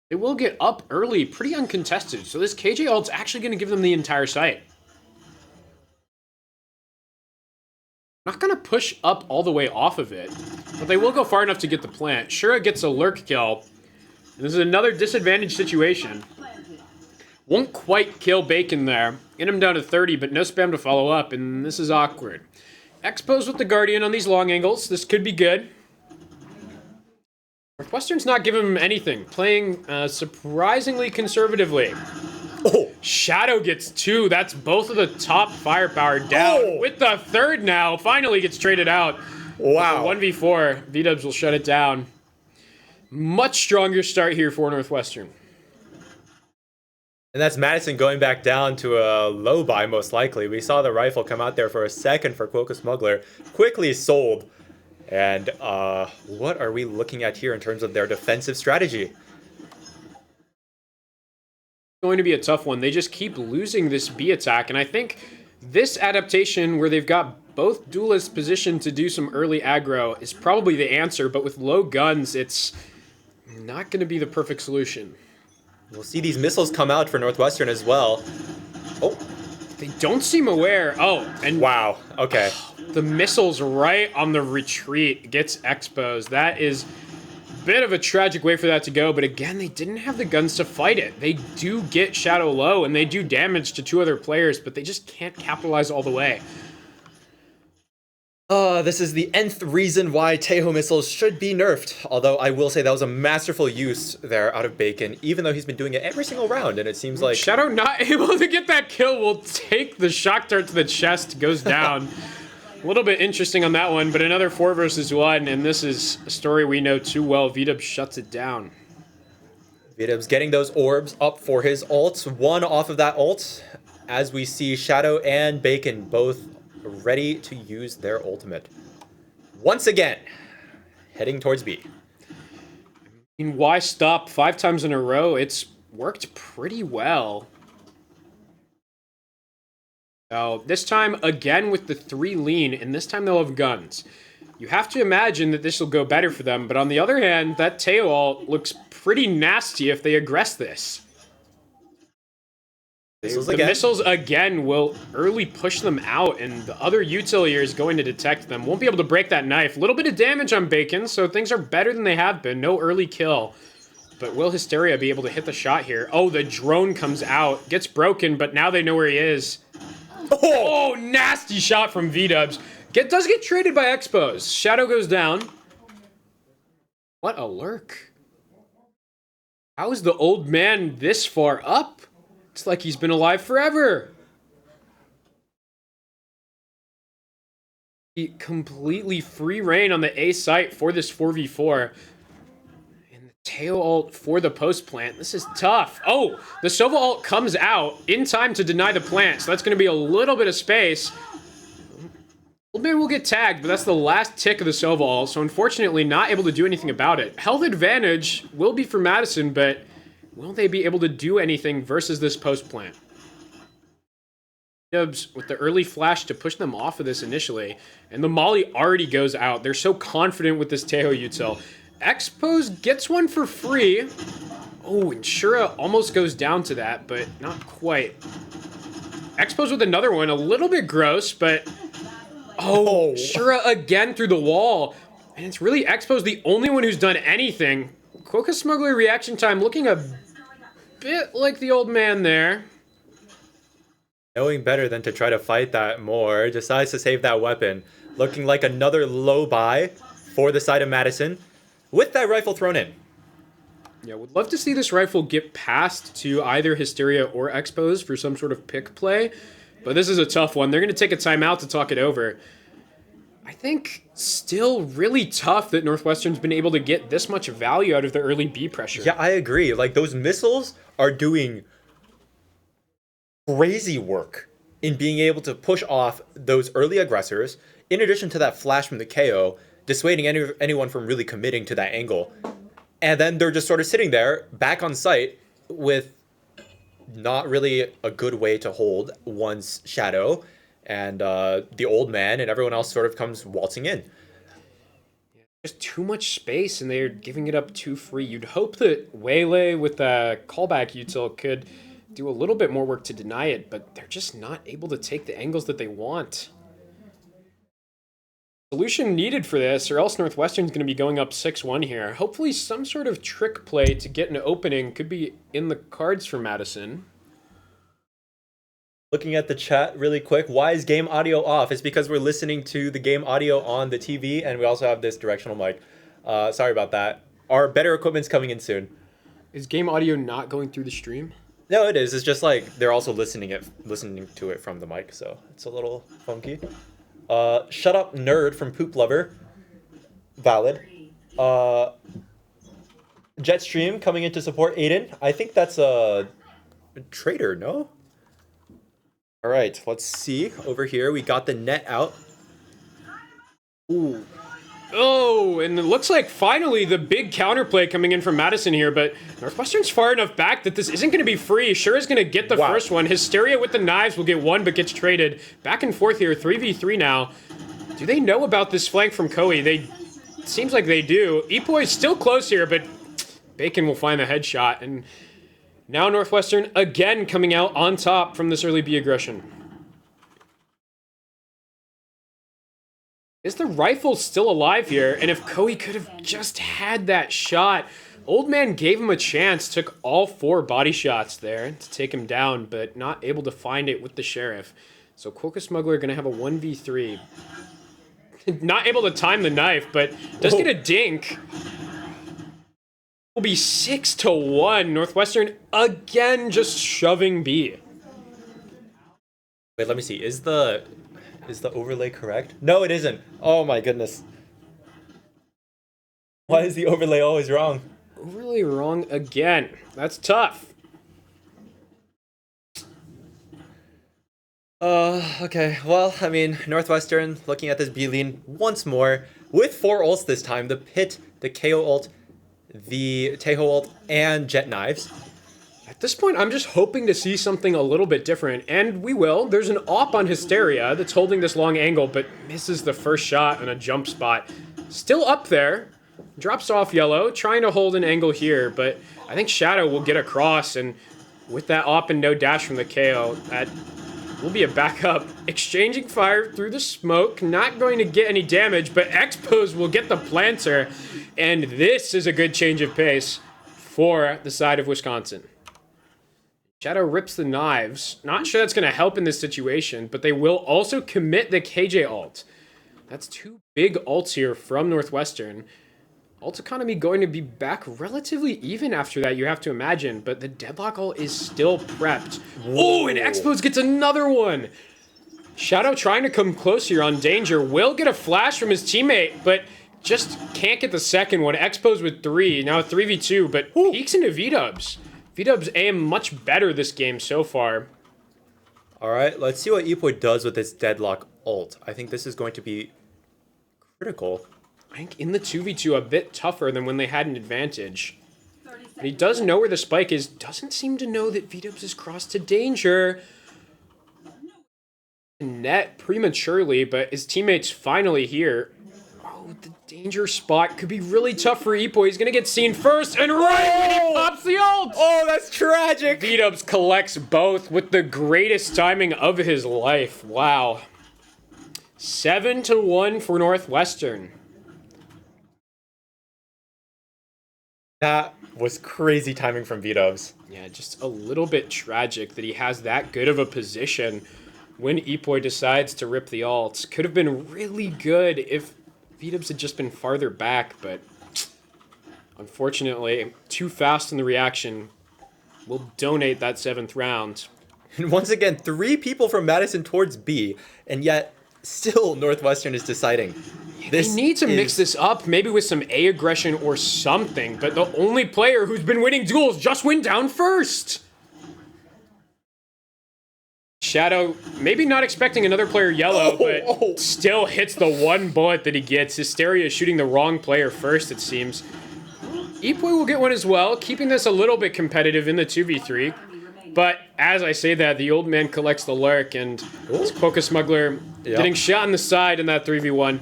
They will get up early, pretty uncontested, so this KJ ult's actually going to give them the entire site. Not going to push up all the way off of it, but they will go far enough to get the plant. Shura gets a lurk kill. And this is another disadvantaged situation. Won't quite kill Bacon there. Get him down to 30, but no spam to follow up, and this is awkward. Expos with the Guardian on these long angles. This could be good. Northwestern's not giving him anything. Playing surprisingly conservatively. Oh! Shadow gets 2. That's both of the top firepower down. Oh! With the 3rd now. Finally gets traded out. Wow. 1v4. V-dubs will shut it down. Much stronger start here for Northwestern. And that's Madison going back down to a low buy, most likely. We saw the rifle come out there for a second for Quokka Smuggler. Quickly sold. And what are we looking at here in terms of their defensive strategy? Going to be a tough one. They just keep losing this B attack, and I think this adaptation where they've got both duelists positioned to do some early aggro is probably the answer, but with low guns, it's not going to be the perfect solution. We'll see these missiles come out for Northwestern as well. Oh. They don't seem aware. Oh, and wow. Okay. The missiles right on the retreat gets exposed. That is a bit of a tragic way for that to go, but again, they didn't have the guns to fight it. They do get Shadow low, and they do damage to 2 other players, but they just can't capitalize all the way. This is the nth reason why Teho missiles should be nerfed. Although I will say that was a masterful use there out of Bacon, even though he's been doing it every single round, and it seems like... Shadow not able to get that kill will take the shock dart to the chest, goes down. A little bit interesting on that one, but another 4 versus 1, and this is a story we know too well. V-dub shuts it down. V-dub's getting those orbs up for his ult. 1 off of that ult, as we see Shadow and Bacon both ready to use their ultimate. Once again, heading towards B. I mean, why stop 5 times in a row? It's worked pretty well. So this time, again with the 3 lean, and this time they'll have guns. You have to imagine that this will go better for them, but on the other hand, that Teo ult looks pretty nasty if they aggress this. The missiles again will early push them out, and the other util is going to detect them. Won't be able to break that knife. A little bit of damage on Bacon, so things are better than they have been. No early kill. But will Hysteria be able to hit the shot here? Oh, the drone comes out. Gets broken, but now they know where he is. Oh, nasty shot from V-dubs. Does get traded by Expos. Shadow goes down. What a lurk. How is the old man this far up? It's like he's been alive forever. He completely free reign on the A site for this 4v4. And the Teo ult for the post plant. This is tough. Oh, the Sova ult comes out in time to deny the plant. So that's going to be a little bit of space. Old man will get tagged, but that's the last tick of the Sova ult. So unfortunately not able to do anything about it. Health advantage will be for Madison, but will they be able to do anything versus this post plant? Dubs with the early flash to push them off of this initially, and the molly already goes out. They're so confident with this Teho util. Expos gets one for free. Oh, and Shura almost goes down to that, but not quite. Expos with another one, a little bit gross, but oh, Shura again through the wall. And it's really Expo's the only one who's done anything. Quokka Smuggler reaction time looking a bit like the old man there. Knowing better than to try to fight that more, decides to save that weapon. Looking like another low buy for the side of Madison, with that rifle thrown in. Yeah, would love to see this rifle get passed to either Hysteria or Expos for some sort of pick play, but this is a tough one. They're going to take a timeout to talk it over. I think still really tough that Northwestern's been able to get this much value out of the early B pressure. Yeah, I agree. Like, those missiles are doing crazy work in being able to push off those early aggressors, in addition to that flash from the KO, dissuading anyone from really committing to that angle. And then they're just sort of sitting there, back on site, with not really a good way to hold one's shadow, and the old man and everyone else sort of comes waltzing in. Just too much space, and they're giving it up too free. You'd hope that Waylay with the callback util could do a little bit more work to deny it, but they're just not able to take the angles that they want. Solution needed for this, or else Northwestern's going to be going up 6-1 here. Hopefully some sort of trick play to get an opening could be in the cards for Madison. Looking at the chat really quick, why is game audio off? It's because we're listening to the game audio on the TV, and we also have this directional mic. Sorry about that. Our better equipment's coming in soon. Is game audio not going through the stream? No, it is. It's just like they're also listening to it from the mic, so it's a little funky. Shut up, nerd from Poop Lover. Valid. Jetstream coming in to support Aiden. I think that's a trader, no? All right, let's see. Over here, we got the net out. Ooh. Oh, and it looks like finally the big counterplay coming in from Madison here, but Northwestern's far enough back that this isn't going to be free. Sure is going to get the first one. Hysteria with the knives will get one, but gets traded. Back and forth here, 3v3 now. Do they know about this flank from Koei? Seems like they do. Epoy's still close here, but Bacon will find the headshot, and now Northwestern again coming out on top from this early B aggression. Is the rifle still alive here? And if Koei could have just had that shot, Old Man gave him a chance, took all 4 body shots there to take him down, but not able to find it with the Sheriff. So Quokka Smuggler gonna have a 1v3. Not able to time the knife, but does get a dink. Will be 6-1. Northwestern again just shoving B. Wait, let me see. Is the overlay correct? No, it isn't. Oh my goodness. Why is the overlay always wrong? Overly wrong again. That's tough. Okay. Well, I mean, Northwestern looking at this B lean once more with 4 ults this time. The Pit, the KO ult, the Teho ult, and Jet Knives. At this point, I'm just hoping to see something a little bit different, and we will. There's an AWP on Hysteria that's holding this long angle, but misses the first shot in a jump spot. Still up there. Drops off yellow, trying to hold an angle here, but I think Shadow will get across, and with that AWP and no dash from the KO, that will be a backup. Exchanging fire through the smoke, not going to get any damage, but Expos will get the planter, and this is a good change of pace for the side of Wisconsin. Shadow rips the knives. Not sure that's going to help in this situation, but they will also commit the KJ ult. That's 2 big ults here from Northwestern. Ult economy going to be back relatively even after that, you have to imagine, but the Deadlock ult is still prepped. Oh, and Expos gets another one! Shadow trying to come close here on Danger, will get a flash from his teammate, but just can't get the second one. Expos with 3, now 3v2, but peeks into V-Dubs. V-Dubs aim much better this game so far. Alright, let's see what Epoy does with this Deadlock ult. I think this is going to be critical. I think in the 2v2 a bit tougher than when they had an advantage. But he does know where the spike is. Doesn't seem to know that V-Dubs is crossed to Danger. Net prematurely, but his teammate's finally here. Oh, the Danger spot could be really tough for Epoy. He's gonna get seen first, and right when he pops the ult! Oh, that's tragic! V-Dubs collects both with the greatest timing of his life. Wow. 7-1 for Northwestern. That was crazy timing from V-Dubs. Yeah, just a little bit tragic that he has that good of a position when Ipoi decides to rip the alts. Could have been really good if V-Dubs had just been farther back, but unfortunately, too fast in the reaction. We'll donate that 7th round. And once again, 3 people from Madison towards B, and yet still Northwestern is deciding. They need to mix this up, maybe with some A aggression or something, but the only player who's been winning duels just went down first. Shadow, maybe not expecting another player yellow, but still hits the one bullet that he gets. Hysteria is shooting the wrong player first, it seems. Ipoi will get one as well, keeping this a little bit competitive in the 2v3. But as I say that, the old man collects the lurk, and it's Quokka Smuggler getting shot on the side in that 3v1.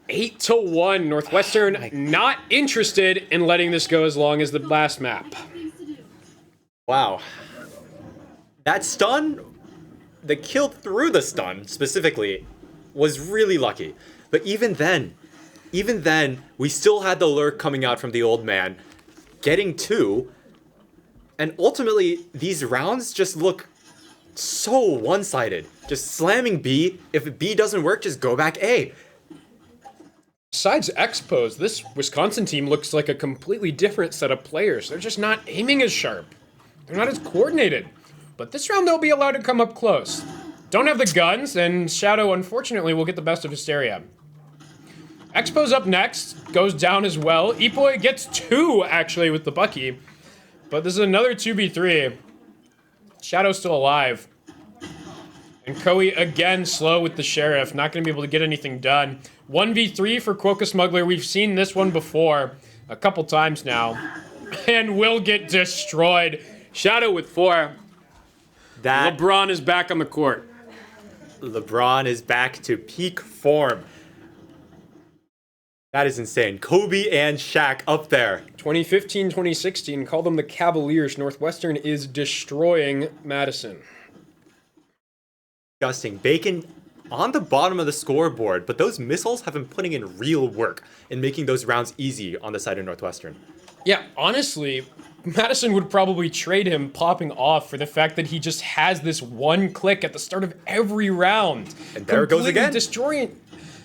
8-1. Northwestern not interested in letting this go as long as the last map. Wow. That stun, the kill through the stun specifically, was really lucky. But even then, we still had the lurk coming out from the old man, getting 2. And ultimately, these rounds just look so one-sided. Just slamming B. If B doesn't work, just go back A. Besides Expos, this Wisconsin team looks like a completely different set of players. They're just not aiming as sharp. They're not as coordinated. But this round, they'll be allowed to come up close. Don't have the guns, and Shadow, unfortunately, will get the best of Hysteria. Expos up next, goes down as well. Ipoi gets 2, actually, with the Bucky. But this is another 2v3. Shadow's still alive. And Koei again slow with the Sheriff. Not going to be able to get anything done. 1v3 for Quokka Smuggler. We've seen this one before a couple times now. And will get destroyed. Shadow with 4. LeBron is back on the court. LeBron is back to peak form. That is insane. Kobe and Shaq up there. 2015, 2016, call them the Cavaliers. Northwestern is destroying Madison. Disgusting. Bacon on the bottom of the scoreboard, but those missiles have been putting in real work in making those rounds easy on the side of Northwestern. Yeah, honestly, Madison would probably trade him popping off for the fact that he just has this one click at the start of every round. And there it goes again. Destroying.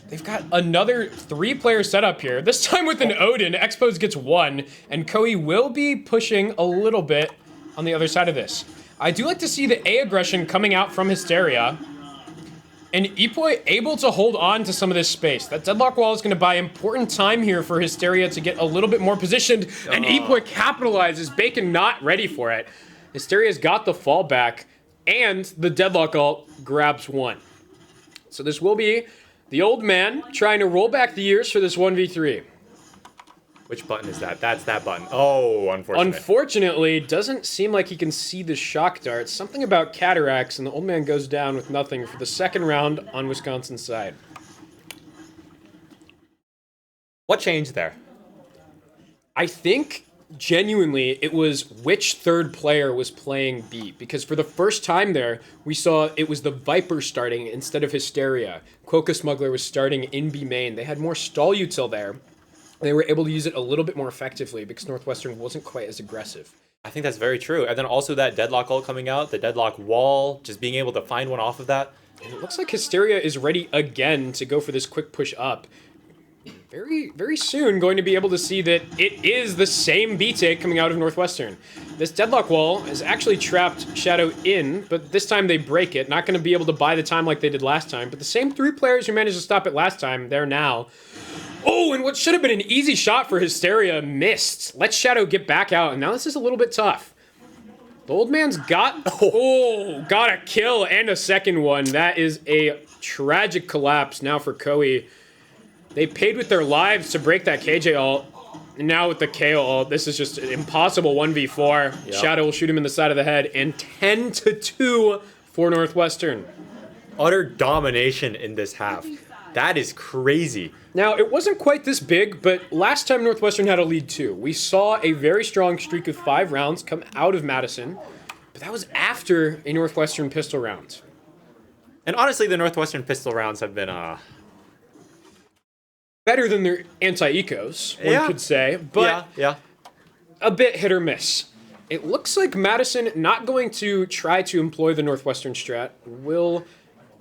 They've got another 3-player setup here. This time with an Odin. Expos gets 1, and Koei will be pushing a little bit on the other side of this. I do like to see the A aggression coming out from Hysteria. And Ipoi able to hold on to some of this space. That deadlock wall is going to buy important time here for Hysteria to get a little bit more positioned. And Ipoi capitalizes. Bacon not ready for it. Hysteria's got the fallback. And the deadlock ult grabs 1. So this will be the old man trying to roll back the years for this 1v3. Which button is that? That's that button. Oh, Unfortunately, doesn't seem like he can see the shock darts. Something about cataracts, and the old man goes down with nothing for the second round on Wisconsin's side. What changed there? I think, genuinely, it was which third player was playing B. Because for the first time there, we saw it was the Viper starting instead of Hysteria. Quokka Smuggler was starting in B main. They had more stall util there. They were able to use it a little bit more effectively because Northwestern wasn't quite as aggressive. I think that's very true. And then also that deadlock ult coming out, the deadlock wall, just being able to find one off of that. And it looks like Hysteria is ready again to go for this quick push up. Very, very soon going to be able to see that it is the same B take coming out of Northwestern. This deadlock wall has actually trapped Shadow in, but this time they break it. Not going to be able to buy the time like they did last time, but the same 3 players who managed to stop it last time, they're now. Oh, and what should have been an easy shot for Hysteria missed. Let Shadow get back out, and now this is a little bit tough. The old man's got a kill and a second one. That is a tragic collapse now for Koei. They paid with their lives to break that KJ ult. And now with the KO ult, this is just an impossible 1v4. Yep. Shadow will shoot him in the side of the head, and 10-2 for Northwestern. Utter domination in this half. That is crazy. Now, it wasn't quite this big, but last time Northwestern had a lead too. We saw a very strong streak of 5 rounds come out of Madison, but that was after a Northwestern pistol round. And honestly, the Northwestern pistol rounds have been better than their anti-ecos, one could say. But yeah. a bit hit or miss. It looks like Madison not going to try to employ the Northwestern strat. Will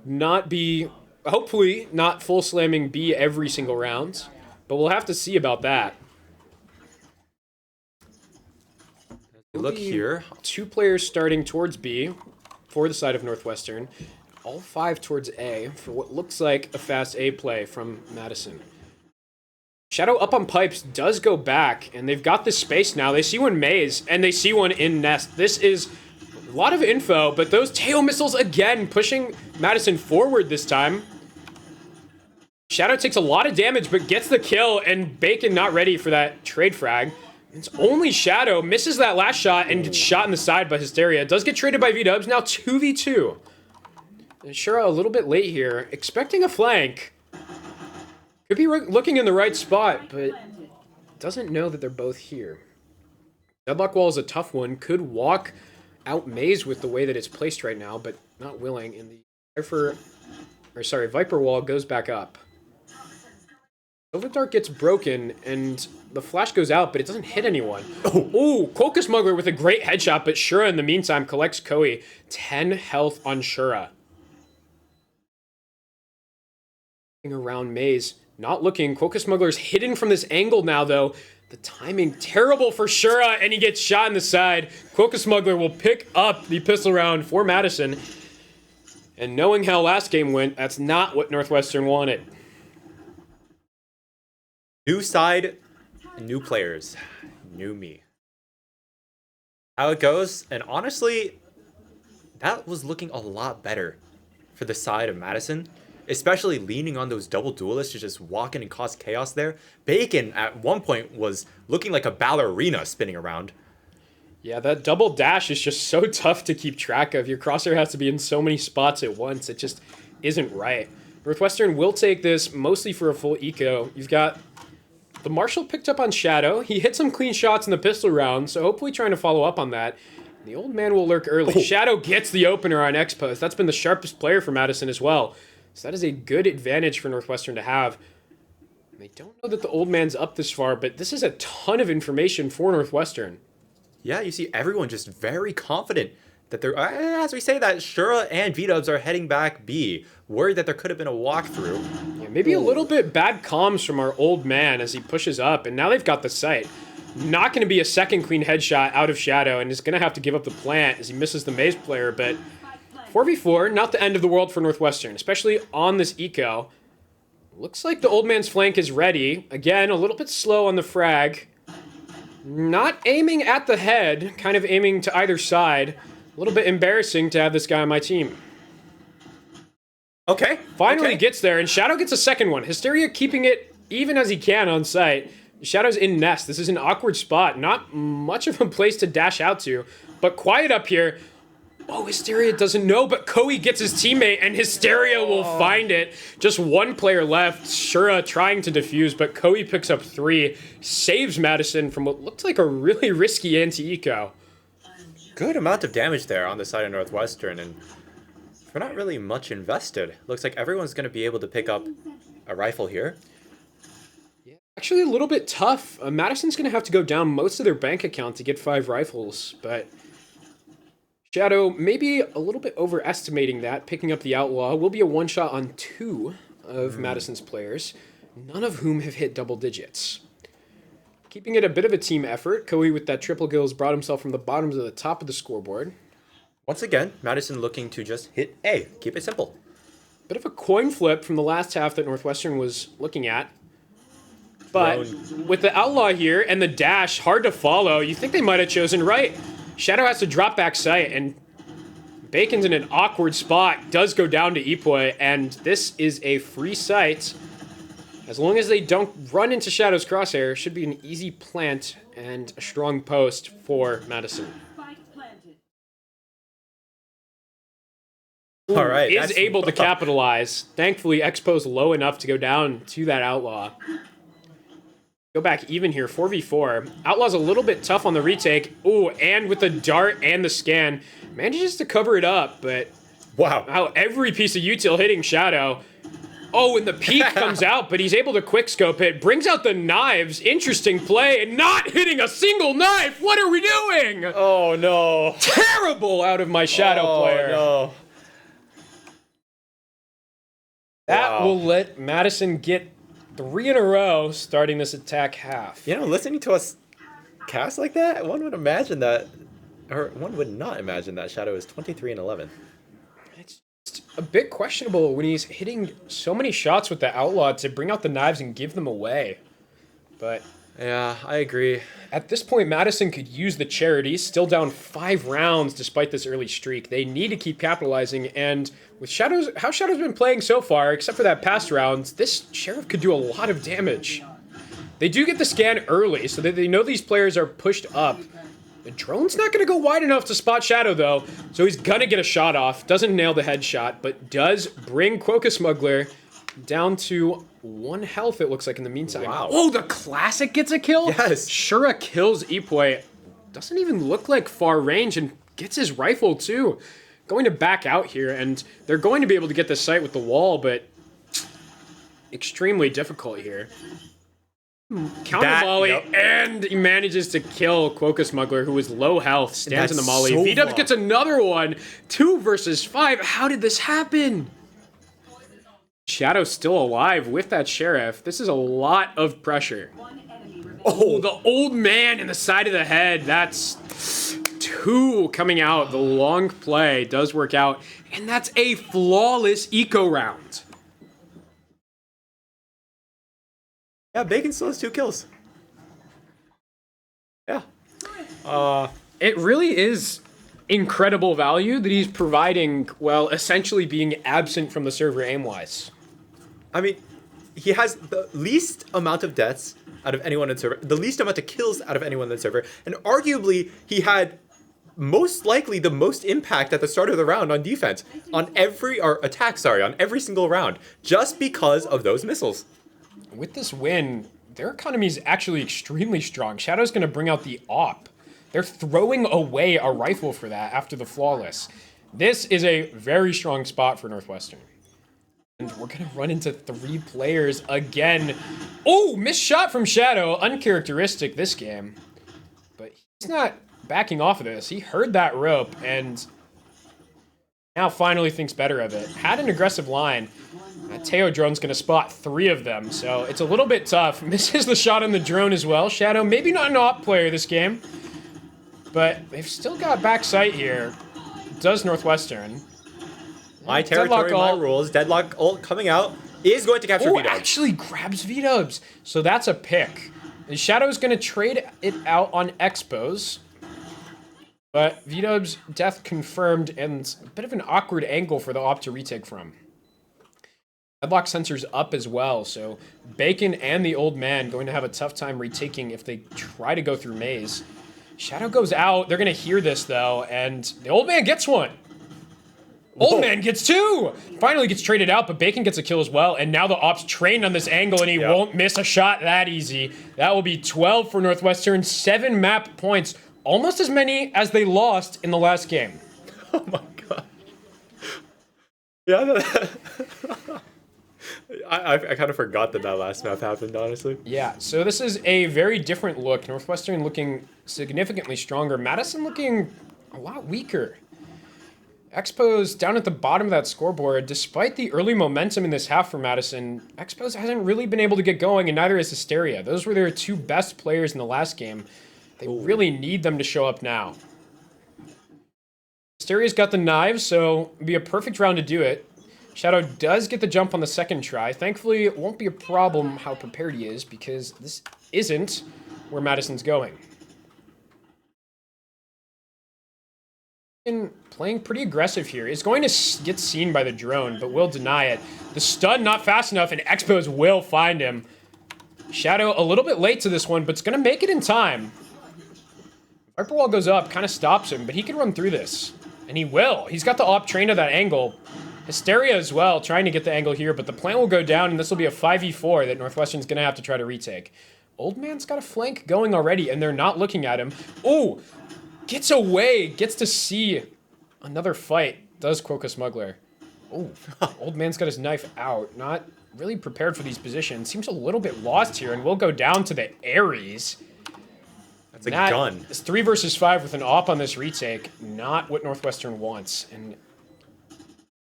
not be, hopefully, not full slamming B every single round. But we'll have to see about that. Look here. 2 players starting towards B for the side of Northwestern. All 5 towards A for what looks like a fast A play from Madison. Shadow up on pipes does go back, and they've got this space now. They see one maze, and they see one in nest. This is a lot of info, but those tail missiles again pushing Madison forward this time. Shadow takes a lot of damage, but gets the kill, and Bacon not ready for that trade frag. It's only Shadow, misses that last shot, and gets shot in the side by Hysteria. Does get traded by V-Dubs, now 2v2. And Shura a little bit late here, expecting a flank. Could be looking in the right spot, but doesn't know that they're both here. Deadlock Wall is a tough one. Could walk out maze with the way that it's placed right now, but not willing. And the Viper Wall goes back up. Silver Dart gets broken, and the flash goes out, but it doesn't hit anyone. Oh, Coca Smuggler with a great headshot, but Shura in the meantime collects Koei. 10 health on Shura. Around maze. Not looking. Quokka Smuggler's hidden from this angle now, though. The timing terrible for Shura, and he gets shot in the side. Quokka Smuggler will pick up the pistol round for Madison. And knowing how last game went, that's not what Northwestern wanted. New side, new players, new me. How it goes, and honestly, that was looking a lot better for the side of Madison. Especially leaning on those double duelists to just walk in and cause chaos there. Bacon, at one point, was looking like a ballerina spinning around. Yeah, that double dash is just so tough to keep track of. Your crosshair has to be in so many spots at once. It just isn't right. Northwestern will take this mostly for a full eco. You've got the Marshal picked up on Shadow. He hit some clean shots in the pistol round, so hopefully trying to follow up on that. The old man will lurk early. Oh. Shadow gets the opener on X-Post. That's been the sharpest player for Madison as well. So that is a good advantage for Northwestern to have. I don't know that the old man's up this far, but this is a ton of information for Northwestern. Yeah, you see everyone just very confident that they're, as we say that, Shura and V-Dubs are heading back B. Worried that there could have been a walkthrough. Yeah, maybe a little bit bad comms from our old man as he pushes up, and now they've got the sight. Not going to be a second clean headshot out of Shadow, and is going to have to give up the plant as he misses the maze player, but 4v4, not the end of the world for Northwestern, especially on this eco. Looks like the old man's flank is ready. Again, a little bit slow on the frag. Not aiming at the head, kind of aiming to either side. A little bit embarrassing to have this guy on my team. Okay. Finally gets there, and Shadow gets a second one. Hysteria keeping it even as he can on site. Shadow's in nest. This is an awkward spot. Not much of a place to dash out to, but quiet up here. Oh, Hysteria doesn't know, but Koei gets his teammate, and Hysteria will find it. Just one player left. Shura trying to defuse, but Koei picks up 3. Saves Madison from what looked like a really risky anti-eco. Good amount of damage there on the side of Northwestern, and we're not really much invested. Looks like everyone's going to be able to pick up a rifle here. Yeah, actually a little bit tough. Madison's going to have to go down most of their bank account to get 5 rifles, but Shadow maybe a little bit overestimating that, picking up the Outlaw. Will be a one-shot on 2 of Madison's players, none of whom have hit double digits. Keeping it a bit of a team effort, Koei with that triple kills brought himself from the bottom to the top of the scoreboard. Once again, Madison looking to just hit A. Keep it simple. Bit of a coin flip from the last half that Northwestern was looking at. But with the Outlaw here and the dash, hard to follow, you think they might have chosen right. Shadow has to drop back sight, and Bacon's in an awkward spot, does go down to Ipoi, and this is a free sight. As long as they don't run into Shadow's crosshair, should be an easy plant and a strong post for Madison. All right, is able to capitalize. Thankfully, Expo's low enough to go down to that Outlaw. Go back even here, 4v4. Outlaw's a little bit tough on the retake. Ooh, and with the dart and the scan, manages to cover it up, but wow, how every piece of util hitting Shadow. Oh, and the peak comes out, but he's able to quickscope it. Brings out the knives. Interesting play, and not hitting a single knife. What are we doing? Oh no! Terrible out of my Shadow player. No. That Wow. will let Madison get 3 in a row, starting this attack half. You know, listening to us cast like that, one would imagine that, or one would not imagine that Shadow is 23 and 11. It's a bit questionable when he's hitting so many shots with the Outlaw to bring out the knives and give them away. But Yeah, I agree. at this point, Madison could use the charity, still down 5 rounds despite this early streak. They need to keep capitalizing, and with Shadows, how Shadow's been playing so far, except for that past round, this Sheriff could do a lot of damage. They do get the scan early, so they know these players are pushed up. The drone's not going to go wide enough to spot Shadow, though, so he's going to get a shot off. Doesn't nail the headshot, but does bring Quokka Smuggler down to 1 health, it looks like, in the meantime. Wow. Oh, the Classic gets a kill? Yes. Shura kills Ipoi. Doesn't even look like far range and gets his rifle, too. Going to back out here, and they're going to be able to get the site with the wall, but extremely difficult here. Counter volley, yep. and he manages to kill Quokka Smuggler, who is low health, stands in the That's molly. so V-Dubs long. gets another one. 2 versus 5. How did this happen? Shadow's still alive with that Sheriff. This is a lot of pressure. Oh, the old man in the side of the head. That's 2 coming out. The long play does work out, and that's a flawless eco round. Yeah, Bacon still has 2 kills. Yeah. It really is incredible value that he's providing while essentially being absent from the server aim-wise. I mean, he has the least amount of deaths out of anyone in server, the least amount of kills out of anyone in server, and arguably he had most likely the most impact at the start of the round on defense, on every single round, just because of those missiles. With this win, their economy is actually extremely strong. Shadow's going to bring out the AWP. They're throwing away a rifle for that after the flawless. This is a very strong spot for Northwestern. And we're going to run into 3 players again. Oh, missed shot from Shadow. Uncharacteristic this game. But he's not backing off of this. He heard that rope and now finally thinks better of it. Had an aggressive line. Teo drone's going to spot 3 of them, so it's a little bit tough. Misses the shot on the drone as well. Shadow, maybe not an AWP player this game, but they've still got back sight here. Does Northwestern. My territory, Deadlock my ult. rules. Deadlock ult coming out is going to capture Oh, V-Dubs. actually grabs V-Dubs. So that's a pick. And Shadow's going to trade it out on Expos. But V-Dubs death confirmed, and a bit of an awkward angle for the AWP to retake from. Deadlock sensors up as well, so Bacon and the old man going to have a tough time retaking if they try to go through maze. Shadow goes out. They're going to hear this, though, and the old man gets one. Old man gets 2! Finally gets traded out, but Bacon gets a kill as well, and now the Op's trained on this angle, and he won't miss a shot that easy. That will be 12 for Northwestern, 7 map points, almost as many as they lost in the last game. Oh my god. Yeah, I kind of forgot that last map happened, honestly. Yeah, so this is a very different look. Northwestern looking significantly stronger. Madison looking a lot weaker. Expos down at the bottom of that scoreboard. Despite the early momentum in this half for Madison, Expos hasn't really been able to get going, and neither is Hysteria. Those were their 2 best players in the last game. They really need them to show up now. Hysteria's got the knives, so it'd be a perfect round to do it. Shadow does get the jump on the second try. Thankfully, it won't be a problem how prepared he is, because this isn't where Madison's going. Playing pretty aggressive here. Is going to get seen by the drone, but will deny it. The stun not fast enough, and Expos will find him. Shadow a little bit late to this one, but it's going to make it in time. Viper wall goes up, kind of stops him, but he can run through this. And he will. He's got the AWP trained at that angle. Hysteria as well, trying to get the angle here, but the plant will go down, and this will be a 5v4 that Northwestern's going to have to try to retake. Old man's got a flank going already, and they're not looking at him. Oh! Gets away, gets to see another fight. Does Quokka Smuggler. Oh, old man's got his knife out. Not really prepared for these positions. Seems a little bit lost here, and we'll go down to the Aries. That's a gun. It's 3 versus 5 with an op on this retake. Not what Northwestern wants. And at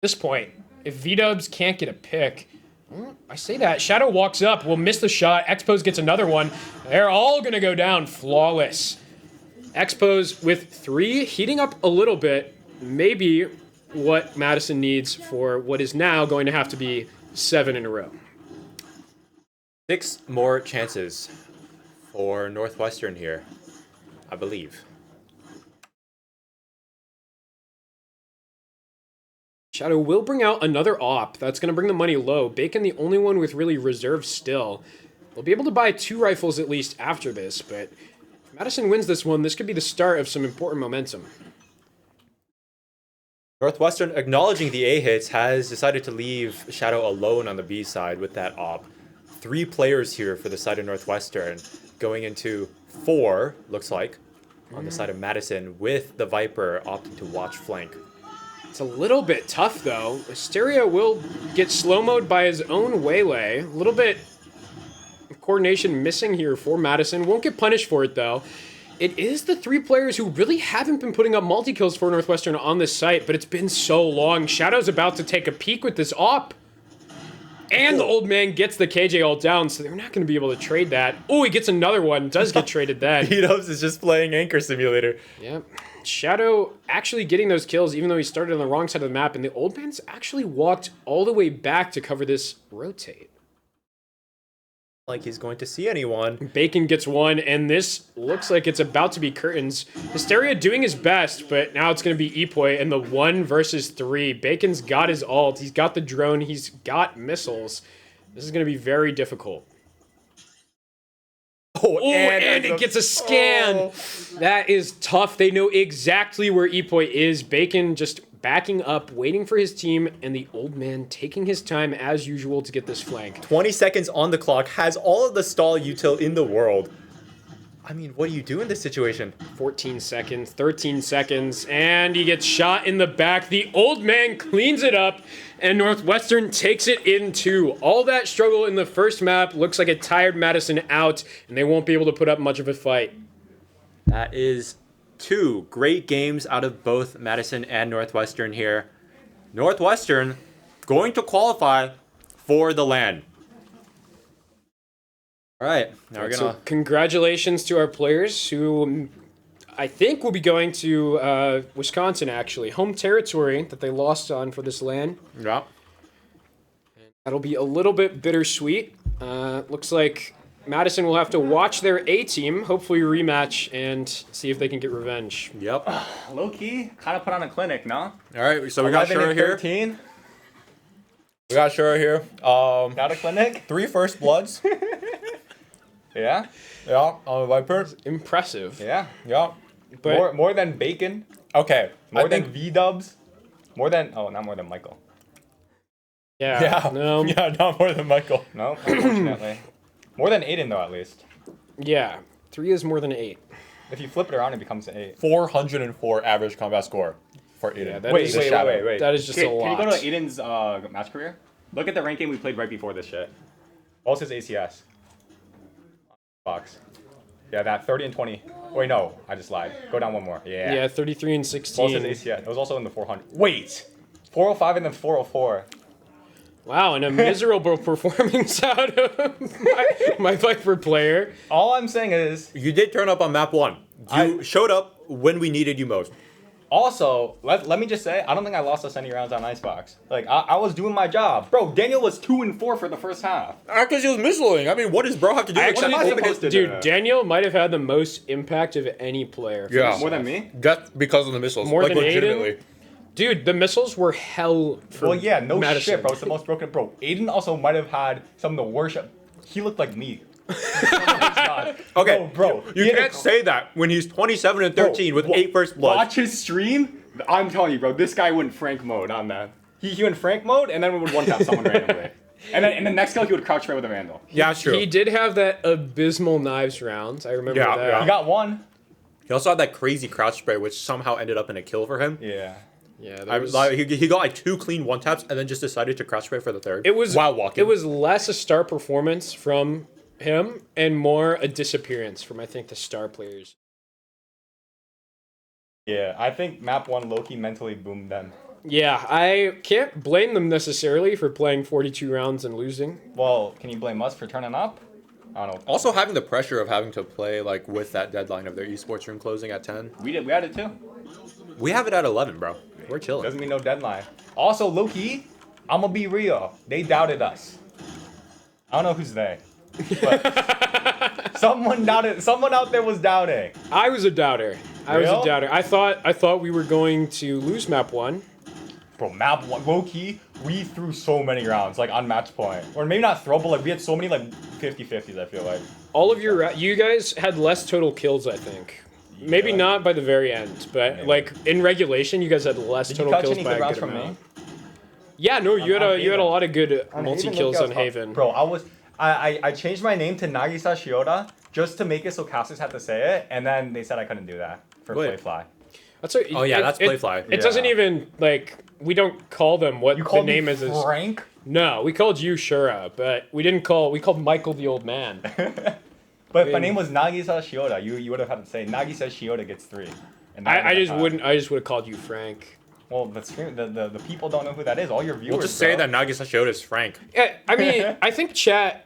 this point, if V-Dubs can't get a pick, well, I say that. Shadow walks up, will miss the shot. Expose gets another one. They're all going to go down flawless. Expose with 3, heating up a little bit. Maybe what Madison needs for what is now going to have to be 7 in a row. 6 more chances for Northwestern here, I believe. Shadow will bring out another op. That's going to bring the money low. Bacon, the only one with really reserves still. They'll be able to buy 2 rifles at least after this, but if Madison wins this one, this could be the start of some important momentum. Northwestern, acknowledging the A hits, has decided to leave Shadow alone on the B side with that op. 3 players here for the side of Northwestern, going into 4, looks like, on the side of Madison, with the Viper opting to watch flank. It's a little bit tough, though. Asteria will get slow-moed by his own waylay. A little bit of coordination missing here for Madison. Won't get punished for it, though. It is the 3 players who really haven't been putting up multi-kills for Northwestern on this site, but it's been so long. Shadow's about to take a peek with this op. And the old man gets the KJ all down, so they're not going to be able to trade that. Oh, he gets another one. Does get traded then. Beat-Ups is just playing Anchor Simulator. Yep. Shadow actually getting those kills, even though he started on the wrong side of the map, and the old man's actually walked all the way back to cover this rotate. Like he's going to see anyone. Bacon gets one, and this looks like it's about to be curtains. Hysteria doing his best, but now it's going to be Ipoi in the 1 versus 3. Bacon's got his ult. He's got the drone. He's got missiles. This is going to be very difficult. Oh, and it gets a scan. Oh. That is tough. They know exactly where Ipoi is. Bacon just backing up, waiting for his team, and the old man taking his time as usual to get this flank. 20 seconds on the clock, has all of the stall util in the world. I mean, what do you do in this situation? 14 seconds, 13 seconds, and he gets shot in the back. The old man cleans it up, and Northwestern takes it in 2. All that struggle in the first map looks like it tired Madison out, and they won't be able to put up much of a fight. That is 2 great games out of both Madison and Northwestern here. Northwestern going to qualify for the LAN. All right, now we're So gonna. congratulations to our players who I think will be going to Wisconsin, actually. Home territory that they lost on for this LAN. Yeah. That'll be a little bit bittersweet. Looks like Madison will have to watch their A team, hopefully rematch, and see if they can get revenge. Yep. Low key, kind of put on a clinic, no? All right, so we got 11 Shura and here. 13. We got Shura here. Not a clinic? 3 first bloods. Yeah, Yeah, on the Viper. Impressive. yeah. Yeah. But More than Bacon, Okay. more than V-Dubs, more than, oh, not more than Michael. yeah, no, Yeah, not more than Michael. No, unfortunately. More than Aiden, though, at least. yeah. 3 is more than 8. If you flip it around, it becomes an 8. 404 average combat score for Aiden. Yeah, that Wait, is- wait, Shadow. wait, wait. That is just can, a lot. Can you go to Aiden's match career? Look at the rank game we played right before this shit. What was his ACS? Box. Yeah, that 30 and 20. Wait, no, I just lied. Go down one more. Yeah. Yeah, 33 and What was 16. his ACS? It was also in the 400. Wait! 405 and then 404. Wow, and a miserable performance out of my Viper player. All I'm saying is, You did turn up on map 1. You showed up when we needed you most. also, let me just say, I don't think I lost us any rounds on Icebox. Like, I was doing my job. Bro, Daniel was 2 and 4 for the first half. Because he was missiling. I mean, what does bro have to do I with actually- that? What am I supposed to do? Dude, Daniel might have had the most impact of any player. for Yeah. this More half. than me? That's because of the missiles. More like, than Aiden? legitimately. Dude, the missiles were hell for Well, yeah, no Madison. shit, bro. It's the most broken. Bro, Aiden also might have had some of the worst. He looked like me. Okay, bro. You he had can't a- say that when he's 27 and 13 with 8 first bloods. Watch his stream. I'm telling you, bro, this guy went Frank mode on that. He went Frank mode, and then we would one tap someone randomly. And then in the next kill, he would crouch spray with a vandal. Yeah, it's true. He did have that abysmal knives round. I remember Yeah, that. yeah. He got one. He also had that crazy crouch spray, which somehow ended up in a kill for him. Yeah. Yeah, he got like 2 clean one taps and then just decided to crash spray for the third. it was while walking. It was less a star performance from him and more a disappearance from I think the star players. Yeah, I think map 1 Loki mentally boomed them. Yeah, I can't blame them necessarily for playing 42 rounds and losing. Well, can you blame us for turning up? I don't know. Also having the pressure of having to play like with that deadline of their esports room closing at 10. We had it too. We have it at 11, bro. We're chilling. Doesn't mean no deadline. Also, Loki, I'm gonna be real. They doubted us. I don't know who's they. But someone doubted. Someone out there was doubting. I was a doubter. I was Real? a doubter. I thought we were going to lose map 1. Bro, map 1, low key, we threw so many rounds, like on match point. Or maybe not throw, but like we had so many like 50-50s, I feel like. All of you guys had less total kills, I think. Maybe Yeah. not by the very end, but Maybe. like in regulation, you guys had less Did you total catch kills any by good a rounds good from me? amount. Yeah, no, you had on a Haven. lot of good On multi Haven, kills look, I on was Haven. Bro, I changed my name to Nagisa Shioda just to make it so casters had to say it, and then they said I couldn't do that for Wait. Playfly. That's a, Oh, yeah, that's Playfly. It doesn't Yeah. even like we don't call them what You the called name me is. Frank? No, we called you Shura, but we called Michael the old man. But if my name was Nagisa Shioda, you would have had to say Nagisa Shioda gets 3. And that I would just have- wouldn't. I just would have called you Frank. Well, the people don't know who that is. All your viewers. We'll just say bro. that Nagisa showed us Frank. Yeah, I mean, I think chat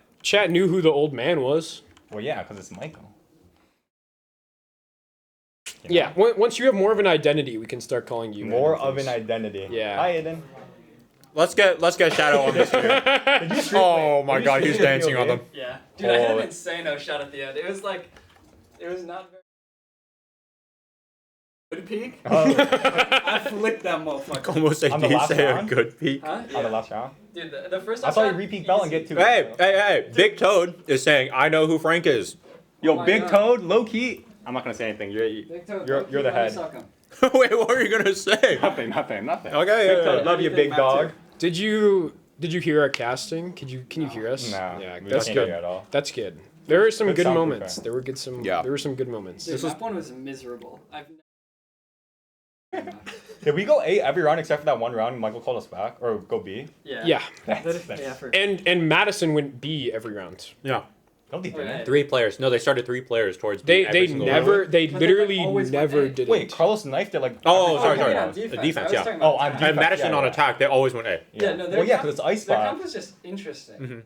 knew who the old man was. Well, yeah, because it's Michael. You know? Yeah, once you have more of an identity, we can start calling you More random of an things. identity. Yeah. Hi, Aiden. Let's get Shadow on this stream. Oh my god, he's dancing on them. Yeah. Dude, I had Oh. an insane shot at the end. It was like, it was not very good peak. I flicked that motherfucker. Almost like On the you last say a round? good peak. Huh? On the last round. Dude, the first I saw you shot, repeat bell and easy. get 2. Hey, Big Toad is saying, I know who Frank is. Yo, my Big God. Toad, low key. I'm not gonna say anything. Big Toad, You're low-key, the let me head. suck him. Wait, what are you gonna say? Nothing. Okay, Big yeah, Toad, yeah. love you, Anything big back dog. to- Did you hear our casting? Can you hear us? No, Yeah, we that's can't good. hear at all. That's good. There were some Good good sound moments. effect. There were some good moments. Dude, map 1 was miserable. Did we go A every round except for that one round? Michael called us back, or go B. Yeah. Yeah, Yeah, for and Madison went B every round. Yeah. No, they didn't. Right. 3 players. No, they started 3 players towards B They every they single never round. they But they, literally like, always went never A. did Wait, it. Carlos knifed it like. Oh, every sorry, single sorry. round. The I defense, was yeah. talking about Oh, on attack. And defense, Madison yeah, on yeah. attack, they always went A. Yeah, no, Well, yeah, 'cause it's ice Their spot. comp was just interesting. Mhm.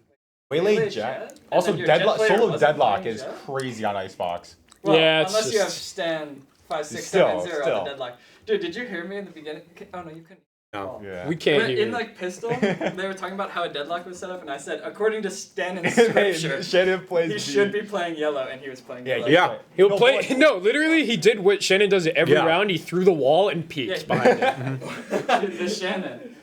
Waylay Waylay Jet. Jet, and Also, then your Jet deadlock, player solo wasn't deadlock playing is Jet? crazy on Icebox. Well, Yeah, it's unless you have just- Stan 5, 6, Still, 7, 0 still. on the deadlock. Dude, did you hear me in the beginning? Oh no, you couldn't. No. Yeah. We can't But hear. in you. like Pistol, they were talking about how a deadlock was set up, and I said, according to Stan in scripture, Shannon plays he B. should be playing yellow, and he was playing Yeah, yellow. Yeah. He'll No, play. boy. No, literally, he did what Shannon does every Yeah. round. He threw the wall and peeked Yeah. behind it. The Shannon.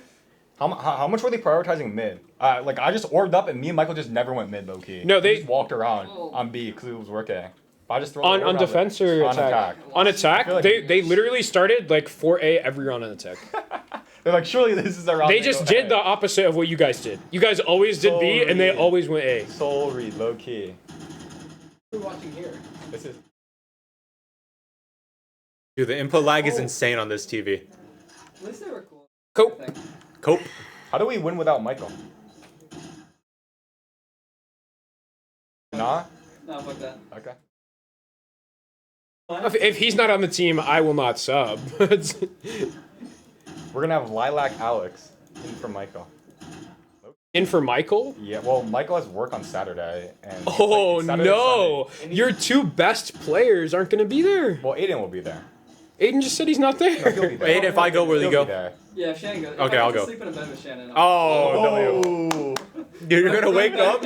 How much were they prioritizing mid? Like I just orbed up and me and Michael just never went mid low key. No, they- just walked around Oh. on B because it was working. But I just throw On the orb out defense with- or on attack? On attack, feel like- they literally started like 4A every round on attack. They're like, surely this is a round. They just did the opposite of what you guys did. You guys always did B, and they Sorry. always went A. soul read low key. We're watching here. This is Dude, the input lag is insane on this TV. At least they were cool. Cool. I think. Cope. how do we win without Michael? Nah. No, fuck that. Okay. If he's not on the team, I will not sub. We're gonna have Lilac Alex in for Michael. In for Michael? Yeah. Well, Michael has work on Saturday and. Oh like, Saturday, no! Sunday. Your 2 best players aren't gonna be there. Well, Aiden will be there. Aiden just said he's not No, he'll there. be there. Wait, if I go, will you He'll go? be there. Yeah, if Shannon goes. Okay, if I I'll get to go. sleep in a bed with Shannon. Oh, Dude, you're gonna wake up.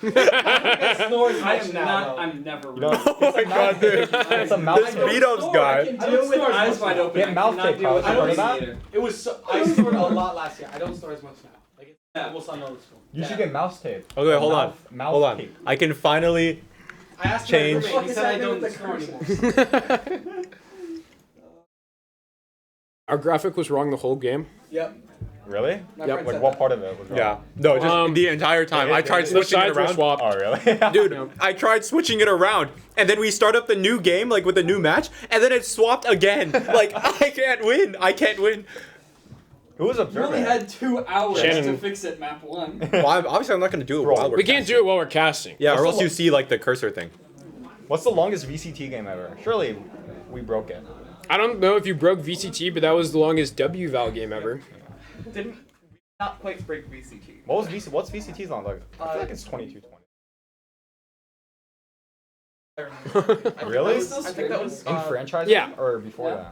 I am not. I'm never. You know, Oh my god, dude. it's a mouse. This beat-ups guy. Deal with eyes wide open. Get I mouth cannot tape, deal with Carlos. You heard of that? later. It was so, I stored a lot last year. I don't store as much now. Like it's Yeah. almost unnoticeable. You should get mouse tape. Okay, hold on. Mouse Hold on. tape. I can finally. I asked Change. my roommate. He said I don't store anymore. Our graphic was wrong the whole game. Yep. Really? My Yep. friend Like said what that. part of it was wrong? Yeah. No, just the entire time. I tried The switching it sides were around. swapped. Oh, really? Dude, I tried switching it around, and then we start up the new game, like with a new match, and then it swapped again. Like, I can't win. I can't win. Who was You observing? only had 2 hours Shannon. to fix it, map 1. Well, obviously, I'm not going to do it Bro, while we're We can't do it while we're casting. Yeah, or What's else the you see, like, the cursor thing. What's the longest VCT game ever? Surely we broke it. I don't know if you broke VCT, but that was the longest WVAL game ever. Didn't not quite break VCT. What's VCT's long? Like, I feel like it's 22:20. Really? I think that was In franchise? Yeah. Or before Yeah.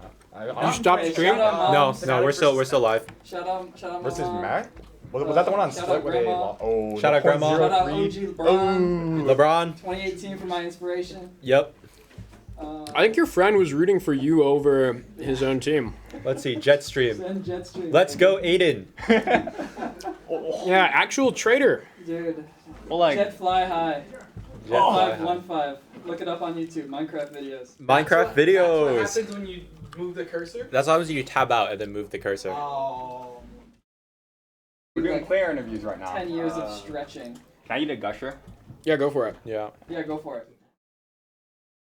that? You stopped streaming? No, we're still live. Shout out Versus Mama. Mac? Was that the one on Shout Split out where they Grandma. lost? Oh, Shout the out Grandma. .03. Shout out OG LeBron. LeBron. 2018 for my inspiration. Yep. I think your friend was rooting for you over his own team. Let's see. Jetstream. Send Jetstream. Let's go, Aiden. Yeah, actual traitor. Dude. Well, like, Jet fly high. Jet fly high. 515. Look it up on YouTube. Minecraft videos. Minecraft That's what videos. happens when you move the cursor. That's why you tab out and then move the cursor. Oh. we're doing player interviews right now. 10 years of stretching. Can I eat a gusher? Yeah, go for it. Yeah. Yeah, go for it.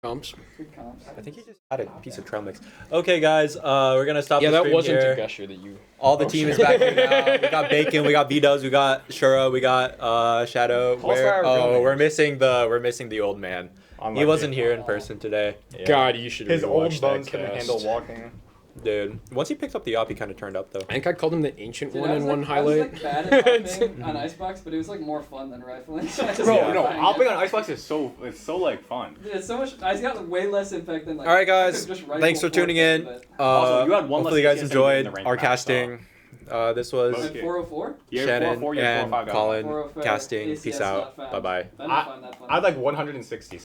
Comps. Good comps. I think he just had a piece of trail mix. Okay, guys, we're gonna stop Yeah, the that stream wasn't here. a gusher that you. All the team is back here now. We got Bacon, we got V-Dubs, we got Shura, we got Shadow. We're missing the old man. He Unlucky. wasn't here in person today. Yeah. God, you should. His old rewatch bones that couldn't cast. handle walking. Dude. Once he picked up the op, he kind of turned up though. I think I called him the ancient Dude, one I was in one like, highlight. I was like bad at hopping on Icebox, but it was like more fun than rifling. So I just Bro, kept no, trying hopping it. on Icebox is so like fun. Dude, it's so much. I got way less impact than like. All right, I guys. could just rifle Thanks for tuning in. 450, Also, you had one Hopefully, you less guys CSM than enjoyed the ranked our match, so- casting. This was Okay. 404? Shannon and Colin 405 casting. ACS Peace not out. found. Bye bye. I didn't find that fun. I had like 160.